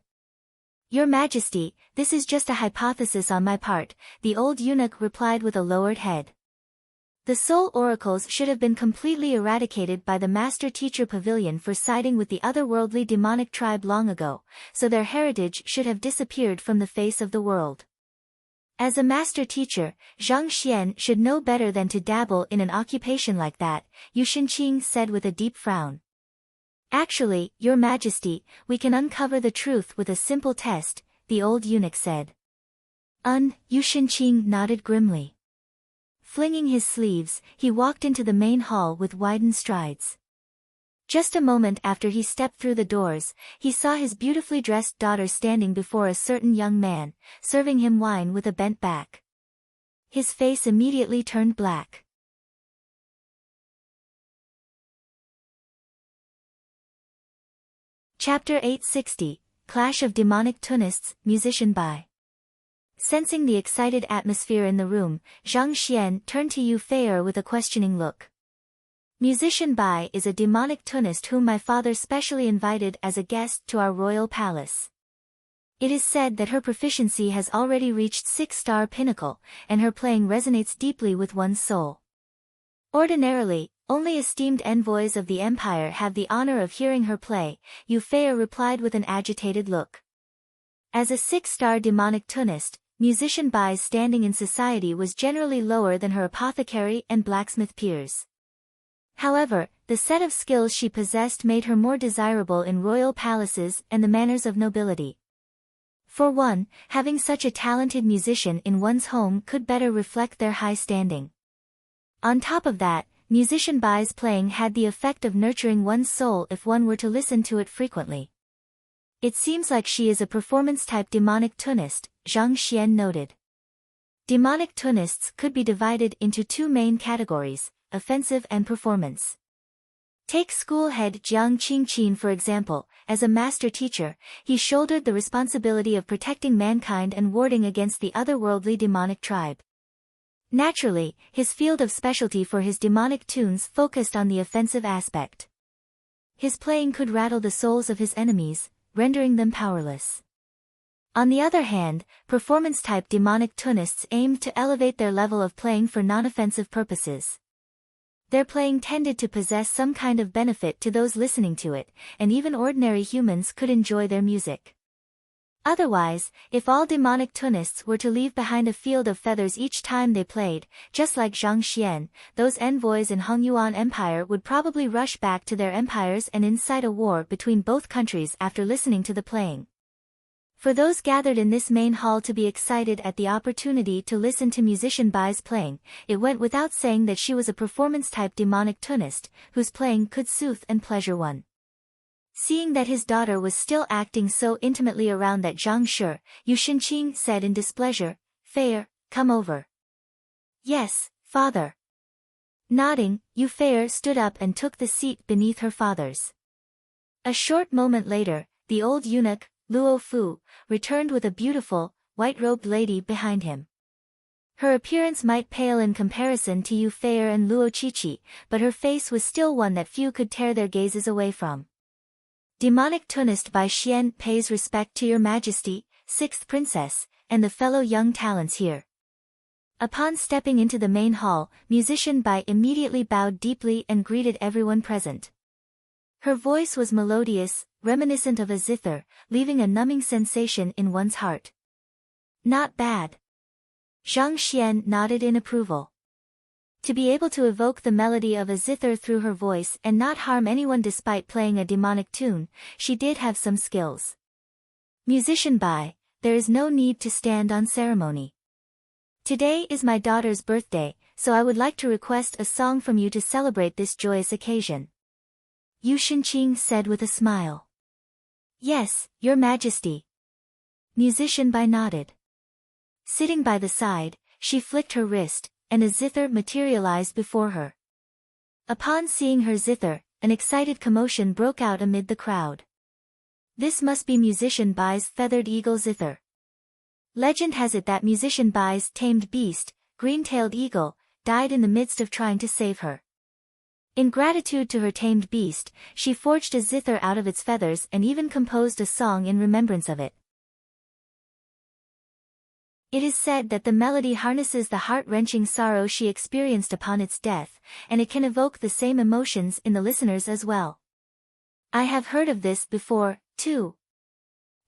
Your Majesty, this is just a hypothesis on my part, the old eunuch replied with a lowered head. The soul oracles should have been completely eradicated by the master-teacher pavilion for siding with the otherworldly demonic tribe long ago, so their heritage should have disappeared from the face of the world. As a master-teacher, Zhang Xian should know better than to dabble in an occupation like that, Yu Shenqing said with a deep frown. Actually, Your Majesty, we can uncover the truth with a simple test, the old eunuch said. Yu Shenqing nodded grimly. Flinging his sleeves, he walked into the main hall with widened strides. Just a moment after he stepped through the doors, he saw his beautifully dressed daughter standing before a certain young man, serving him wine with a bent back. His face immediately turned black. Chapter 860, Clash of Demonic Tunists, Musician by. Sensing the excited atmosphere in the room, Zhang Xian turned to Yu Fei'er with a questioning look. Musician Bai is a demonic tunist whom my father specially invited as a guest to our royal palace. It is said that her proficiency has already reached 6-star pinnacle, and her playing resonates deeply with one's soul. Ordinarily, only esteemed envoys of the empire have the honor of hearing her play, Yu Fei'er replied with an agitated look. As a 6-star demonic tunist, Musician Bai's standing in society was generally lower than her apothecary and blacksmith peers. However, the set of skills she possessed made her more desirable in royal palaces and the manners of nobility. For one, having such a talented musician in one's home could better reflect their high standing. On top of that, Musician Bai's playing had the effect of nurturing one's soul if one were to listen to it frequently. It seems like she is a performance-type demonic tunist, Zhang Xian noted. Demonic tunists could be divided into 2 main categories, offensive and performance. Take school head Jiang Qingqin for example. As a master teacher, he shouldered the responsibility of protecting mankind and warding against the otherworldly demonic tribe. Naturally, his field of specialty for his demonic tunes focused on the offensive aspect. His playing could rattle the souls of his enemies, rendering them powerless. On the other hand, performance-type demonic tunists aimed to elevate their level of playing for non-offensive purposes. Their playing tended to possess some kind of benefit to those listening to it, and even ordinary humans could enjoy their music. Otherwise, if all demonic tunists were to leave behind a field of feathers each time they played, just like Zhang Xian, those envoys in Hongyuan Empire would probably rush back to their empires and incite a war between both countries after listening to the playing. For those gathered in this main hall to be excited at the opportunity to listen to Musician Bai's playing, it went without saying that she was a performance-type demonic tunist, whose playing could soothe and pleasure one. Seeing that his daughter was still acting so intimately around that Zhang Shi, Yu Shenqing said in displeasure, Fei'er, come over. Yes, father. Nodding, Yu Fei'er stood up and took the seat beneath her father's. A short moment later, the old eunuch, Luo Fu, returned with a beautiful, white-robed lady behind him. Her appearance might pale in comparison to Yu Fei'er and Luo Qiqi, but her face was still one that few could tear their gazes away from. Demonic tunist Bai Xian pays respect to Your Majesty, 6th Princess, and the fellow young talents here. Upon stepping into the main hall, Musician Bai immediately bowed deeply and greeted everyone present. Her voice was melodious, reminiscent of a zither, leaving a numbing sensation in one's heart. Not bad. Zhang Xian nodded in approval. To be able to evoke the melody of a zither through her voice and not harm anyone despite playing a demonic tune, she did have some skills. Musician Bai, there is no need to stand on ceremony. Today is my daughter's birthday, so I would like to request a song from you to celebrate this joyous occasion. Yu Shenqing said with a smile. Yes, Your Majesty. Musician Bai nodded. Sitting by the side, she flicked her wrist, and a zither materialized before her. Upon seeing her zither, an excited commotion broke out amid the crowd. This must be Musician Bai's feathered eagle zither. Legend has it that Musician Bai's tamed beast, green-tailed eagle, died in the midst of trying to save her. In gratitude to her tamed beast, she forged a zither out of its feathers and even composed a song in remembrance of it. It is said that the melody harnesses the heart-wrenching sorrow she experienced upon its death, and it can evoke the same emotions in the listeners as well. I have heard of this before, too.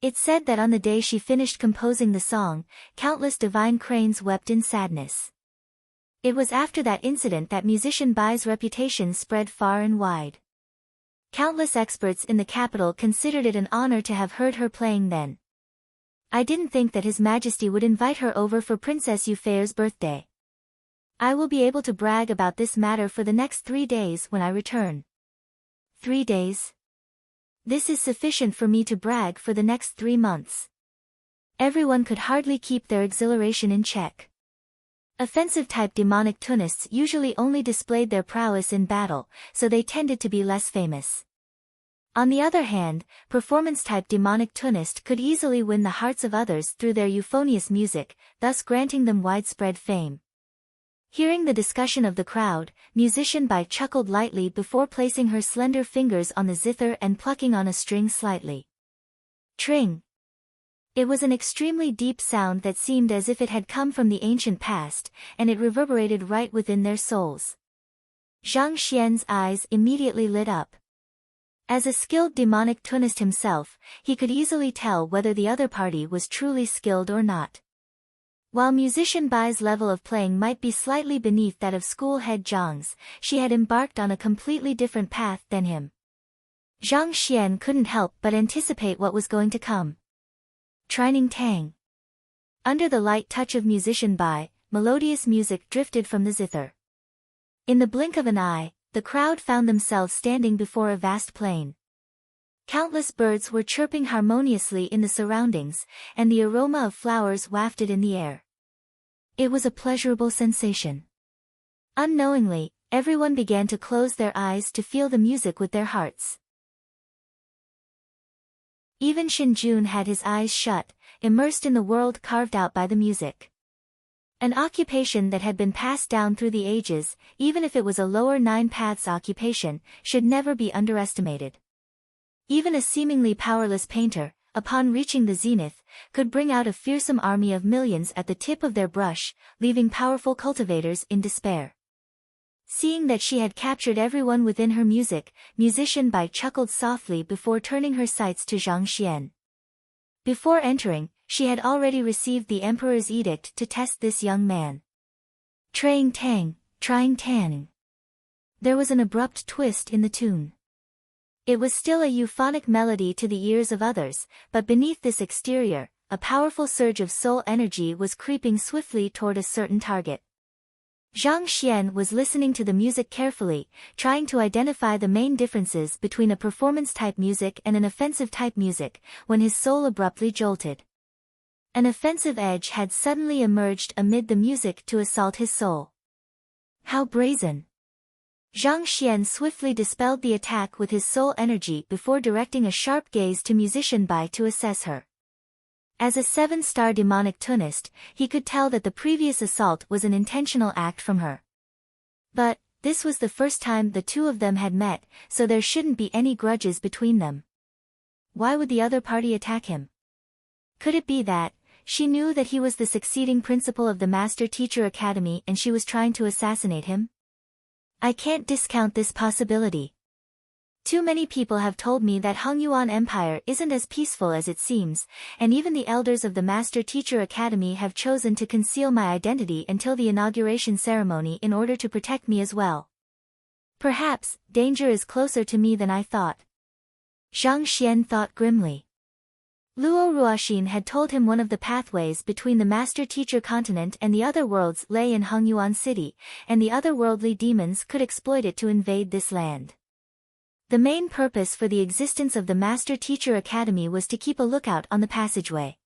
It said that on the day she finished composing the song, countless divine cranes wept in sadness. It was after that incident that musician Bai's reputation spread far and wide. Countless experts in the capital considered it an honor to have heard her playing then. I didn't think that His Majesty would invite her over for Princess Euphair's birthday. I will be able to brag about this matter for the next 3 days when I return. 3 days? This is sufficient for me to brag for the next 3 months. Everyone could hardly keep their exhilaration in check. Offensive-type demonic tunists usually only displayed their prowess in battle, so they tended to be less famous. On the other hand, performance-type demonic tunist could easily win the hearts of others through their euphonious music, thus granting them widespread fame. Hearing the discussion of the crowd, musician Bai chuckled lightly before placing her slender fingers on the zither and plucking on a string slightly. Tring! It was an extremely deep sound that seemed as if it had come from the ancient past, and it reverberated right within their souls. Zhang Xian's eyes immediately lit up. As a skilled demonic tunist himself, he could easily tell whether the other party was truly skilled or not. While musician Bai's level of playing might be slightly beneath that of school head Zhang's, she had embarked on a completely different path than him. Zhang Xian couldn't help but anticipate what was going to come. Trining Tang. Under the light touch of musician Bai, melodious music drifted from the zither. In the blink of an eye, the crowd found themselves standing before a vast plain. Countless birds were chirping harmoniously in the surroundings, and the aroma of flowers wafted in the air. It was a pleasurable sensation. Unknowingly, everyone began to close their eyes to feel the music with their hearts. Even Shinjun had his eyes shut, immersed in the world carved out by the music. An occupation that had been passed down through the ages, even if it was a lower 9 paths occupation, should never be underestimated. Even a seemingly powerless painter, upon reaching the zenith, could bring out a fearsome army of millions at the tip of their brush, leaving powerful cultivators in despair. Seeing that she had captured everyone within her music, musician Bai chuckled softly before turning her sights to Zhang Xian. Before entering, she had already received the emperor's edict to test this young man. Trying Tang, Trying Tang. There was an abrupt twist in the tune. It was still a euphonic melody to the ears of others, but beneath this exterior, a powerful surge of soul energy was creeping swiftly toward a certain target. Zhang Xian was listening to the music carefully, trying to identify the main differences between a performance-type music and an offensive-type music, when his soul abruptly jolted. An offensive edge had suddenly emerged amid the music to assault his soul. How brazen! Zhang Xian swiftly dispelled the attack with his soul energy before directing a sharp gaze to musician Bai to assess her. As a 7-star demonic tunist, he could tell that the previous assault was an intentional act from her. But, this was the first time the two of them had met, so there shouldn't be any grudges between them. Why would the other party attack him? Could it be that, she knew that he was the succeeding principal of the Master Teacher Academy and she was trying to assassinate him? I can't discount this possibility. Too many people have told me that Hongyuan Empire isn't as peaceful as it seems, and even the elders of the Master Teacher Academy have chosen to conceal my identity until the inauguration ceremony in order to protect me as well. Perhaps, danger is closer to me than I thought. Zhang Xian thought grimly. Luo Ruoxin had told him one of the pathways between the Master Teacher continent and the other worlds lay in Hongyuan City, and the otherworldly demons could exploit it to invade this land. The main purpose for the existence of the Master Teacher Academy was to keep a lookout on the passageway.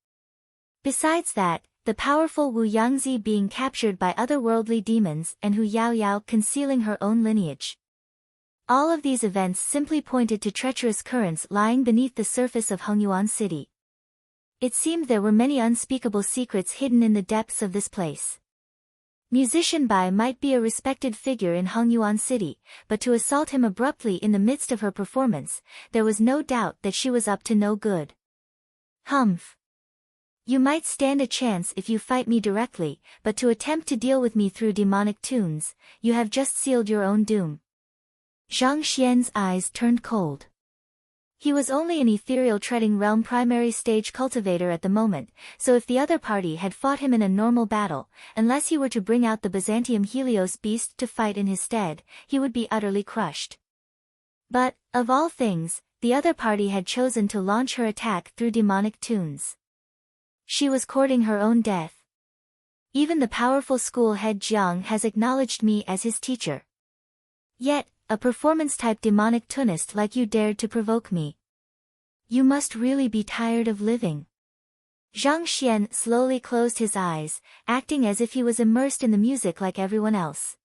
Besides that, the powerful Wu Yangzi being captured by otherworldly demons and Hu Yaoyao concealing her own lineage. All of these events simply pointed to treacherous currents lying beneath the surface of Hongyuan City. It seemed there were many unspeakable secrets hidden in the depths of this place. Musician Bai might be a respected figure in Hongyuan City, but to assault him abruptly in the midst of her performance, there was no doubt that she was up to no good. Humph. You might stand a chance if you fight me directly, but to attempt to deal with me through demonic tunes, you have just sealed your own doom. Zhang Xian's eyes turned cold. He was only an ethereal treading realm primary stage cultivator at the moment, so if the other party had fought him in a normal battle, unless he were to bring out the Byzantium Helios beast to fight in his stead, he would be utterly crushed. But, of all things, the other party had chosen to launch her attack through demonic tunes. She was courting her own death. Even the powerful school head Jiang has acknowledged me as his teacher. Yet, a performance-type demonic tunist like you dared to provoke me. You must really be tired of living. Zhang Xian slowly closed his eyes, acting as if he was immersed in the music like everyone else.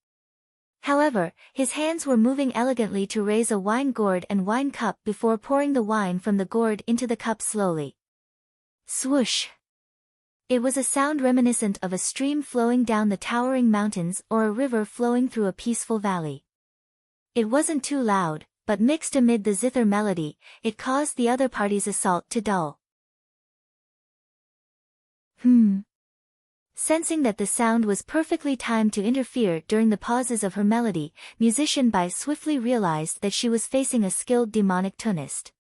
However, his hands were moving elegantly to raise a wine gourd and wine cup before pouring the wine from the gourd into the cup slowly. Swoosh! It was a sound reminiscent of a stream flowing down the towering mountains or a river flowing through a peaceful valley. It wasn't too loud, but mixed amid the zither melody, it caused the other party's assault to dull. Sensing that the sound was perfectly timed to interfere during the pauses of her melody, musician Bai swiftly realized that she was facing a skilled demonic tunist.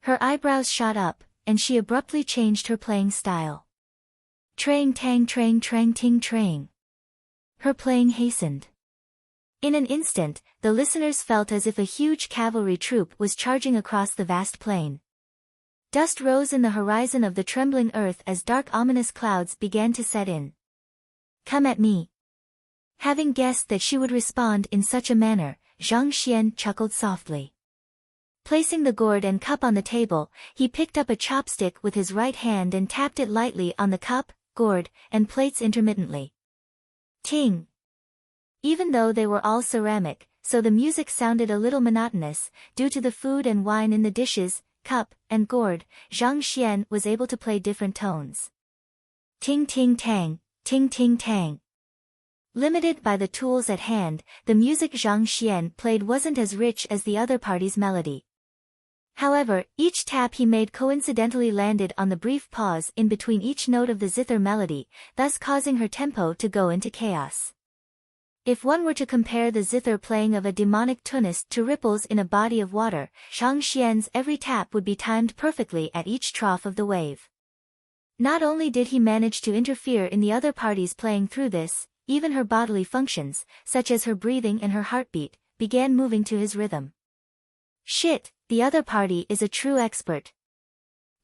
Her eyebrows shot up, and she abruptly changed her playing style. Trang tang trang trang ting trang. Her playing hastened. In an instant, the listeners felt as if a huge cavalry troop was charging across the vast plain. Dust rose in the horizon of the trembling earth as dark ominous clouds began to set in. Come at me. Having guessed that she would respond in such a manner, Zhang Xian chuckled softly. Placing the gourd and cup on the table, he picked up a chopstick with his right hand and tapped it lightly on the cup, gourd, and plates intermittently. Ting! Even though they were all ceramic, so the music sounded a little monotonous, due to the food and wine in the dishes, cup, and gourd, Zhang Xian was able to play different tones. Ting ting tang, ting ting tang. Limited by the tools at hand, the music Zhang Xian played wasn't as rich as the other party's melody. However, each tap he made coincidentally landed on the brief pause in between each note of the zither melody, thus causing her tempo to go into chaos. If one were to compare the zither playing of a demonic tunist to ripples in a body of water, Zhang Xian's every tap would be timed perfectly at each trough of the wave. Not only did he manage to interfere in the other party's playing through this, even her bodily functions, such as her breathing and her heartbeat, began moving to his rhythm. Shit, the other party is a true expert.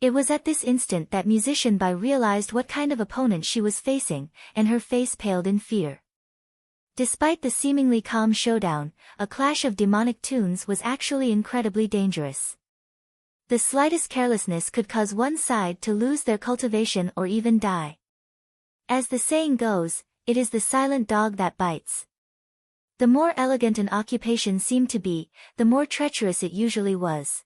It was at this instant that musician Bai realized what kind of opponent she was facing, and her face paled in fear. Despite the seemingly calm showdown, a clash of demonic tunes was actually incredibly dangerous. The slightest carelessness could cause one side to lose their cultivation or even die. As the saying goes, it is the silent dog that bites. The more elegant an occupation seemed to be, the more treacherous it usually was.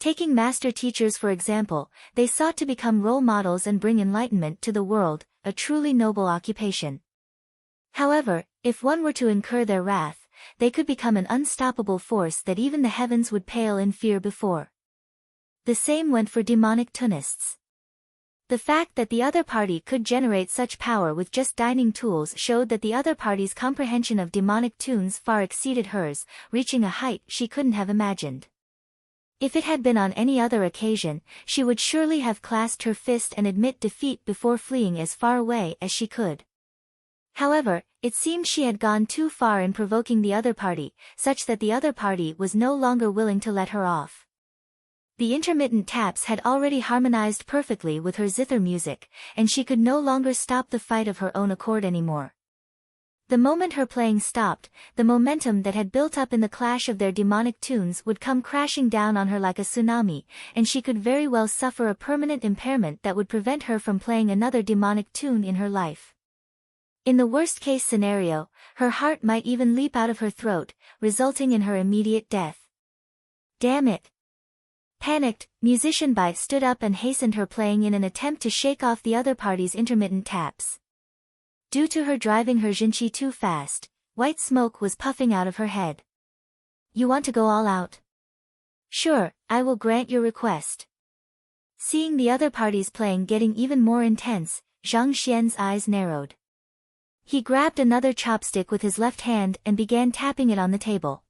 Taking master teachers for example, they sought to become role models and bring enlightenment to the world, a truly noble occupation. However, if one were to incur their wrath, they could become an unstoppable force that even the heavens would pale in fear before. The same went for demonic tunists. The fact that the other party could generate such power with just dining tools showed that the other party's comprehension of demonic tunes far exceeded hers, reaching a height she couldn't have imagined. If it had been on any other occasion, she would surely have clasped her fist and admit defeat before fleeing as far away as she could. However, it seemed she had gone too far in provoking the other party, such that the other party was no longer willing to let her off. The intermittent taps had already harmonized perfectly with her zither music, and she could no longer stop the fight of her own accord anymore. The moment her playing stopped, the momentum that had built up in the clash of their demonic tunes would come crashing down on her like a tsunami, and she could very well suffer a permanent impairment that would prevent her from playing another demonic tune in her life. In the worst-case scenario, her heart might even leap out of her throat, resulting in her immediate death. Damn it! Panicked, musician Bai stood up and hastened her playing in an attempt to shake off the other party's intermittent taps. Due to her driving her jinqi too fast, white smoke was puffing out of her head. You want to go all out? Sure, I will grant your request. Seeing the other parties playing getting even more intense, Zhang Xian's eyes narrowed. He grabbed another chopstick with his left hand and began tapping it on the table.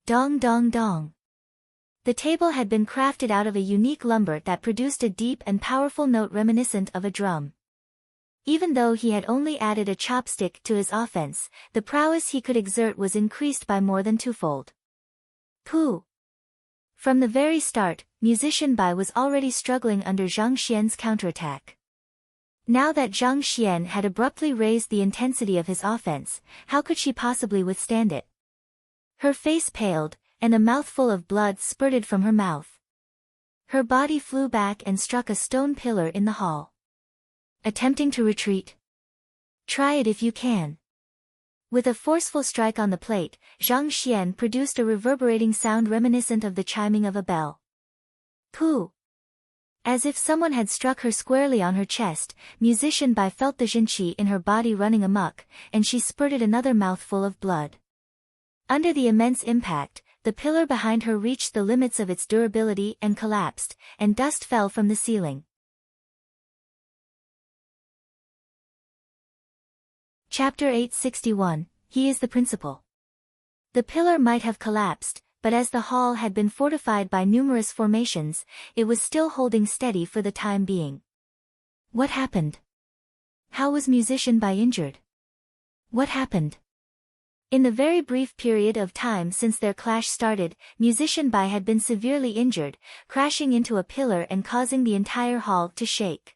Dong dong dong. The table had been crafted out of a unique lumber that produced a deep and powerful note reminiscent of a drum. Even though he had only added a chopstick to his offense, the prowess he could exert was increased by more than twofold. Pooh! From the very start, musician Bai was already struggling under Zhang Xian's counterattack. Now that Zhang Xian had abruptly raised the intensity of his offense, how could she possibly withstand it? Her face paled, and a mouthful of blood spurted from her mouth. Her body flew back and struck a stone pillar in the hall. Attempting to retreat? Try it if you can. With a forceful strike on the plate, Zhang Xian produced a reverberating sound reminiscent of the chiming of a bell. Pooh! As if someone had struck her squarely on her chest, musician Bai felt the Jinqi in her body running amok, and she spurted another mouthful of blood. Under the immense impact, the pillar behind her reached the limits of its durability and collapsed, and dust fell from the ceiling. Chapter 861, He is the Principal. The pillar might have collapsed, but as the hall had been fortified by numerous formations, it was still holding steady for the time being. What happened? How was musician Bai injured? What happened? In the very brief period of time since their clash started, musician Bai had been severely injured, crashing into a pillar and causing the entire hall to shake.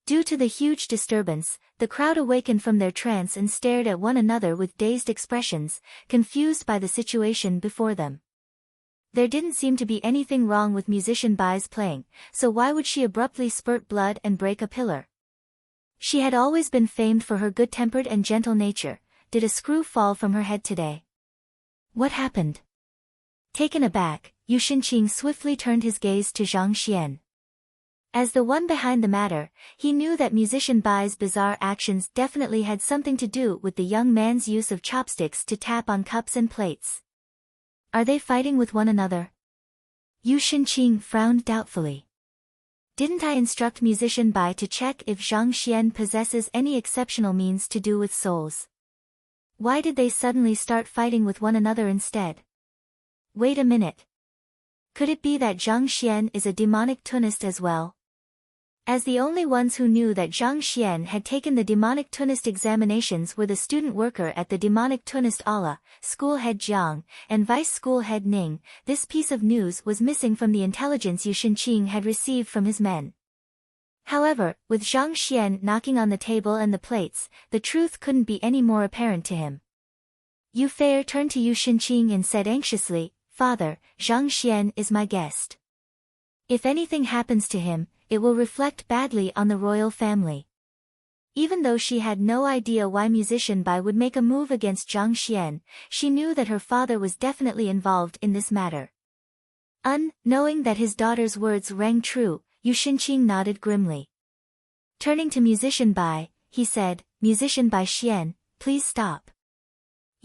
Due to the huge disturbance, the crowd awakened from their trance and stared at one another with dazed expressions, confused by the situation before them. There didn't seem to be anything wrong with musician Bai's playing, so why would she abruptly spurt blood and break a pillar? She had always been famed for her good-tempered and gentle nature. Did a screw fall from her head today? What happened? Taken aback, Yu Shinqing swiftly turned his gaze to Zhang Xian. As the one behind the matter, he knew that musician Bai's bizarre actions definitely had something to do with the young man's use of chopsticks to tap on cups and plates. Are they fighting with one another? Yu Shinqing frowned doubtfully. Didn't I instruct musician Bai to check if Zhang Xian possesses any exceptional means to do with souls? Why did they suddenly start fighting with one another instead? Wait a minute. Could it be that Zhang Xian is a demonic tunist as well? As the only ones who knew that Zhang Xian had taken the demonic tunist examinations were the student worker at the demonic tunist Allah, school head Jiang, and vice school head Ning, this piece of news was missing from the intelligence Yu Shinqing had received from his men. However, with Zhang Xian knocking on the table and the plates, the truth couldn't be any more apparent to him. Yu Fei turned to Yu Shinqing and said anxiously, "Father, Zhang Xian is my guest. If anything happens to him, it will reflect badly on the royal family." Even though she had no idea why musician Bai would make a move against Zhang Xian, she knew that her father was definitely involved in this matter. Knowing that his daughter's words rang true, Yu Shinqing nodded grimly. Turning to musician Bai, he said, "Musician Bai Xian, please stop."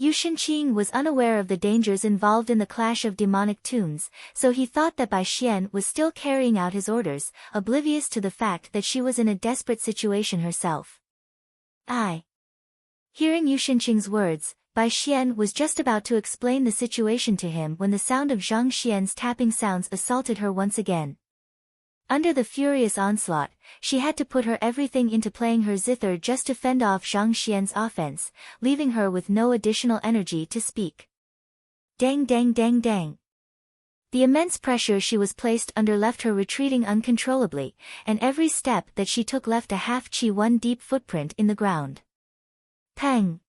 Yu Shinqing was unaware of the dangers involved in the clash of demonic tunes, so he thought that Bai Xian was still carrying out his orders, oblivious to the fact that she was in a desperate situation herself. Hearing Yu Shinqing's words, Bai Xian was just about to explain the situation to him when the sound of Zhang Xian's tapping sounds assaulted her once again. Under the furious onslaught, she had to put her everything into playing her zither just to fend off Zhang Xian's offense, leaving her with no additional energy to speak. Dang dang dang dang. The immense pressure she was placed under left her retreating uncontrollably, and every step that she took left a half-chi-1 deep footprint in the ground. Pang!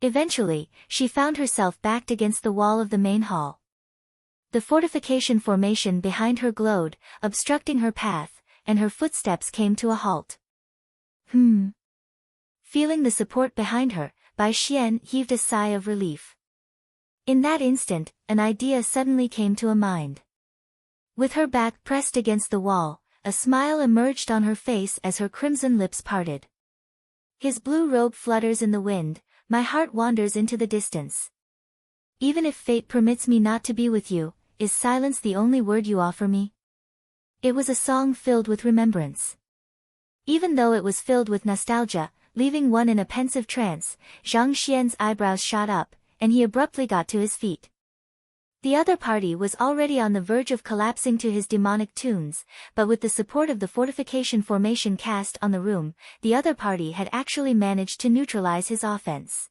Eventually, she found herself backed against the wall of the main hall. The fortification formation behind her glowed, obstructing her path, and her footsteps came to a halt. Feeling the support behind her, Bai Xian heaved a sigh of relief. In that instant, an idea suddenly came to her mind. With her back pressed against the wall, a smile emerged on her face as her crimson lips parted. His blue robe flutters in the wind, my heart wanders into the distance. Even if fate permits me not to be with you, is silence the only word you offer me? It was a song filled with remembrance. Even though it was filled with nostalgia, leaving one in a pensive trance, Zhang Xian's eyebrows shot up, and he abruptly got to his feet. The other party was already on the verge of collapsing to his demonic tunes, but with the support of the fortification formation cast on the room, the other party had actually managed to neutralize his offense.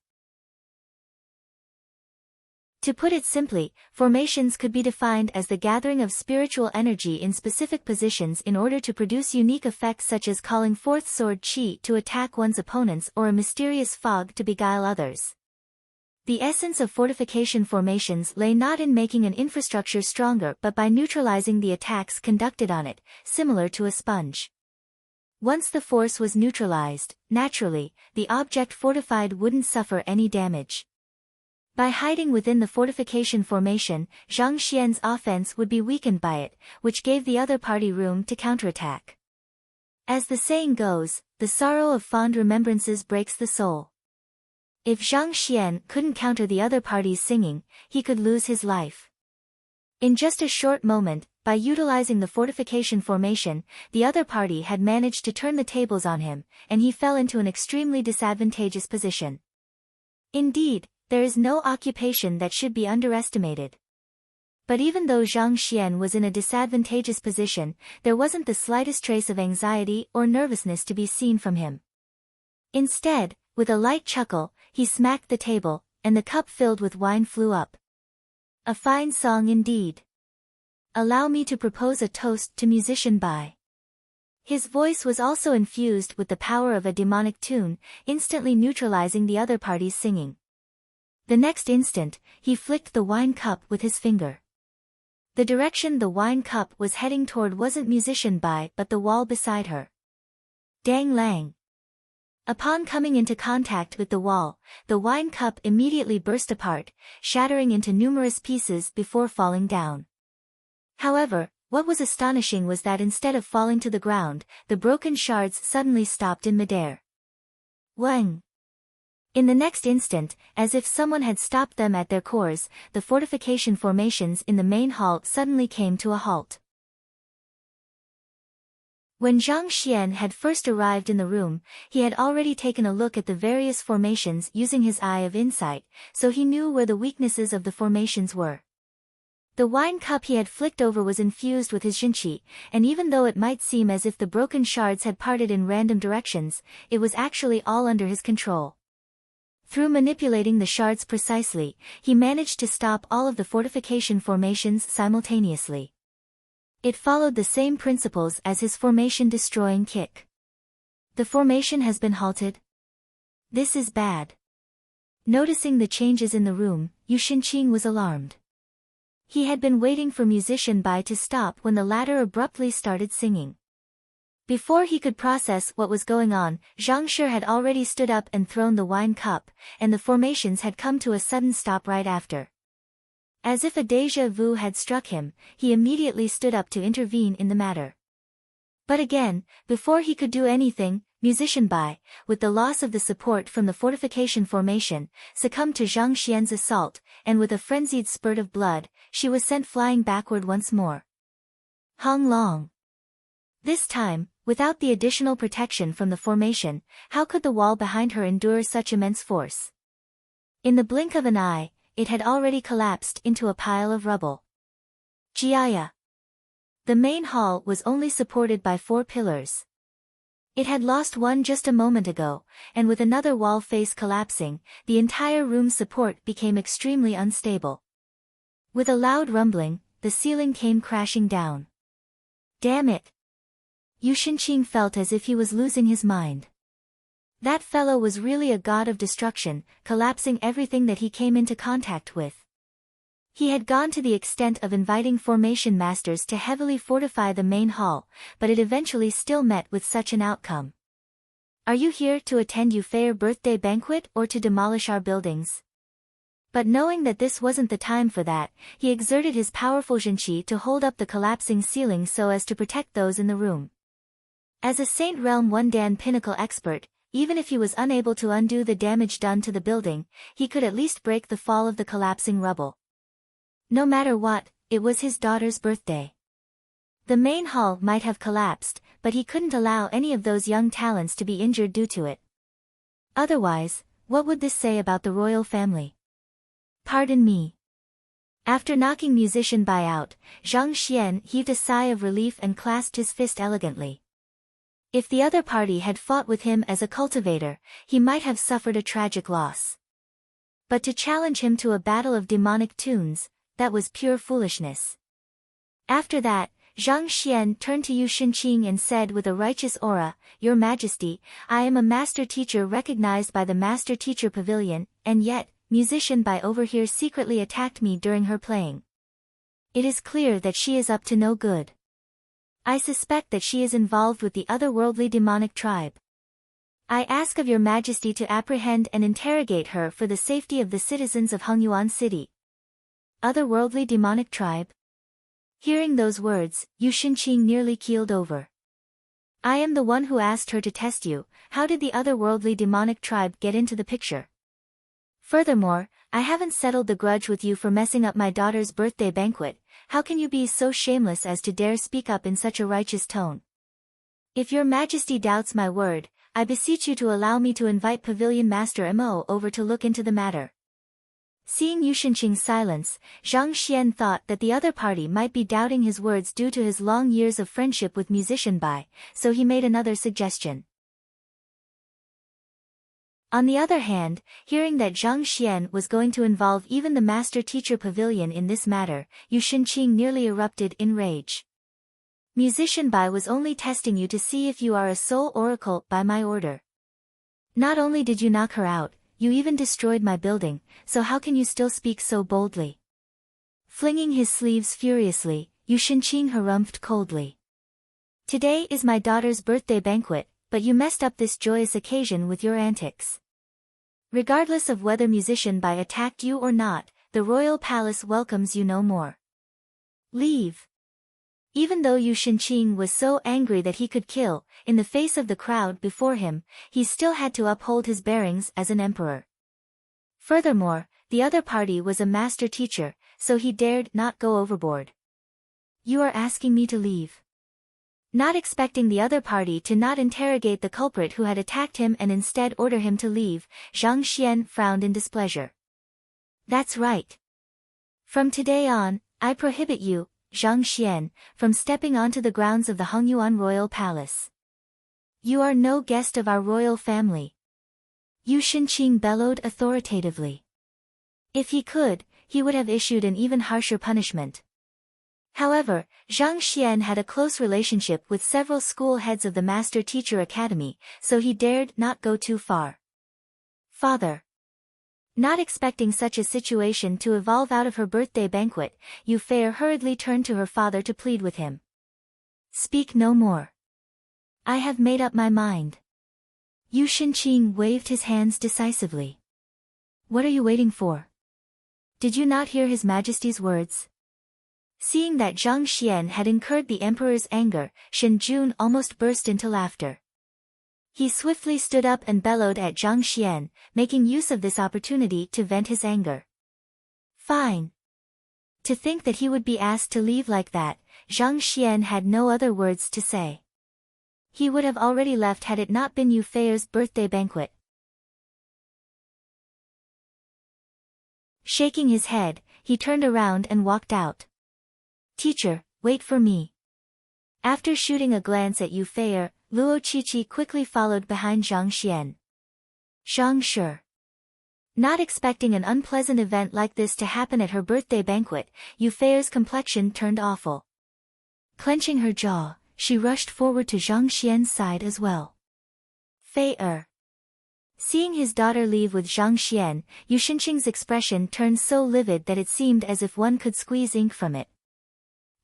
To put it simply, formations could be defined as the gathering of spiritual energy in specific positions in order to produce unique effects such as calling forth sword chi to attack one's opponents or a mysterious fog to beguile others. The essence of fortification formations lay not in making an infrastructure stronger but by neutralizing the attacks conducted on it, similar to a sponge. Once the force was neutralized, naturally, the object fortified wouldn't suffer any damage. By hiding within the fortification formation, Zhang Xian's offense would be weakened by it, which gave the other party room to counterattack. As the saying goes, the sorrow of fond remembrances breaks the soul. If Zhang Xian couldn't counter the other party's singing, he could lose his life. In just a short moment, by utilizing the fortification formation, the other party had managed to turn the tables on him, and he fell into an extremely disadvantageous position. Indeed, there is no occupation that should be underestimated. But even though Zhang Xian was in a disadvantageous position, there wasn't the slightest trace of anxiety or nervousness to be seen from him. Instead, with a light chuckle, he smacked the table, and the cup filled with wine flew up. A fine song indeed. Allow me to propose a toast to musician Bai. His voice was also infused with the power of a demonic tune, instantly neutralizing the other party's singing. The next instant, he flicked the wine cup with his finger. The direction the wine cup was heading toward wasn't musician Bai but the wall beside her. Dang lang. Upon coming into contact with the wall, the wine cup immediately burst apart, shattering into numerous pieces before falling down. However, what was astonishing was that instead of falling to the ground, the broken shards suddenly stopped in midair. Wang! In the next instant, as if someone had stopped them at their cores, the fortification formations in the main hall suddenly came to a halt. When Zhang Xian had first arrived in the room, he had already taken a look at the various formations using his eye of insight, so he knew where the weaknesses of the formations were. The wine cup he had flicked over was infused with his Jinqi, and even though it might seem as if the broken shards had parted in random directions, it was actually all under his control. Through manipulating the shards precisely, he managed to stop all of the fortification formations simultaneously. It followed the same principles as his formation-destroying kick. The formation has been halted. This is bad. Noticing the changes in the room, Yu Xinqing was alarmed. He had been waiting for musician Bai to stop when the latter abruptly started singing. Before he could process what was going on, Zhang Shi had already stood up and thrown the wine cup, and the formations had come to a sudden stop right after. As if a déjà vu had struck him, he immediately stood up to intervene in the matter. But again, before he could do anything, musician Bai, with the loss of the support from the fortification formation, succumbed to Zhang Xian's assault, and with a frenzied spurt of blood, she was sent flying backward once more. Hong Long. This time, without the additional protection from the formation, how could the wall behind her endure such immense force? In the blink of an eye, it had already collapsed into a pile of rubble. Jiaya. The main hall was only supported by 4 pillars. It had lost one just a moment ago, and with another wall face collapsing, the entire room's support became extremely unstable. With a loud rumbling, the ceiling came crashing down. Damn it! Yu Xinqing felt as if he was losing his mind. That fellow was really a god of destruction, collapsing everything that he came into contact with. He had gone to the extent of inviting formation masters to heavily fortify the main hall, but it eventually still met with such an outcome. Are you here to attend Yufei's birthday banquet or to demolish our buildings? But knowing that this wasn't the time for that, he exerted his powerful Jinqi to hold up the collapsing ceiling so as to protect those in the room. As a Saint Realm 1 Dan pinnacle expert, even if he was unable to undo the damage done to the building, he could at least break the fall of the collapsing rubble. No matter what, it was his daughter's birthday. The main hall might have collapsed, but he couldn't allow any of those young talents to be injured due to it. Otherwise, what would this say about the royal family? Pardon me. After knocking musician Bai out, Zhang Xian heaved a sigh of relief and clasped his fist elegantly. If the other party had fought with him as a cultivator, he might have suffered a tragic loss. But to challenge him to a battle of demonic tunes, that was pure foolishness. After that, Zhang Xian turned to Yu Shenqing and said with a righteous aura, "Your Majesty, I am a master teacher recognized by the Master Teacher Pavilion, and yet, musician Bai over here secretly attacked me during her playing. It is clear that she is up to no good. I suspect that she is involved with the otherworldly demonic tribe. I ask of your Majesty to apprehend and interrogate her for the safety of the citizens of Hengyuan City." Otherworldly demonic tribe? Hearing those words, Yu Shenqing nearly keeled over. "I am the one who asked her to test you. How did the otherworldly demonic tribe get into the picture? Furthermore, I haven't settled the grudge with you for messing up my daughter's birthday banquet. How can you be so shameless as to dare speak up in such a righteous tone? If your Majesty doubts my word, I beseech you to allow me to invite Pavilion Master Mo over to look into the matter." Seeing Yu Shenqing's silence, Zhang Xian thought that the other party might be doubting his words due to his long years of friendship with musician Bai, so he made another suggestion. On the other hand, hearing that Zhang Xian was going to involve even the Master Teacher Pavilion in this matter, Yu Shenqing nearly erupted in rage. "Musician Bai was only testing you to see if you are a soul oracle by my order. Not only did you knock her out, you even destroyed my building, so how can you still speak so boldly?" Flinging his sleeves furiously, Yu Shenqing harumphed coldly. "Today is my daughter's birthday banquet, but you messed up this joyous occasion with your antics. Regardless of whether musician Bai attacked you or not, the royal palace welcomes you no more. Leave." Even though Yu Shenqing was so angry that he could kill, in the face of the crowd before him, he still had to uphold his bearings as an emperor. Furthermore, the other party was a master teacher, so he dared not go overboard. "You are asking me to leave?" Not expecting the other party to not interrogate the culprit who had attacked him and instead order him to leave, Zhang Xian frowned in displeasure. "That's right. From today on, I prohibit you, Zhang Xian, from stepping onto the grounds of the Hengyuan royal palace. You are no guest of our royal family." Yu Shenqing bellowed authoritatively. If he could, he would have issued an even harsher punishment. However, Zhang Xian had a close relationship with several school heads of the Master Teacher Academy, so he dared not go too far. "Father." Not expecting such a situation to evolve out of her birthday banquet, Yu Fei hurriedly turned to her father to plead with him. "Speak no more. I have made up my mind." Yu Shenqing waved his hands decisively. "What are you waiting for? Did you not hear His Majesty's words?" Seeing that Zhang Xian had incurred the emperor's anger, Shen Jun almost burst into laughter. He swiftly stood up and bellowed at Zhang Xian, making use of this opportunity to vent his anger. "Fine." To think that he would be asked to leave like that, Zhang Xian had no other words to say. He would have already left had it not been Yu Fei's birthday banquet. Shaking his head, he turned around and walked out. "Teacher, wait for me." After shooting a glance at Yu Fei, Luo Qiqi quickly followed behind Zhang Xian. Zhang Shi. Not expecting an unpleasant event like this to happen at her birthday banquet, Yu Fei's complexion turned awful. Clenching her jaw, she rushed forward to Zhang Xian's side as well. Fei. Seeing his daughter leave with Zhang Xian, Yu Shenqing's expression turned so livid that it seemed as if one could squeeze ink from it.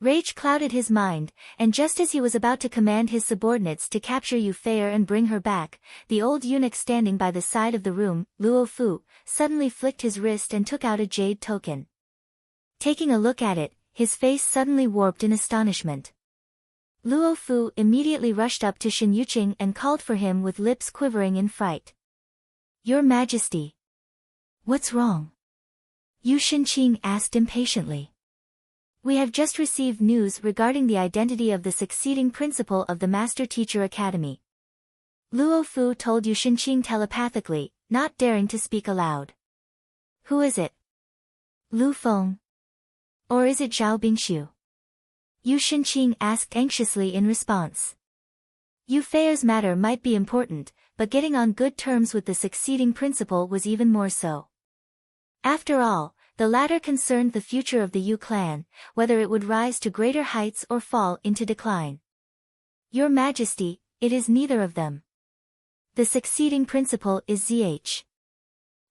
Rage clouded his mind, and just as he was about to command his subordinates to capture Yu Fei and bring her back, the old eunuch standing by the side of the room, Luo Fu, suddenly flicked his wrist and took out a jade token. Taking a look at it, his face suddenly warped in astonishment. Luo Fu immediately rushed up to Shen Yuqing and called for him with lips quivering in fright. "Your Majesty." "What's wrong?" Yu Shenqing asked impatiently. We have just received news regarding the identity of the succeeding principal of the Master Teacher Academy. Luo Fu told Yu Shenqing telepathically, not daring to speak aloud. Who is it? Lu Feng? Or is it Zhao Bingshu? Yu Shenqing asked anxiously in response. Yu Feier's matter might be important, but getting on good terms with the succeeding principal was even more so. After all, the latter concerned the future of the Yu clan, whether it would rise to greater heights or fall into decline. Your Majesty, it is neither of them. The succeeding principal is Zh.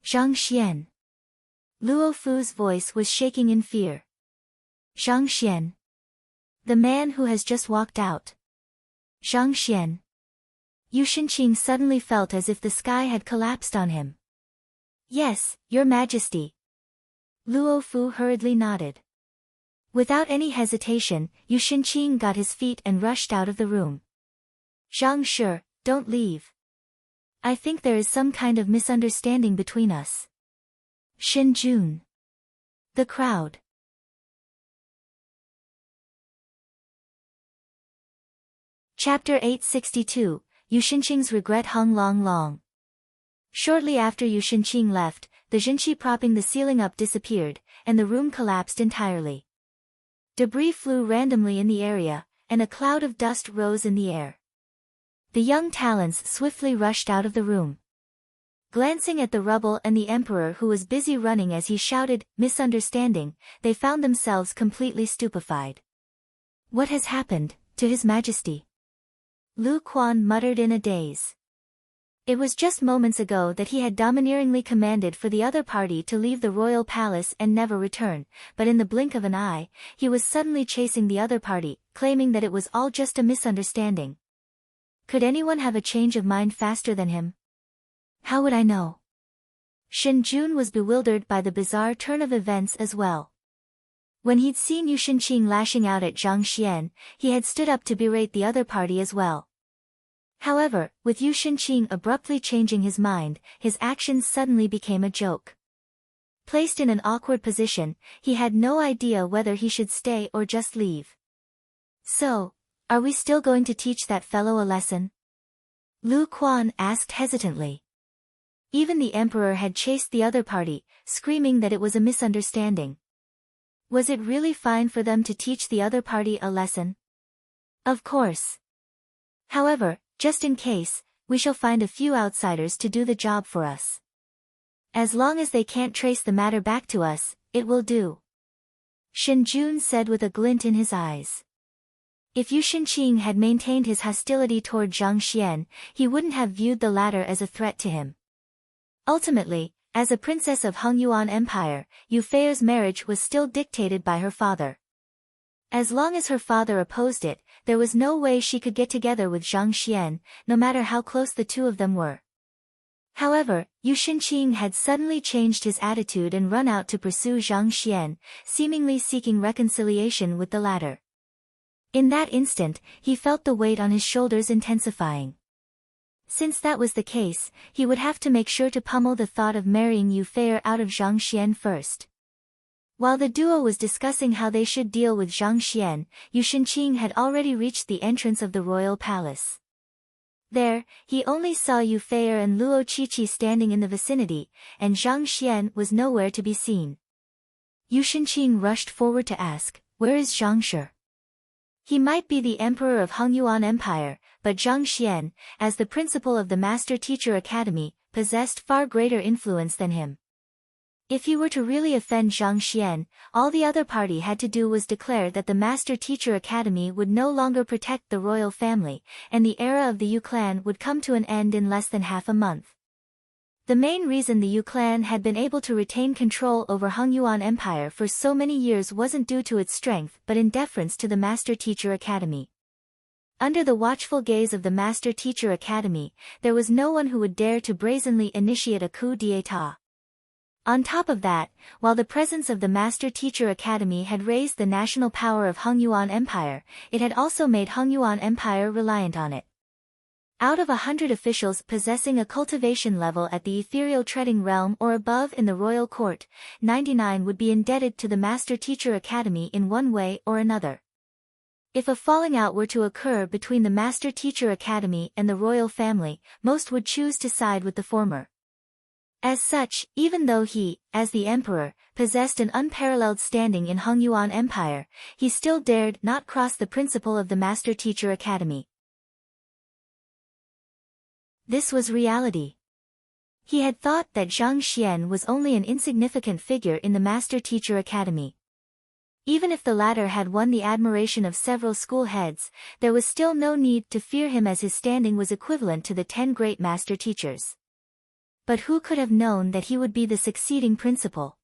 Zhang Xian. Luo Fu's voice was shaking in fear. Zhang Xian. The man who has just walked out. Zhang Xian. Yu Shenqing suddenly felt as if the sky had collapsed on him. Yes, Your Majesty. Luo Fu hurriedly nodded. Without any hesitation, Yu Shenqing got his feet and rushed out of the room. Zhang Shi, don't leave. I think there is some kind of misunderstanding between us. Shen Jun. The crowd. Chapter 862, Yu Shenqing's regret hung long. Shortly after Yu Shenqing left, the Jinqi propping the ceiling up disappeared, and the room collapsed entirely. Debris flew randomly in the area, and a cloud of dust rose in the air. The young talents swiftly rushed out of the room. Glancing at the rubble and the emperor who was busy running as he shouted, "Misunderstanding," they found themselves completely stupefied. What has happened to His Majesty? Lu Quan muttered in a daze. It was just moments ago that he had domineeringly commanded for the other party to leave the royal palace and never return, but in the blink of an eye, he was suddenly chasing the other party, claiming that it was all just a misunderstanding. Could anyone have a change of mind faster than him? How would I know? Shen Jun was bewildered by the bizarre turn of events as well. When he'd seen Yu Shenqing lashing out at Zhang Xian, he had stood up to berate the other party as well. However, with Yu Shenqing abruptly changing his mind, his actions suddenly became a joke. Placed in an awkward position, he had no idea whether he should stay or just leave. So, are we still going to teach that fellow a lesson? Lu Quan asked hesitantly. Even the emperor had chased the other party, screaming that it was a misunderstanding. Was it really fine for them to teach the other party a lesson? Of course. However, just in case, we shall find a few outsiders to do the job for us. As long as they can't trace the matter back to us, it will do. Shen Jun said with a glint in his eyes. If Yu Shenqing had maintained his hostility toward Zhang Xian, he wouldn't have viewed the latter as a threat to him. Ultimately, as a princess of Hongyuan Empire, Yu Feier's marriage was still dictated by her father. As long as her father opposed it, there was no way she could get together with Zhang Xian, no matter how close the two of them were. However, Yu Shenqing had suddenly changed his attitude and run out to pursue Zhang Xian, seemingly seeking reconciliation with the latter. In that instant, he felt the weight on his shoulders intensifying. Since that was the case, he would have to make sure to pummel the thought of marrying Yu Feier out of Zhang Xian first. While the duo was discussing how they should deal with Zhang Xian, Yu Shenqing had already reached the entrance of the royal palace. There, he only saw Yu Feier and Luo Qiqi standing in the vicinity, and Zhang Xian was nowhere to be seen. Yu Shenqing rushed forward to ask, "Where is Zhang Shi?" He might be the emperor of Hongyuan Empire, but Zhang Xian, as the principal of the Master Teacher Academy, possessed far greater influence than him. If he were to really offend Zhang Xian, all the other party had to do was declare that the Master Teacher Academy would no longer protect the royal family, and the era of the Yu clan would come to an end in less than half a month. The main reason the Yu clan had been able to retain control over Hongyuan Empire for so many years wasn't due to its strength but in deference to the Master Teacher Academy. Under the watchful gaze of the Master Teacher Academy, there was no one who would dare to brazenly initiate a coup d'état. On top of that, while the presence of the Master Teacher Academy had raised the national power of Hongyuan Empire, it had also made Hongyuan Empire reliant on it. Out of 100 officials possessing a cultivation level at the ethereal treading realm or above in the royal court, 99 would be indebted to the Master Teacher Academy in one way or another. If a falling out were to occur between the Master Teacher Academy and the royal family, most would choose to side with the former. As such, even though he, as the emperor, possessed an unparalleled standing in Hongyuan Empire, he still dared not cross the principle of the Master Teacher Academy. This was reality. He had thought that Zhang Xian was only an insignificant figure in the Master Teacher Academy. Even if the latter had won the admiration of several school heads, there was still no need to fear him as his standing was equivalent to the 10 great master teachers. But who could have known that he would be the succeeding principal?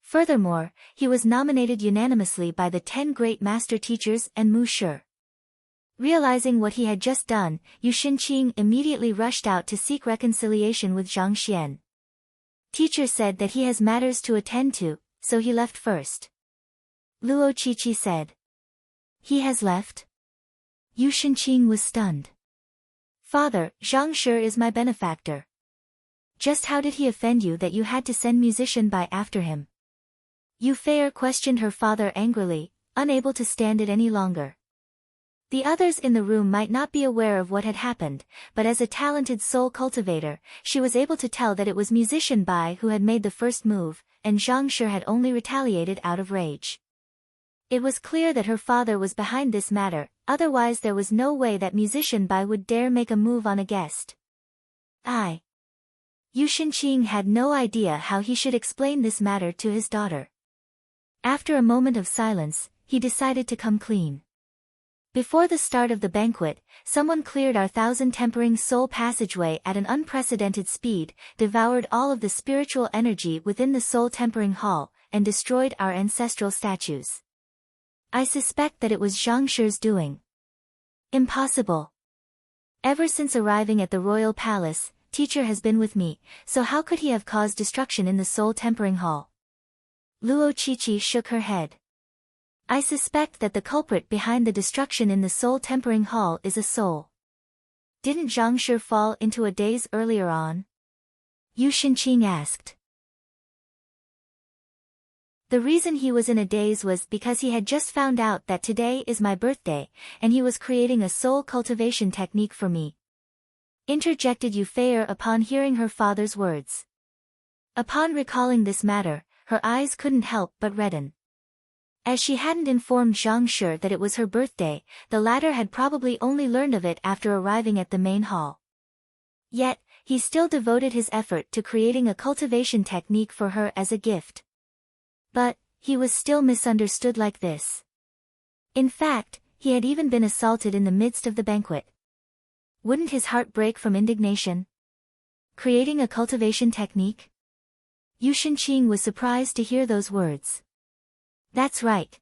Furthermore, he was nominated unanimously by the 10 great master teachers and Mu Shi. Realizing what he had just done, Yu Shinqing immediately rushed out to seek reconciliation with Zhang Xian. Teacher said that he has matters to attend to, so he left first. Luo Qiqi said. He has left? Yu Shinqing was stunned. Father, Zhang Shi is my benefactor. Just how did he offend you that you had to send musician Bai after him? Yu Feier questioned her father angrily, unable to stand it any longer. The others in the room might not be aware of what had happened, but as a talented soul cultivator, she was able to tell that it was musician Bai who had made the first move, and Zhang Shi had only retaliated out of rage. It was clear that her father was behind this matter, otherwise there was no way that musician Bai would dare make a move on a guest. Yu Shinqing had no idea how he should explain this matter to his daughter. After a moment of silence, he decided to come clean. Before the start of the banquet, someone cleared our 1,000-tempering soul passageway at an unprecedented speed, devoured all of the spiritual energy within the soul tempering hall, and destroyed our ancestral statues. I suspect that it was Zhang Shi's doing. Impossible. Ever since arriving at the royal palace, teacher has been with me, so how could he have caused destruction in the soul tempering hall? Luo Qiqi shook her head. I suspect that the culprit behind the destruction in the soul tempering hall is a soul. Didn't Zhang Shi fall into a daze earlier on? Yu Shinqing asked. The reason he was in a daze was because he had just found out that today is my birthday, and he was creating a soul cultivation technique for me. Interjected Yu Feier upon hearing her father's words. Upon recalling this matter, her eyes couldn't help but redden. As she hadn't informed Zhang Shi that it was her birthday, the latter had probably only learned of it after arriving at the main hall. Yet, he still devoted his effort to creating a cultivation technique for her as a gift. But, he was still misunderstood like this. In fact, he had even been assaulted in the midst of the banquet. Wouldn't his heart break from indignation? Creating a cultivation technique? Yu Shinqing was surprised to hear those words. That's right.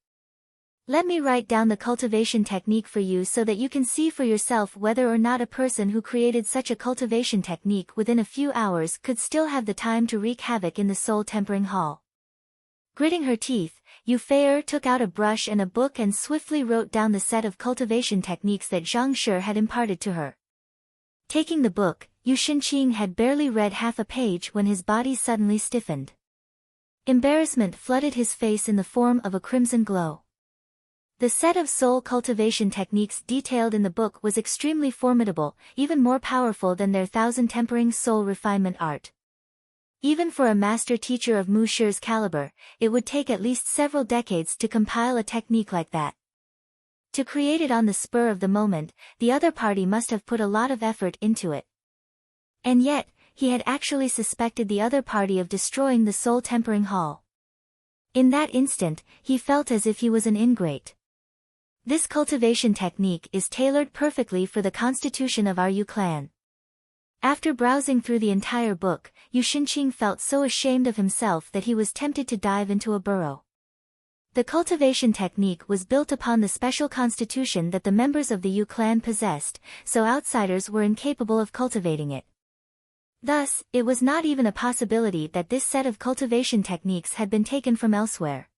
Let me write down the cultivation technique for you so that you can see for yourself whether or not a person who created such a cultivation technique within a few hours could still have the time to wreak havoc in the soul tempering hall. Gritting her teeth, Yu Feier took out a brush and a book and swiftly wrote down the set of cultivation techniques that Zhang Shi had imparted to her. Taking the book, Yu Shinqing had barely read half a page when his body suddenly stiffened. Embarrassment flooded his face in the form of a crimson glow. The set of soul cultivation techniques detailed in the book was extremely formidable, even more powerful than their 1,000-tempering soul refinement art. Even for a master teacher of Mu Shi's caliber, it would take at least several decades to compile a technique like that. To create it on the spur of the moment, the other party must have put a lot of effort into it. And yet, he had actually suspected the other party of destroying the soul tempering hall. In that instant, he felt as if he was an ingrate. This cultivation technique is tailored perfectly for the constitution of our Yu clan. After browsing through the entire book, Yu Shinqing felt so ashamed of himself that he was tempted to dive into a burrow. The cultivation technique was built upon the special constitution that the members of the Yu clan possessed, so outsiders were incapable of cultivating it. Thus, it was not even a possibility that this set of cultivation techniques had been taken from elsewhere.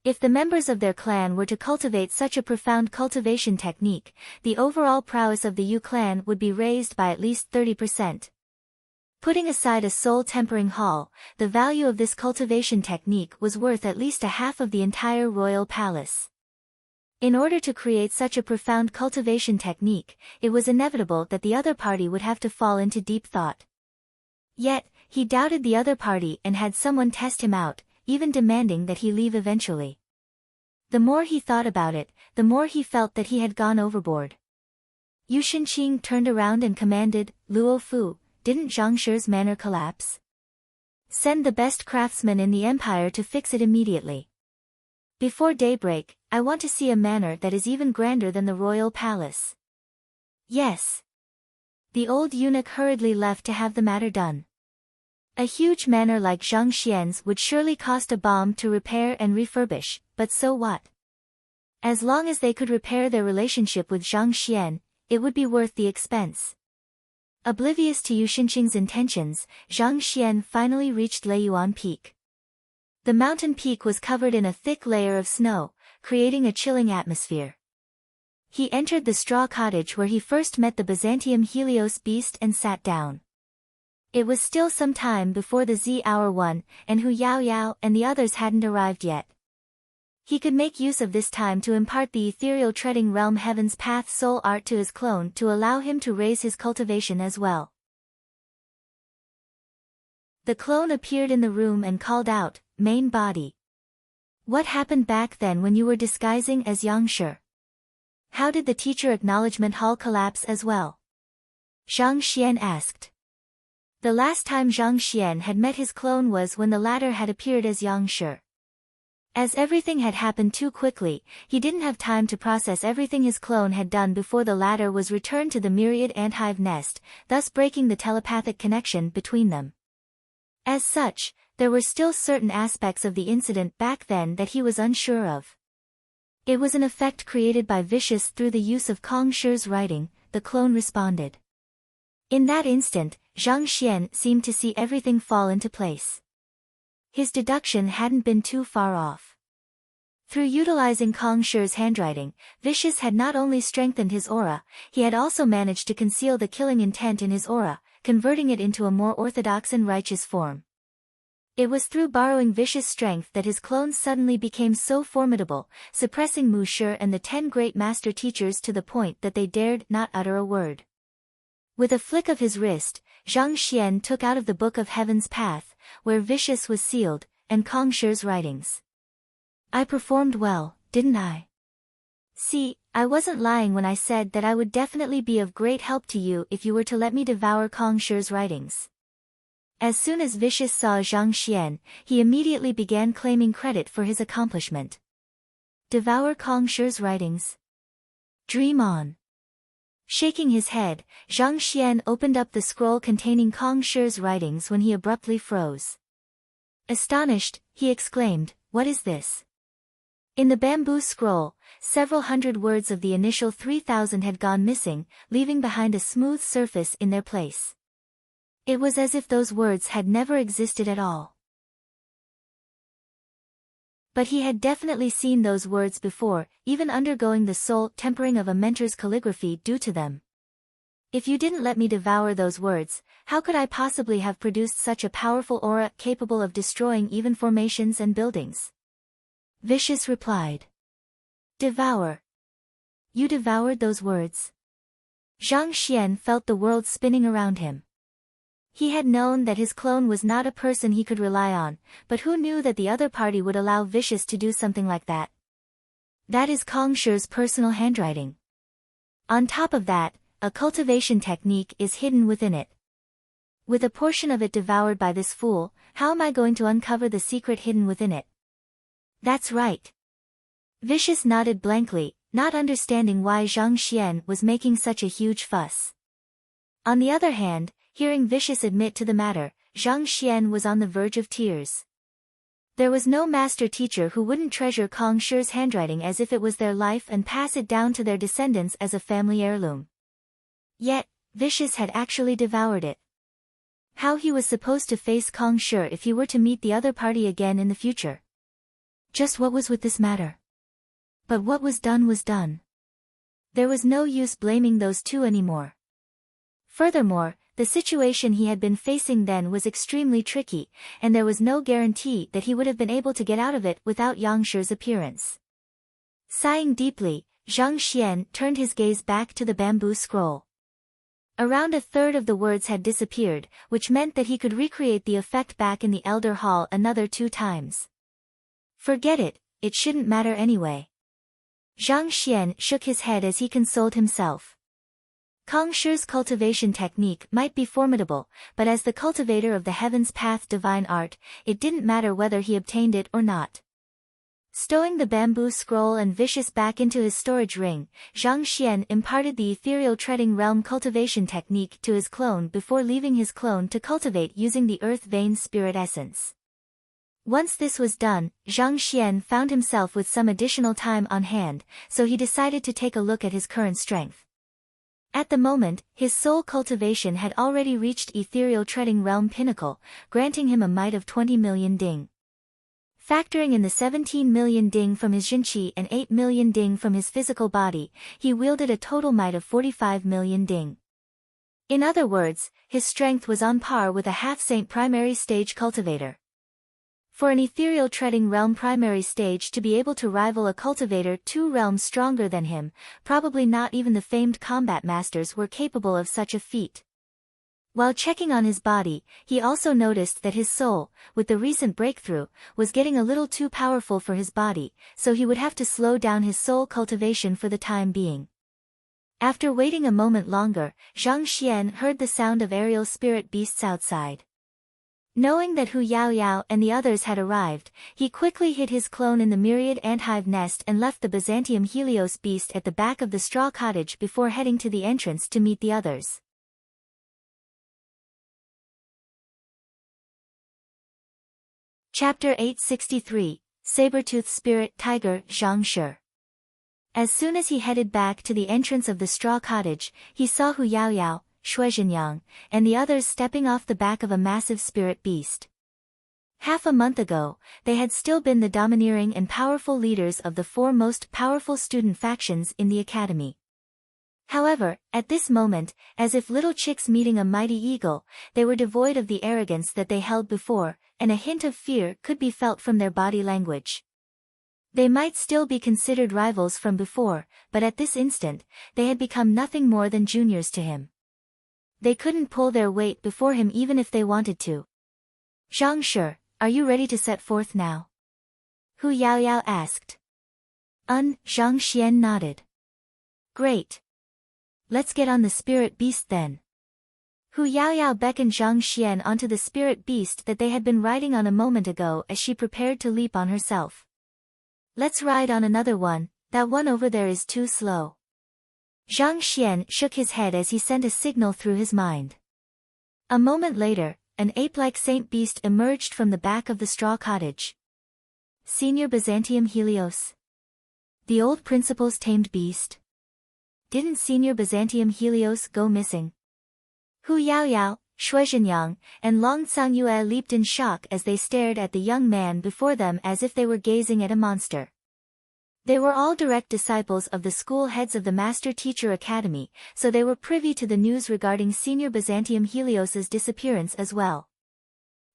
If the members of their clan were to cultivate such a profound cultivation technique, the overall prowess of the Yu clan would be raised by at least 30%. Putting aside a soul-tempering hall, the value of this cultivation technique was worth at least a half of the entire royal palace. In order to create such a profound cultivation technique, it was inevitable that the other party would have to fall into deep thought. Yet, he doubted the other party and had someone test him out, even demanding that he leave eventually. The more he thought about it, the more he felt that he had gone overboard. Yu Shenqing turned around and commanded, "Luo Fu, didn't Zhang Shi's manor collapse? Send the best craftsman in the empire to fix it immediately. Before daybreak, I want to see a manor that is even grander than the royal palace." "Yes." The old eunuch hurriedly left to have the matter done. A huge manor like Zhang Xian's would surely cost a bomb to repair and refurbish, but so what? As long as they could repair their relationship with Zhang Xian, it would be worth the expense. Oblivious to Yu Shenqing's intentions, Zhang Xian finally reached Leiyuan Peak. The mountain peak was covered in a thick layer of snow, creating a chilling atmosphere. He entered the straw cottage where he first met the Byzantium Helios beast and sat down. It was still some time before the Z-hour 1, and Hu Yaoyao and the others hadn't arrived yet. He could make use of this time to impart the ethereal treading realm Heaven's Path soul art to his clone to allow him to raise his cultivation as well. The clone appeared in the room and called out, "Main body. What happened back then when you were disguising as Yang Shi? How did the teacher acknowledgement hall collapse as well?" Zhang Xian asked. The last time Zhang Xian had met his clone was when the latter had appeared as Yang Shi. As everything had happened too quickly, he didn't have time to process everything his clone had done before the latter was returned to the myriad anthive nest, thus breaking the telepathic connection between them. As such, there were still certain aspects of the incident back then that he was unsure of. It was an effect created by Vicious through the use of Kong Shi's writing, the clone responded. In that instant, Zhang Xian seemed to see everything fall into place. His deduction hadn't been too far off. Through utilizing Kong Shi's handwriting, Vicious had not only strengthened his aura, he had also managed to conceal the killing intent in his aura, converting it into a more orthodox and righteous form. It was through borrowing Vicious' strength that his clones suddenly became so formidable, suppressing Mu Shi and the 10 great master teachers to the point that they dared not utter a word. With a flick of his wrist, Zhang Xian took out of the Book of Heaven's Path, where Vicious was sealed, and Kong Shi's writings. "I performed well, didn't I? See, I wasn't lying when I said that I would definitely be of great help to you if you were to let me devour Kong Shi's writings." As soon as Vicious saw Zhang Xian, he immediately began claiming credit for his accomplishment. "Devour Kong Shi's writings? Dream on." Shaking his head, Zhang Xian opened up the scroll containing Kong Shi's writings when he abruptly froze. Astonished, he exclaimed, "What is this?" In the bamboo scroll, several hundred words of the initial 3,000 had gone missing, leaving behind a smooth surface in their place. It was as if those words had never existed at all. But he had definitely seen those words before, even undergoing the soul tempering of a mentor's calligraphy due to them. "If you didn't let me devour those words, how could I possibly have produced such a powerful aura capable of destroying even formations and buildings?" Vicious replied. "Devour? You devoured those words?" Zhang Xian felt the world spinning around him. He had known that his clone was not a person he could rely on, but who knew that the other party would allow Vicious to do something like that? That is Kong Shi's personal handwriting. On top of that, a cultivation technique is hidden within it. With a portion of it devoured by this fool, how am I going to uncover the secret hidden within it? That's right. Vicious nodded blankly, not understanding why Zhang Xian was making such a huge fuss. On the other hand, hearing Vicious admit to the matter, Zhang Xian was on the verge of tears. There was no master teacher who wouldn't treasure Kong Shi's handwriting as if it was their life and pass it down to their descendants as a family heirloom. Yet, Vicious had actually devoured it. How he was supposed to face Kong Shi if he were to meet the other party again in the future? Just what was with this matter? But what was done was done. There was no use blaming those two anymore. Furthermore, the situation he had been facing then was extremely tricky, and there was no guarantee that he would have been able to get out of it without Yang Shi's appearance. Sighing deeply, Zhang Xian turned his gaze back to the bamboo scroll. Around a third of the words had disappeared, which meant that he could recreate the effect back in the Elder Hall another 2 times. Forget it, it shouldn't matter anyway. Zhang Xian shook his head as he consoled himself. Kang Shi's cultivation technique might be formidable, but as the cultivator of the Heaven's Path divine art, it didn't matter whether he obtained it or not. Stowing the bamboo scroll and vicious back into his storage ring, Zhang Xian imparted the ethereal treading realm cultivation technique to his clone before leaving his clone to cultivate using the earth vein spirit essence. Once this was done, Zhang Xian found himself with some additional time on hand, so he decided to take a look at his current strength. At the moment, his soul cultivation had already reached ethereal treading realm pinnacle, granting him a might of 20 million ding. Factoring in the 17 million ding from his Jinqi and 8 million ding from his physical body, he wielded a total might of 45 million ding. In other words, his strength was on par with a half-saint primary stage cultivator. For an ethereal treading realm primary stage to be able to rival a cultivator 2 realms stronger than him, probably not even the famed combat masters were capable of such a feat. While checking on his body, he also noticed that his soul, with the recent breakthrough, was getting a little too powerful for his body, so he would have to slow down his soul cultivation for the time being. After waiting a moment longer, Zhang Xian heard the sound of aerial spirit beasts outside. Knowing that Hu Yaoyao and the others had arrived, he quickly hid his clone in the myriad anthive nest and left the Byzantium Helios beast at the back of the straw cottage before heading to the entrance to meet the others. Chapter 863, Saber-Tooth Spirit Tiger Zhang Shi. As soon as he headed back to the entrance of the straw cottage, he saw Hu Yaoyao, Shui Zhenyang, and the others stepping off the back of a massive spirit beast. Half a month ago, they had still been the domineering and powerful leaders of the 4 most powerful student factions in the academy. However, at this moment, as if little chicks meeting a mighty eagle, they were devoid of the arrogance that they held before, and a hint of fear could be felt from their body language. They might still be considered rivals from before, but at this instant, they had become nothing more than juniors to him. They couldn't pull their weight before him even if they wanted to. Zhang Shi, are you ready to set forth now? Hu Yaoyao asked. Zhang Xian nodded. Great. Let's get on the spirit beast then. Hu Yaoyao beckoned Zhang Xian onto the spirit beast that they had been riding on a moment ago as she prepared to leap on herself. Let's ride on another one, that one over there is too slow. Zhang Xian shook his head as he sent a signal through his mind. A moment later, an ape-like saint beast emerged from the back of the straw cottage. Senior Byzantium Helios. The old principal's tamed beast. Didn't Senior Byzantium Helios go missing? Hu Yaoyao, Shui Zhenyang, and Long Cangyue leaped in shock as they stared at the young man before them as if they were gazing at a monster. They were all direct disciples of the school heads of the Master Teacher Academy, so they were privy to the news regarding Senior Byzantium Helios's disappearance as well.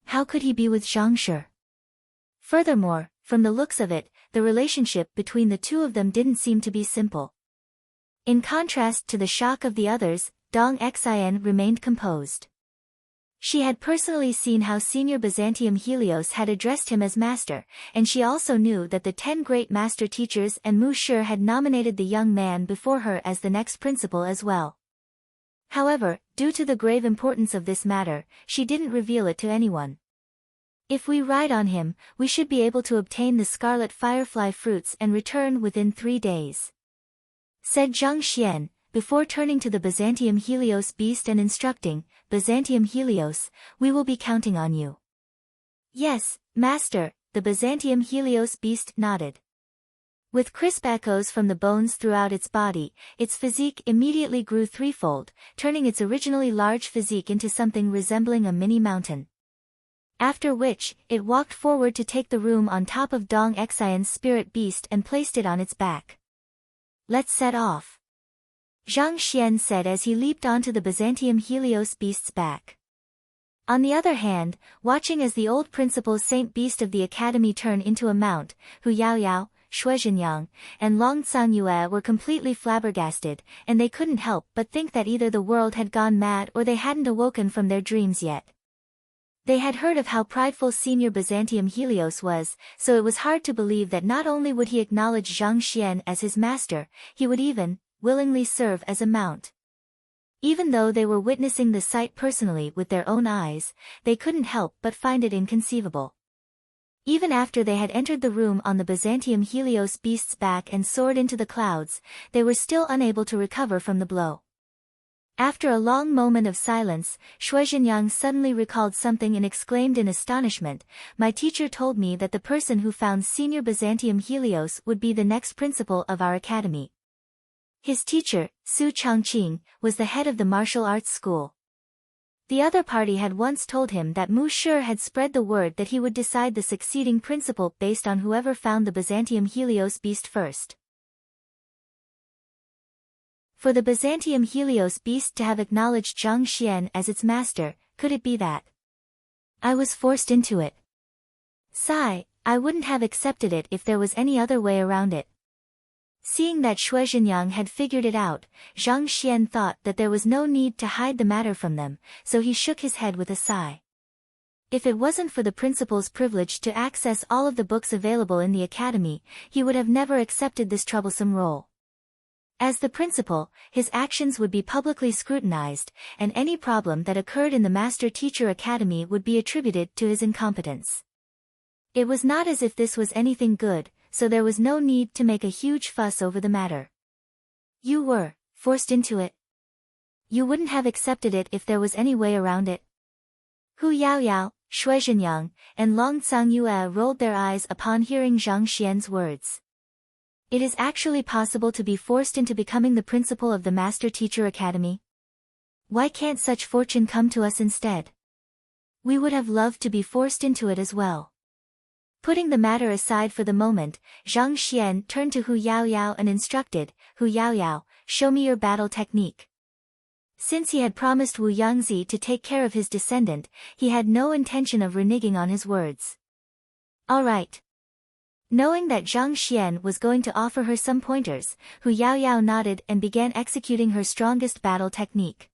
How could he be with Zhang Shi? Furthermore, from the looks of it, the relationship between the two of them didn't seem to be simple. In contrast to the shock of the others, Dong Xian remained composed. She had personally seen how Senior Byzantium Helios had addressed him as master, and she also knew that the 10 great master teachers and Mu Shi had nominated the young man before her as the next principal as well. However, due to the grave importance of this matter, she didn't reveal it to anyone. If we ride on him, we should be able to obtain the scarlet firefly fruits and return within 3 days, said Zhang Xian, before turning to the Byzantium Helios beast and instructing, Byzantium Helios, we will be counting on you. Yes, Master, the Byzantium Helios beast nodded. With crisp echoes from the bones throughout its body, its physique immediately grew threefold, turning its originally large physique into something resembling a mini mountain. After which, it walked forward to take the room on top of Dong Xian's spirit beast and placed it on its back. Let's set off, Zhang Xian said as he leaped onto the Byzantium Helios beast's back. On the other hand, watching as the old principal saint beast of the academy turned into a mount, Hu Yaoyao, Shui Zhenyang, and Long Cangyue were completely flabbergasted, and they couldn't help but think that either the world had gone mad or they hadn't awoken from their dreams yet. They had heard of how prideful Senior Byzantium Helios was, so it was hard to believe that not only would he acknowledge Zhang Xian as his master, he would even willingly serve as a mount. Even though they were witnessing the sight personally with their own eyes, they couldn't help but find it inconceivable. Even after they had entered the room on the Byzantium Helios beast's back and soared into the clouds, they were still unable to recover from the blow. After a long moment of silence, Shui Zhenyang suddenly recalled something and exclaimed in astonishment, "My teacher told me that the person who found Senior Byzantium Helios would be the next principal of our academy." His teacher, Su Changqing, was the head of the martial arts school. The other party had once told him that Mu Shi had spread the word that he would decide the succeeding principal based on whoever found the Byzantium Helios beast first. For the Byzantium Helios beast to have acknowledged Zhang Xian as its master, could it be that I was forced into it? Sigh, I wouldn't have accepted it if there was any other way around it. Seeing that Shui Zhenyang had figured it out, Zhang Xian thought that there was no need to hide the matter from them, so he shook his head with a sigh. If it wasn't for the principal's privilege to access all of the books available in the academy, he would have never accepted this troublesome role. As the principal, his actions would be publicly scrutinized, and any problem that occurred in the Master-Teacher Academy would be attributed to his incompetence. It was not as if this was anything good, so there was no need to make a huge fuss over the matter. You were forced into it. You wouldn't have accepted it if there was any way around it. Hu Yaoyao, Shui Zhenyang, and Long Cangyue rolled their eyes upon hearing Zhang Xian's words. It is actually possible to be forced into becoming the principal of the Master-Teacher Academy? Why can't such fortune come to us instead? We would have loved to be forced into it as well. Putting the matter aside for the moment, Zhang Xian turned to Hu Yaoyao and instructed, "Hu Yaoyao, show me your battle technique." Since he had promised Wu Yangzi to take care of his descendant, he had no intention of reneging on his words. All right. Knowing that Zhang Xian was going to offer her some pointers, Hu Yaoyao nodded and began executing her strongest battle technique.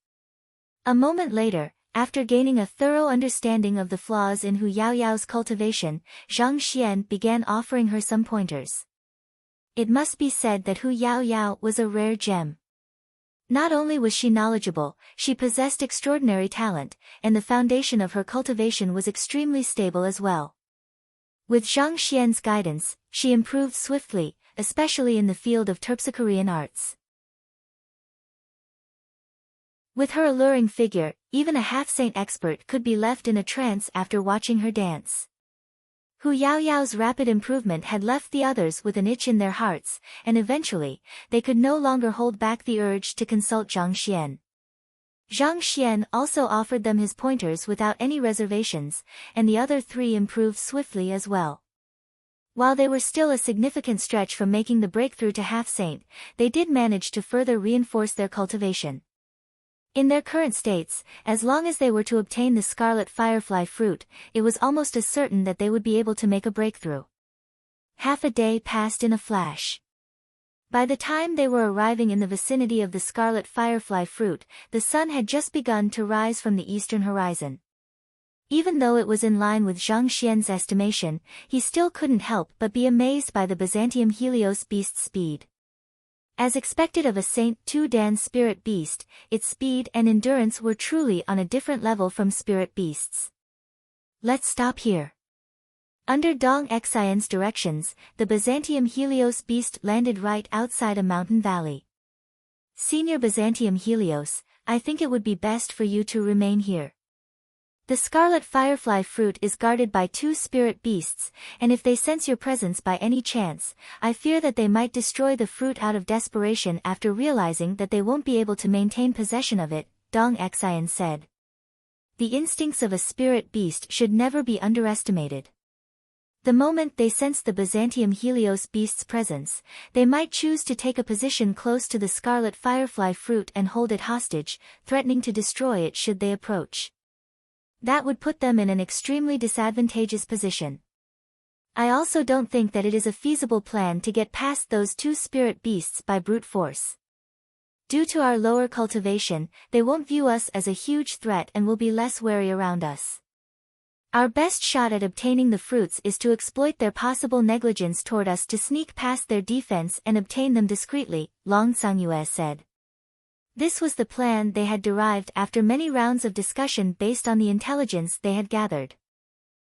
A moment later, after gaining a thorough understanding of the flaws in Hu Yaoyao's cultivation, Zhang Xian began offering her some pointers. It must be said that Hu Yaoyao was a rare gem. Not only was she knowledgeable, she possessed extraordinary talent, and the foundation of her cultivation was extremely stable as well. With Zhang Xian's guidance, she improved swiftly, especially in the field of Terpsichorean arts. With her alluring figure, even a half-saint expert could be left in a trance after watching her dance. Hu Yaoyao's rapid improvement had left the others with an itch in their hearts, and eventually, they could no longer hold back the urge to consult Zhang Xian. Zhang Xian also offered them his pointers without any reservations, and the other three improved swiftly as well. While they were still a significant stretch from making the breakthrough to half-saint, they did manage to further reinforce their cultivation. In their current states, as long as they were to obtain the scarlet firefly fruit, it was almost as certain that they would be able to make a breakthrough. Half a day passed in a flash. By the time they were arriving in the vicinity of the scarlet firefly fruit, the sun had just begun to rise from the eastern horizon. Even though it was in line with Zhang Xian's estimation, he still couldn't help but be amazed by the Byzantium Helios beast's speed. As expected of a Saint Dan spirit beast, its speed and endurance were truly on a different level from spirit beasts. Let's stop here. Under Dong Xian's directions, the Byzantium Helios beast landed right outside a mountain valley. Senior Byzantium Helios, I think it would be best for you to remain here. The scarlet firefly fruit is guarded by 2 spirit beasts, and if they sense your presence by any chance, I fear that they might destroy the fruit out of desperation after realizing that they won't be able to maintain possession of it, Dong Xian said. The instincts of a spirit beast should never be underestimated. The moment they sense the Byzantium Helios beast's presence, they might choose to take a position close to the scarlet firefly fruit and hold it hostage, threatening to destroy it should they approach. That would put them in an extremely disadvantageous position. I also don't think that it is a feasible plan to get past those two spirit beasts by brute force. Due to our lower cultivation, they won't view us as a huge threat and will be less wary around us. Our best shot at obtaining the fruits is to exploit their possible negligence toward us to sneak past their defense and obtain them discreetly, Long Sangyue said. This was the plan they had derived after many rounds of discussion based on the intelligence they had gathered.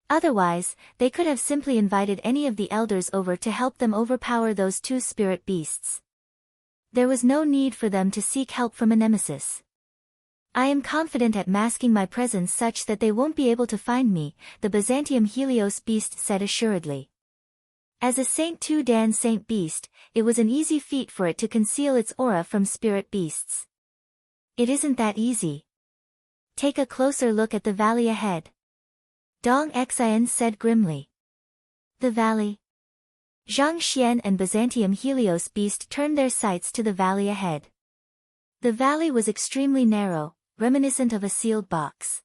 Otherwise, they could have simply invited any of the elders over to help them overpower those two spirit beasts. There was no need for them to seek help from a nemesis. I am confident at masking my presence such that they won't be able to find me, the Byzantium Helios beast said assuredly. As a Saint 2 Dan Saint beast, it was an easy feat for it to conceal its aura from spirit beasts. It isn't that easy. Take a closer look at the valley ahead. Dong Xian said grimly. The valley? Zhang Xian and Byzantium Helios beast turned their sights to the valley ahead. The valley was extremely narrow, reminiscent of a sealed box.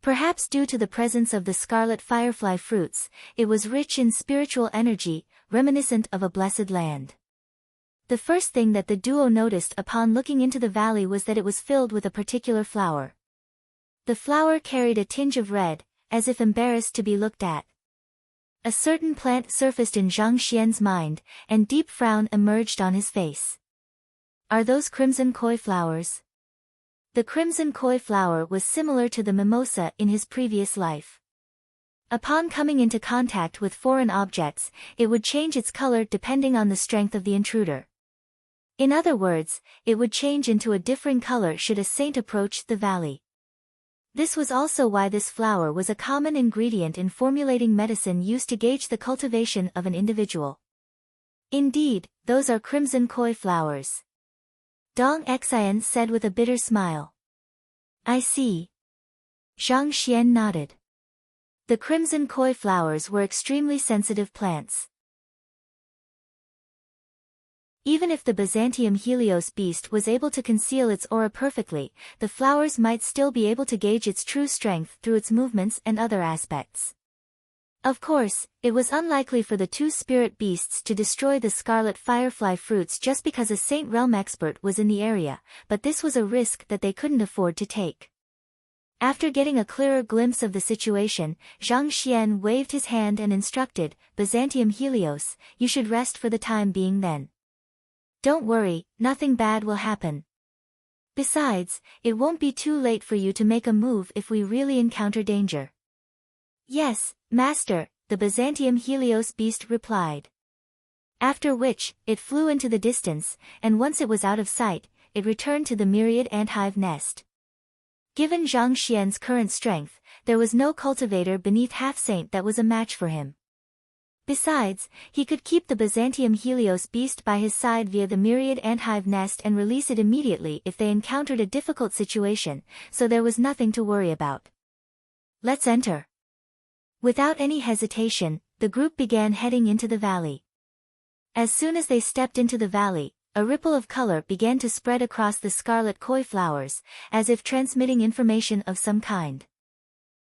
Perhaps due to the presence of the scarlet firefly fruits, it was rich in spiritual energy, reminiscent of a blessed land. The first thing that the duo noticed upon looking into the valley was that it was filled with a particular flower. The flower carried a tinge of red, as if embarrassed to be looked at. A certain plant surfaced in Zhang Xian's mind, and deep frown emerged on his face. Are those crimson koi flowers? The crimson koi flower was similar to the mimosa in his previous life. Upon coming into contact with foreign objects, it would change its color depending on the strength of the intruder. In other words, it would change into a differing color should a saint approach the valley. This was also why this flower was a common ingredient in formulating medicine used to gauge the cultivation of an individual. Indeed, those are crimson koi flowers. Dong Xian said with a bitter smile. I see. Zhang Xian nodded. The crimson koi flowers were extremely sensitive plants. Even if the Byzantium Helios beast was able to conceal its aura perfectly, the flowers might still be able to gauge its true strength through its movements and other aspects. Of course, it was unlikely for the two spirit beasts to destroy the scarlet firefly fruits just because a Saint Realm expert was in the area, but this was a risk that they couldn't afford to take. After getting a clearer glimpse of the situation, Zhang Xian waved his hand and instructed, Byzantium Helios, you should rest for the time being then. Don't worry, nothing bad will happen. Besides, it won't be too late for you to make a move if we really encounter danger. Yes, Master, the Byzantium Helios beast replied. After which, it flew into the distance, and once it was out of sight, it returned to the myriad anthive nest. Given Zhang Xian's current strength, there was no cultivator beneath Half-Saint that was a match for him. Besides, he could keep the Byzantium Helios beast by his side via the myriad anthive nest and release it immediately if they encountered a difficult situation, so there was nothing to worry about. Let's enter. Without any hesitation, the group began heading into the valley. As soon as they stepped into the valley, a ripple of color began to spread across the scarlet koi flowers, as if transmitting information of some kind.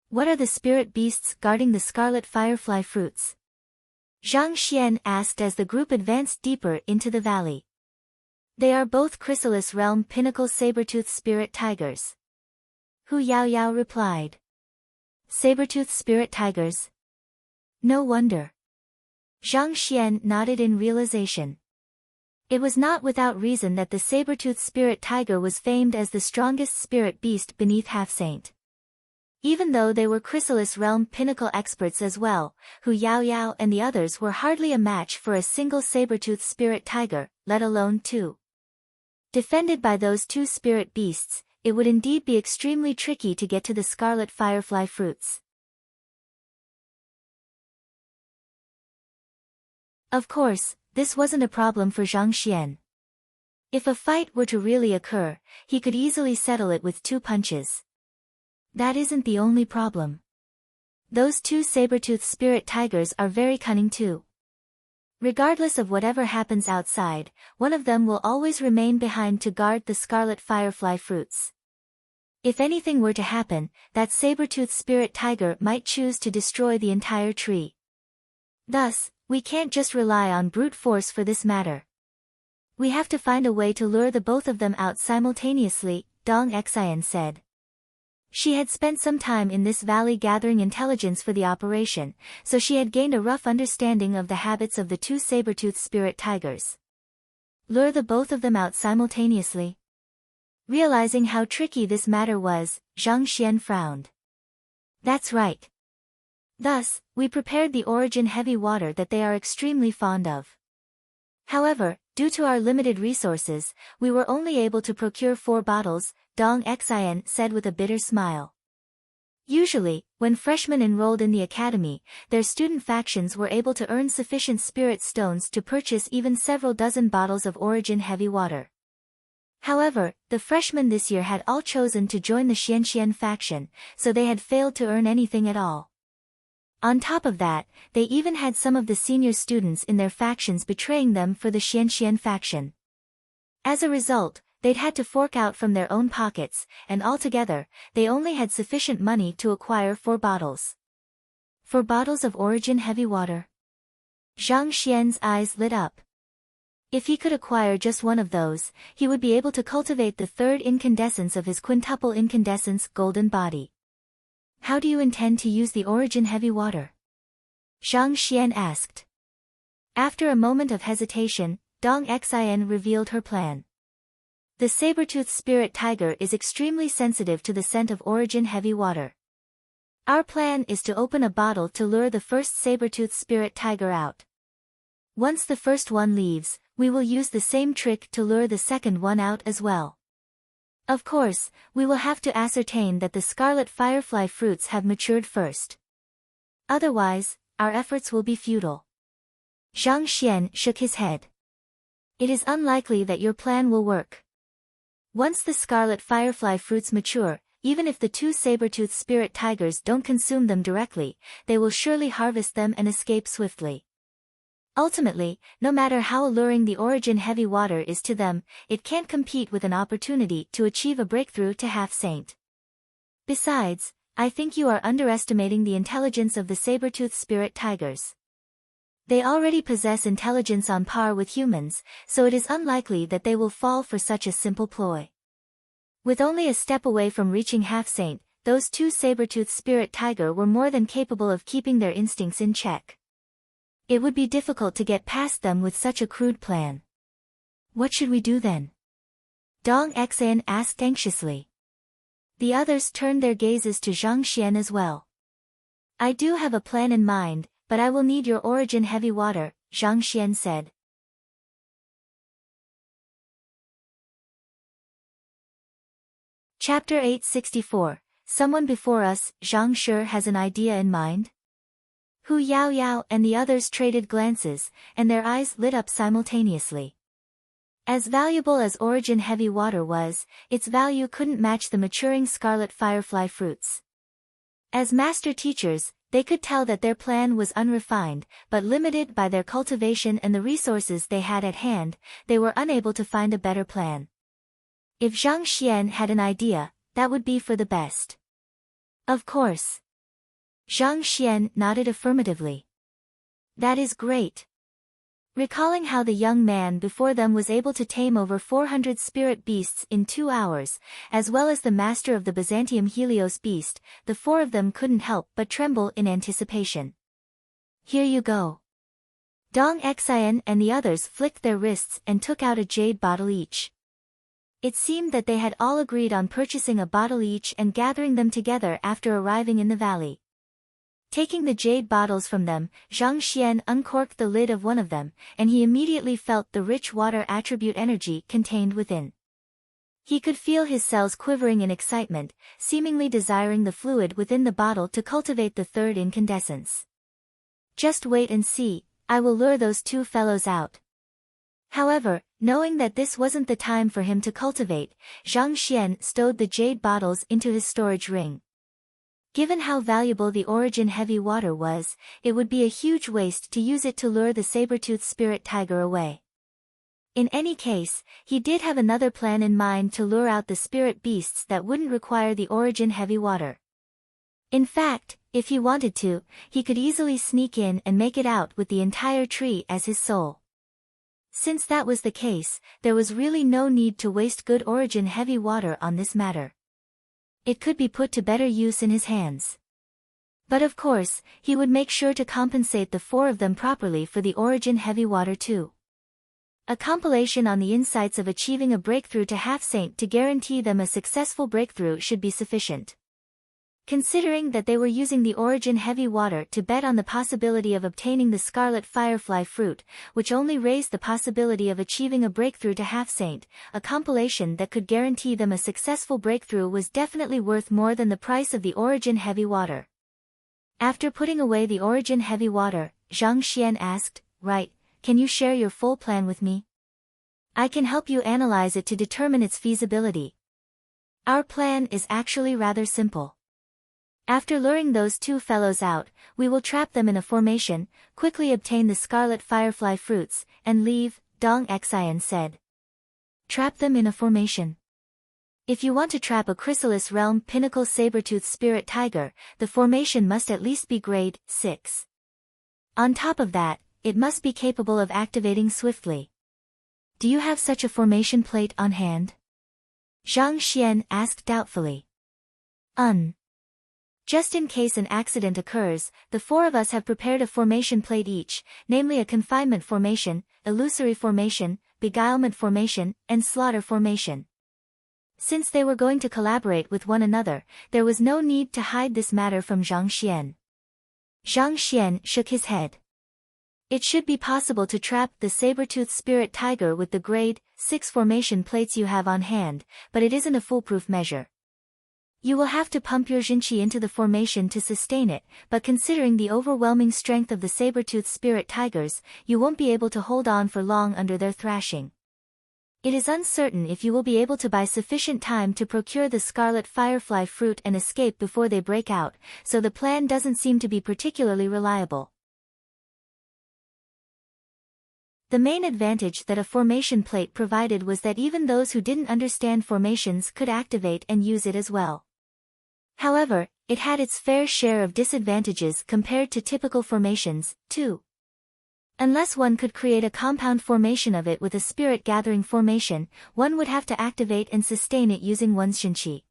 What are the spirit beasts guarding the scarlet firefly fruits? Zhang Xian asked as the group advanced deeper into the valley. They are both Chrysalis Realm pinnacle saber-tooth spirit tigers. Hu Yaoyao replied. Saber-tooth spirit tigers? No wonder. Zhang Xian nodded in realization. It was not without reason that the saber-tooth spirit tiger was famed as the strongest spirit beast beneath Half-Saint. Even though they were Chrysalis Realm pinnacle experts as well, Hu Yaoyao and the others were hardly a match for a single saber-tooth spirit tiger, let alone two. Defended by those two spirit beasts, it would indeed be extremely tricky to get to the scarlet firefly fruits. Of course, this wasn't a problem for Zhang Xian. If a fight were to really occur, he could easily settle it with 2 punches. That isn't the only problem. Those two saber-toothed spirit tigers are very cunning too. Regardless of whatever happens outside, one of them will always remain behind to guard the scarlet firefly fruits. If anything were to happen, that saber-toothed spirit tiger might choose to destroy the entire tree. Thus, we can't just rely on brute force for this matter. We have to find a way to lure the both of them out simultaneously, Dong Xian said. She had spent some time in this valley gathering intelligence for the operation, so she had gained a rough understanding of the habits of the two saber-toothed spirit tigers. Lure the both of them out simultaneously. Realizing how tricky this matter was, Zhang Xian frowned. That's right. Thus, we prepared the origin heavy water that they are extremely fond of. However, due to our limited resources, we were only able to procure 4 bottles, Dong Xian said with a bitter smile. Usually, when freshmen enrolled in the academy, their student factions were able to earn sufficient spirit stones to purchase even several dozen bottles of origin heavy water. However, the freshmen this year had all chosen to join the Xianxian faction, so they had failed to earn anything at all. On top of that, they even had some of the senior students in their factions betraying them for the Xianxian faction. As a result, they'd had to fork out from their own pockets, and altogether, they only had sufficient money to acquire 4 bottles. 4 bottles of origin heavy water. Zhang Xian's eyes lit up. If he could acquire just one of those, he would be able to cultivate the 3rd incandescence of his quintuple incandescence golden body. How do you intend to use the origin heavy water? Zhang Xian asked. After a moment of hesitation, Dong Xian revealed her plan. The saber-toothed spirit tiger is extremely sensitive to the scent of origin heavy water. Our plan is to open a bottle to lure the first saber-toothed spirit tiger out. Once the first one leaves, we will use the same trick to lure the second one out as well. Of course, we will have to ascertain that the scarlet firefly fruits have matured first. Otherwise, our efforts will be futile. Zhang Xian shook his head. It is unlikely that your plan will work. Once the scarlet firefly fruits mature, even if the 2 saber-toothed spirit tigers don't consume them directly, they will surely harvest them and escape swiftly. Ultimately, no matter how alluring the origin heavy water is to them, it can't compete with an opportunity to achieve a breakthrough to half-saint. Besides, I think you are underestimating the intelligence of the saber-toothed spirit tigers. They already possess intelligence on par with humans, so it is unlikely that they will fall for such a simple ploy. With only a step away from reaching half-saint, those 2 saber-toothed spirit tiger were more than capable of keeping their instincts in check. It would be difficult to get past them with such a crude plan. What should we do then? Dong Xian asked anxiously. The others turned their gazes to Zhang Xian as well. I do have a plan in mind, but I will need your origin heavy water, Zhang Xian said. Chapter 864. Someone before us, Zhang sure has an idea in mind? Hu Yaoyao and the others traded glances, and their eyes lit up simultaneously. As valuable as origin heavy water was, its value couldn't match the maturing scarlet firefly fruits. As master teachers, they could tell that their plan was unrefined, but limited by their cultivation and the resources they had at hand, they were unable to find a better plan. If Zhang Xian had an idea, that would be for the best. Of course. Zhang Xian nodded affirmatively. That is great. Recalling how the young man before them was able to tame over 400 spirit beasts in 2 hours, as well as the master of the Byzantium Helios beast, the 4 of them couldn't help but tremble in anticipation. Here you go. Dong Xian and the others flicked their wrists and took out a jade bottle each. It seemed that they had all agreed on purchasing a bottle each and gathering them together after arriving in the valley. Taking the jade bottles from them, Zhang Xian uncorked the lid of one of them, and he immediately felt the rich water attribute energy contained within. He could feel his cells quivering in excitement, seemingly desiring the fluid within the bottle to cultivate the 3rd incandescence. Just wait and see, I will lure those 2 fellows out. However, knowing that this wasn't the time for him to cultivate, Zhang Xian stowed the jade bottles into his storage ring. Given how valuable the origin heavy water was, it would be a huge waste to use it to lure the saber-toothed spirit tiger away. In any case, he did have another plan in mind to lure out the spirit beasts that wouldn't require the origin heavy water. In fact, if he wanted to, he could easily sneak in and make it out with the entire tree as his soul. Since that was the case, there was really no need to waste good origin heavy water on this matter. It could be put to better use in his hands. But of course, he would make sure to compensate the 4 of them properly for the origin heavy water too. A compilation on the insights of achieving a breakthrough to half-saint to guarantee them a successful breakthrough should be sufficient. Considering that they were using the origin heavy water to bet on the possibility of obtaining the scarlet firefly fruit, which only raised the possibility of achieving a breakthrough to half-saint, a compilation that could guarantee them a successful breakthrough was definitely worth more than the price of the origin heavy water. After putting away the origin heavy water, Zhang Xian asked, "Right, can you share your full plan with me? I can help you analyze it to determine its feasibility." Our plan is actually rather simple. After luring those 2 fellows out, we will trap them in a formation, quickly obtain the scarlet firefly fruits, and leave, Dong Xian said. Trap them in a formation. If you want to trap a Chrysalis Realm Pinnacle Sabertooth Spirit Tiger, the formation must at least be grade 6. On top of that, it must be capable of activating swiftly. Do you have such a formation plate on hand? Zhang Xian asked doubtfully. Just in case an accident occurs, the 4 of us have prepared a formation plate each, namely a confinement formation, illusory formation, beguilement formation, and slaughter formation. Since they were going to collaborate with one another, there was no need to hide this matter from Zhang Xian. Zhang Xian shook his head. It should be possible to trap the saber-toothed spirit tiger with the grade 6 formation plates you have on hand, but it isn't a foolproof measure. You will have to pump your Jinqi into the formation to sustain it, but considering the overwhelming strength of the saber-toothed spirit tigers, you won't be able to hold on for long under their thrashing. It is uncertain if you will be able to buy sufficient time to procure the scarlet firefly fruit and escape before they break out, so the plan doesn't seem to be particularly reliable. The main advantage that a formation plate provided was that even those who didn't understand formations could activate and use it as well. However, it had its fair share of disadvantages compared to typical formations, too. Unless one could create a compound formation of it with a spirit-gathering formation, one would have to activate and sustain it using one's Jinqi.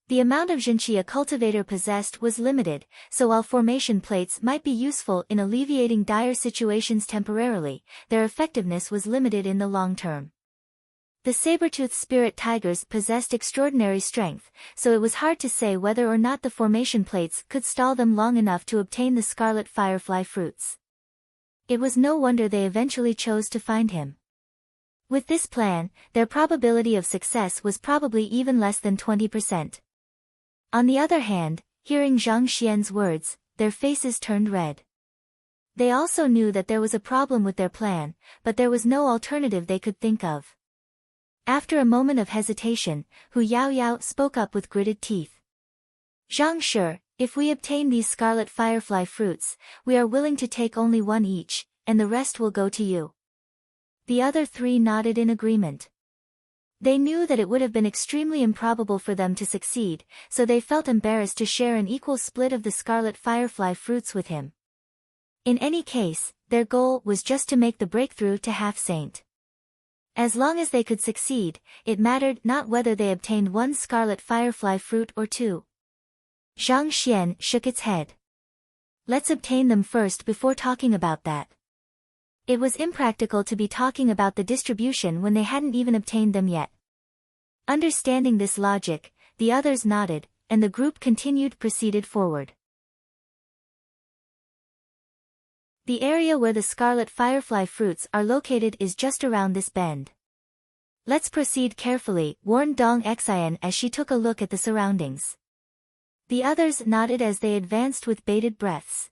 The amount of Jinqi a cultivator possessed was limited, so while formation plates might be useful in alleviating dire situations temporarily, their effectiveness was limited in the long term. The saber-toothed spirit tigers possessed extraordinary strength, so it was hard to say whether or not the formation plates could stall them long enough to obtain the scarlet firefly fruits. It was no wonder they eventually chose to find him. With this plan, their probability of success was probably even less than 20%. On the other hand, hearing Zhang Xian's words, their faces turned red. They also knew that there was a problem with their plan, but there was no alternative they could think of. After a moment of hesitation, Hu Yaoyao spoke up with gritted teeth. Zhang Shi, if we obtain these scarlet firefly fruits, we are willing to take only 1 each, and the rest will go to you. The other 3 nodded in agreement. They knew that it would have been extremely improbable for them to succeed, so they felt embarrassed to share an equal split of the scarlet firefly fruits with him. In any case, their goal was just to make the breakthrough to half-saint. As long as they could succeed, it mattered not whether they obtained 1 scarlet firefly fruit or 2. Zhang Xian shook its head. Let's obtain them first before talking about that. It was impractical to be talking about the distribution when they hadn't even obtained them yet. Understanding this logic, the others nodded, and the group proceeded forward. The area where the scarlet firefly fruits are located is just around this bend. Let's proceed carefully, warned Dong Xian as she took a look at the surroundings. The others nodded as they advanced with bated breaths.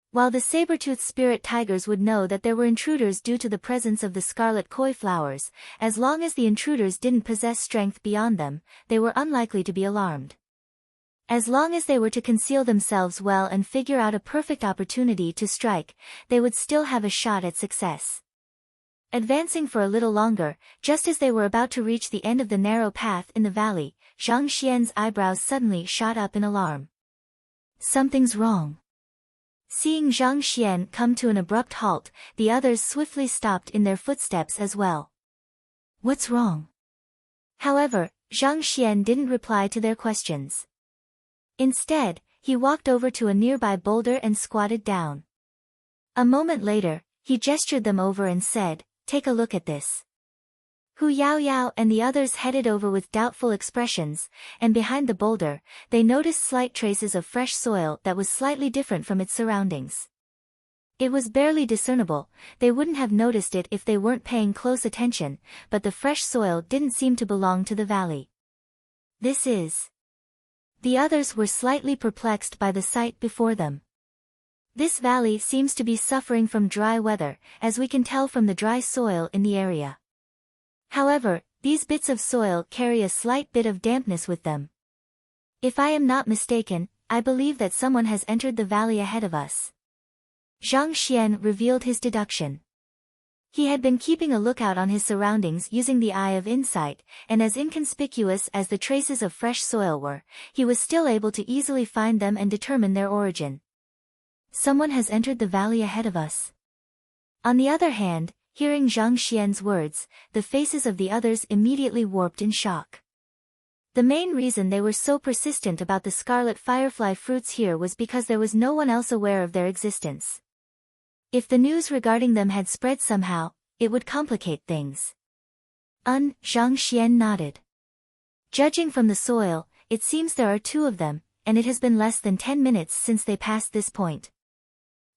While the saber-toothed spirit tigers would know that there were intruders due to the presence of the scarlet koi flowers, as long as the intruders didn't possess strength beyond them, they were unlikely to be alarmed. As long as they were to conceal themselves well and figure out a perfect opportunity to strike, they would still have a shot at success. Advancing for a little longer, just as they were about to reach the end of the narrow path in the valley, Zhang Xian's eyebrows suddenly shot up in alarm. Something's wrong. Seeing Zhang Xian come to an abrupt halt, the others swiftly stopped in their footsteps as well. What's wrong? However, Zhang Xian didn't reply to their questions. Instead, he walked over to a nearby boulder and squatted down. A moment later, he gestured them over and said, "Take a look at this." Hu Yaoyao and the others headed over with doubtful expressions, and behind the boulder, they noticed slight traces of fresh soil that was slightly different from its surroundings. It was barely discernible, they wouldn't have noticed it if they weren't paying close attention, but the fresh soil didn't seem to belong to the valley. This is... The others were slightly perplexed by the sight before them. This valley seems to be suffering from dry weather, as we can tell from the dry soil in the area. However, these bits of soil carry a slight bit of dampness with them. If I am not mistaken, I believe that someone has entered the valley ahead of us. Zhang Xian revealed his deduction. He had been keeping a lookout on his surroundings using the eye of insight, and as inconspicuous as the traces of fresh soil were, he was still able to easily find them and determine their origin. Someone has entered the valley ahead of us. On the other hand, hearing Zhang Xian's words, the faces of the others immediately warped in shock. The main reason they were so persistent about the scarlet firefly fruits here was because there was no one else aware of their existence. If the news regarding them had spread somehow, it would complicate things. Zhang Xian nodded. Judging from the soil, it seems there are 2 of them, and it has been less than 10 minutes since they passed this point.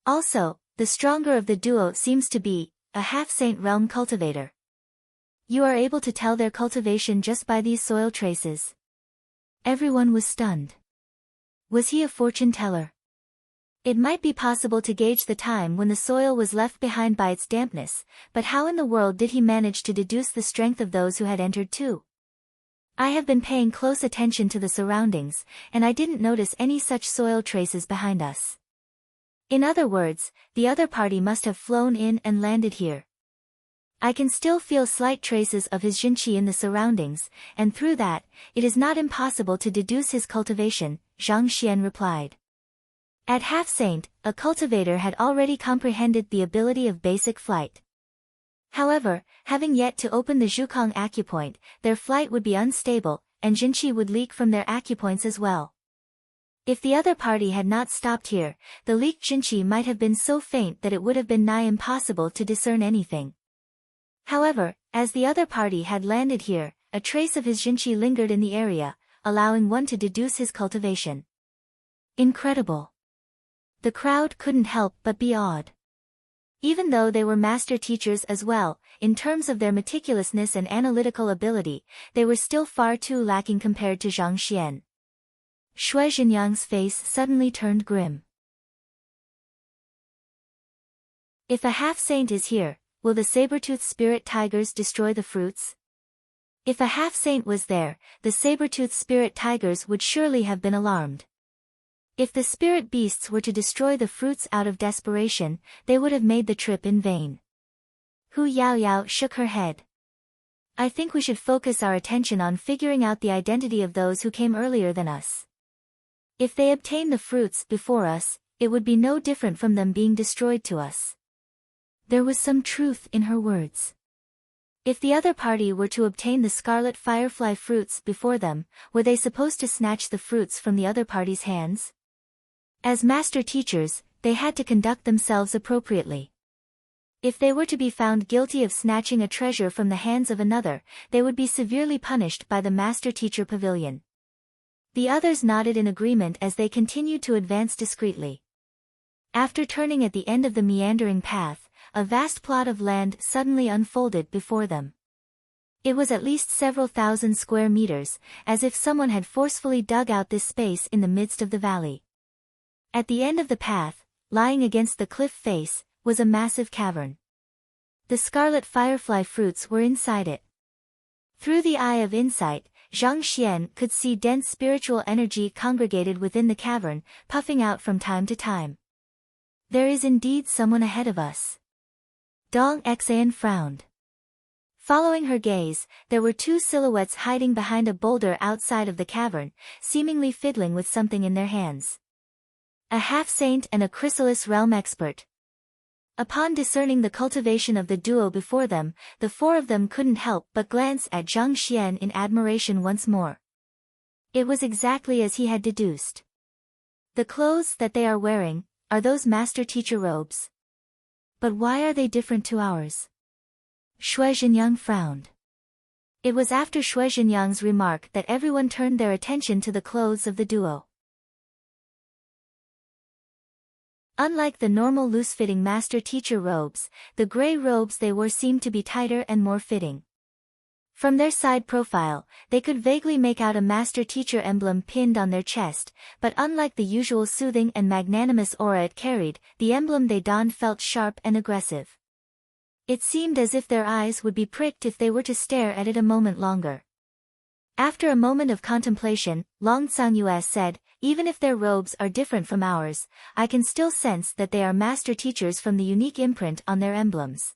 Also, the stronger of the duo seems to be a half-saint realm cultivator. You are able to tell their cultivation just by these soil traces. Everyone was stunned. Was he a fortune teller? It might be possible to gauge the time when the soil was left behind by its dampness, but how in the world did he manage to deduce the strength of those who had entered too? I have been paying close attention to the surroundings, and I didn't notice any such soil traces behind us. In other words, the other party must have flown in and landed here. I can still feel slight traces of his jinqi in the surroundings, and through that, it is not impossible to deduce his cultivation, Zhang Xian replied. At half-saint, a cultivator had already comprehended the ability of basic flight. However, having yet to open the Zhukang acupoint, their flight would be unstable, and jinqi would leak from their acupoints as well. If the other party had not stopped here, the leaked jinqi might have been so faint that it would have been nigh impossible to discern anything. However, as the other party had landed here, a trace of his jinqi lingered in the area, allowing one to deduce his cultivation. Incredible. The crowd couldn't help but be awed. Even though they were master teachers as well, in terms of their meticulousness and analytical ability, they were still far too lacking compared to Zhang Xian. Shui Zhenyang's face suddenly turned grim. If a half-saint is here, will the saber-toothed spirit tigers destroy the fruits? If a half-saint was there, the saber-toothed spirit tigers would surely have been alarmed. If the spirit beasts were to destroy the fruits out of desperation, they would have made the trip in vain. Hu Yaoyao shook her head. I think we should focus our attention on figuring out the identity of those who came earlier than us. If they obtain the fruits before us, it would be no different from them being destroyed to us. There was some truth in her words. If the other party were to obtain the scarlet firefly fruits before them, were they supposed to snatch the fruits from the other party's hands? As master teachers, they had to conduct themselves appropriately. If they were to be found guilty of snatching a treasure from the hands of another, they would be severely punished by the master teacher pavilion. The others nodded in agreement as they continued to advance discreetly. After turning at the end of the meandering path, a vast plot of land suddenly unfolded before them. It was at least several thousand square meters, as if someone had forcefully dug out this space in the midst of the valley. At the end of the path, lying against the cliff face, was a massive cavern. The scarlet firefly fruits were inside it. Through the eye of insight, Zhang Xian could see dense spiritual energy congregated within the cavern, puffing out from time to time. There is indeed someone ahead of us. Dong Xan frowned. Following her gaze, there were two silhouettes hiding behind a boulder outside of the cavern, seemingly fiddling with something in their hands. A half-saint and a chrysalis realm expert. Upon discerning the cultivation of the duo before them, the four of them couldn't help but glance at Zhang Xian in admiration once more. It was exactly as he had deduced. The clothes that they are wearing, are those master-teacher robes? But why are they different to ours? Xue Zhenyang frowned. It was after Xue Zhenyang's remark that everyone turned their attention to the clothes of the duo. Unlike the normal loose-fitting master-teacher robes, the gray robes they wore seemed to be tighter and more fitting. From their side profile, they could vaguely make out a master-teacher emblem pinned on their chest, but unlike the usual soothing and magnanimous aura it carried, the emblem they donned felt sharp and aggressive. It seemed as if their eyes would be pricked if they were to stare at it a moment longer. After a moment of contemplation, Long Cangyue said, "Even if their robes are different from ours, I can still sense that they are master teachers from the unique imprint on their emblems.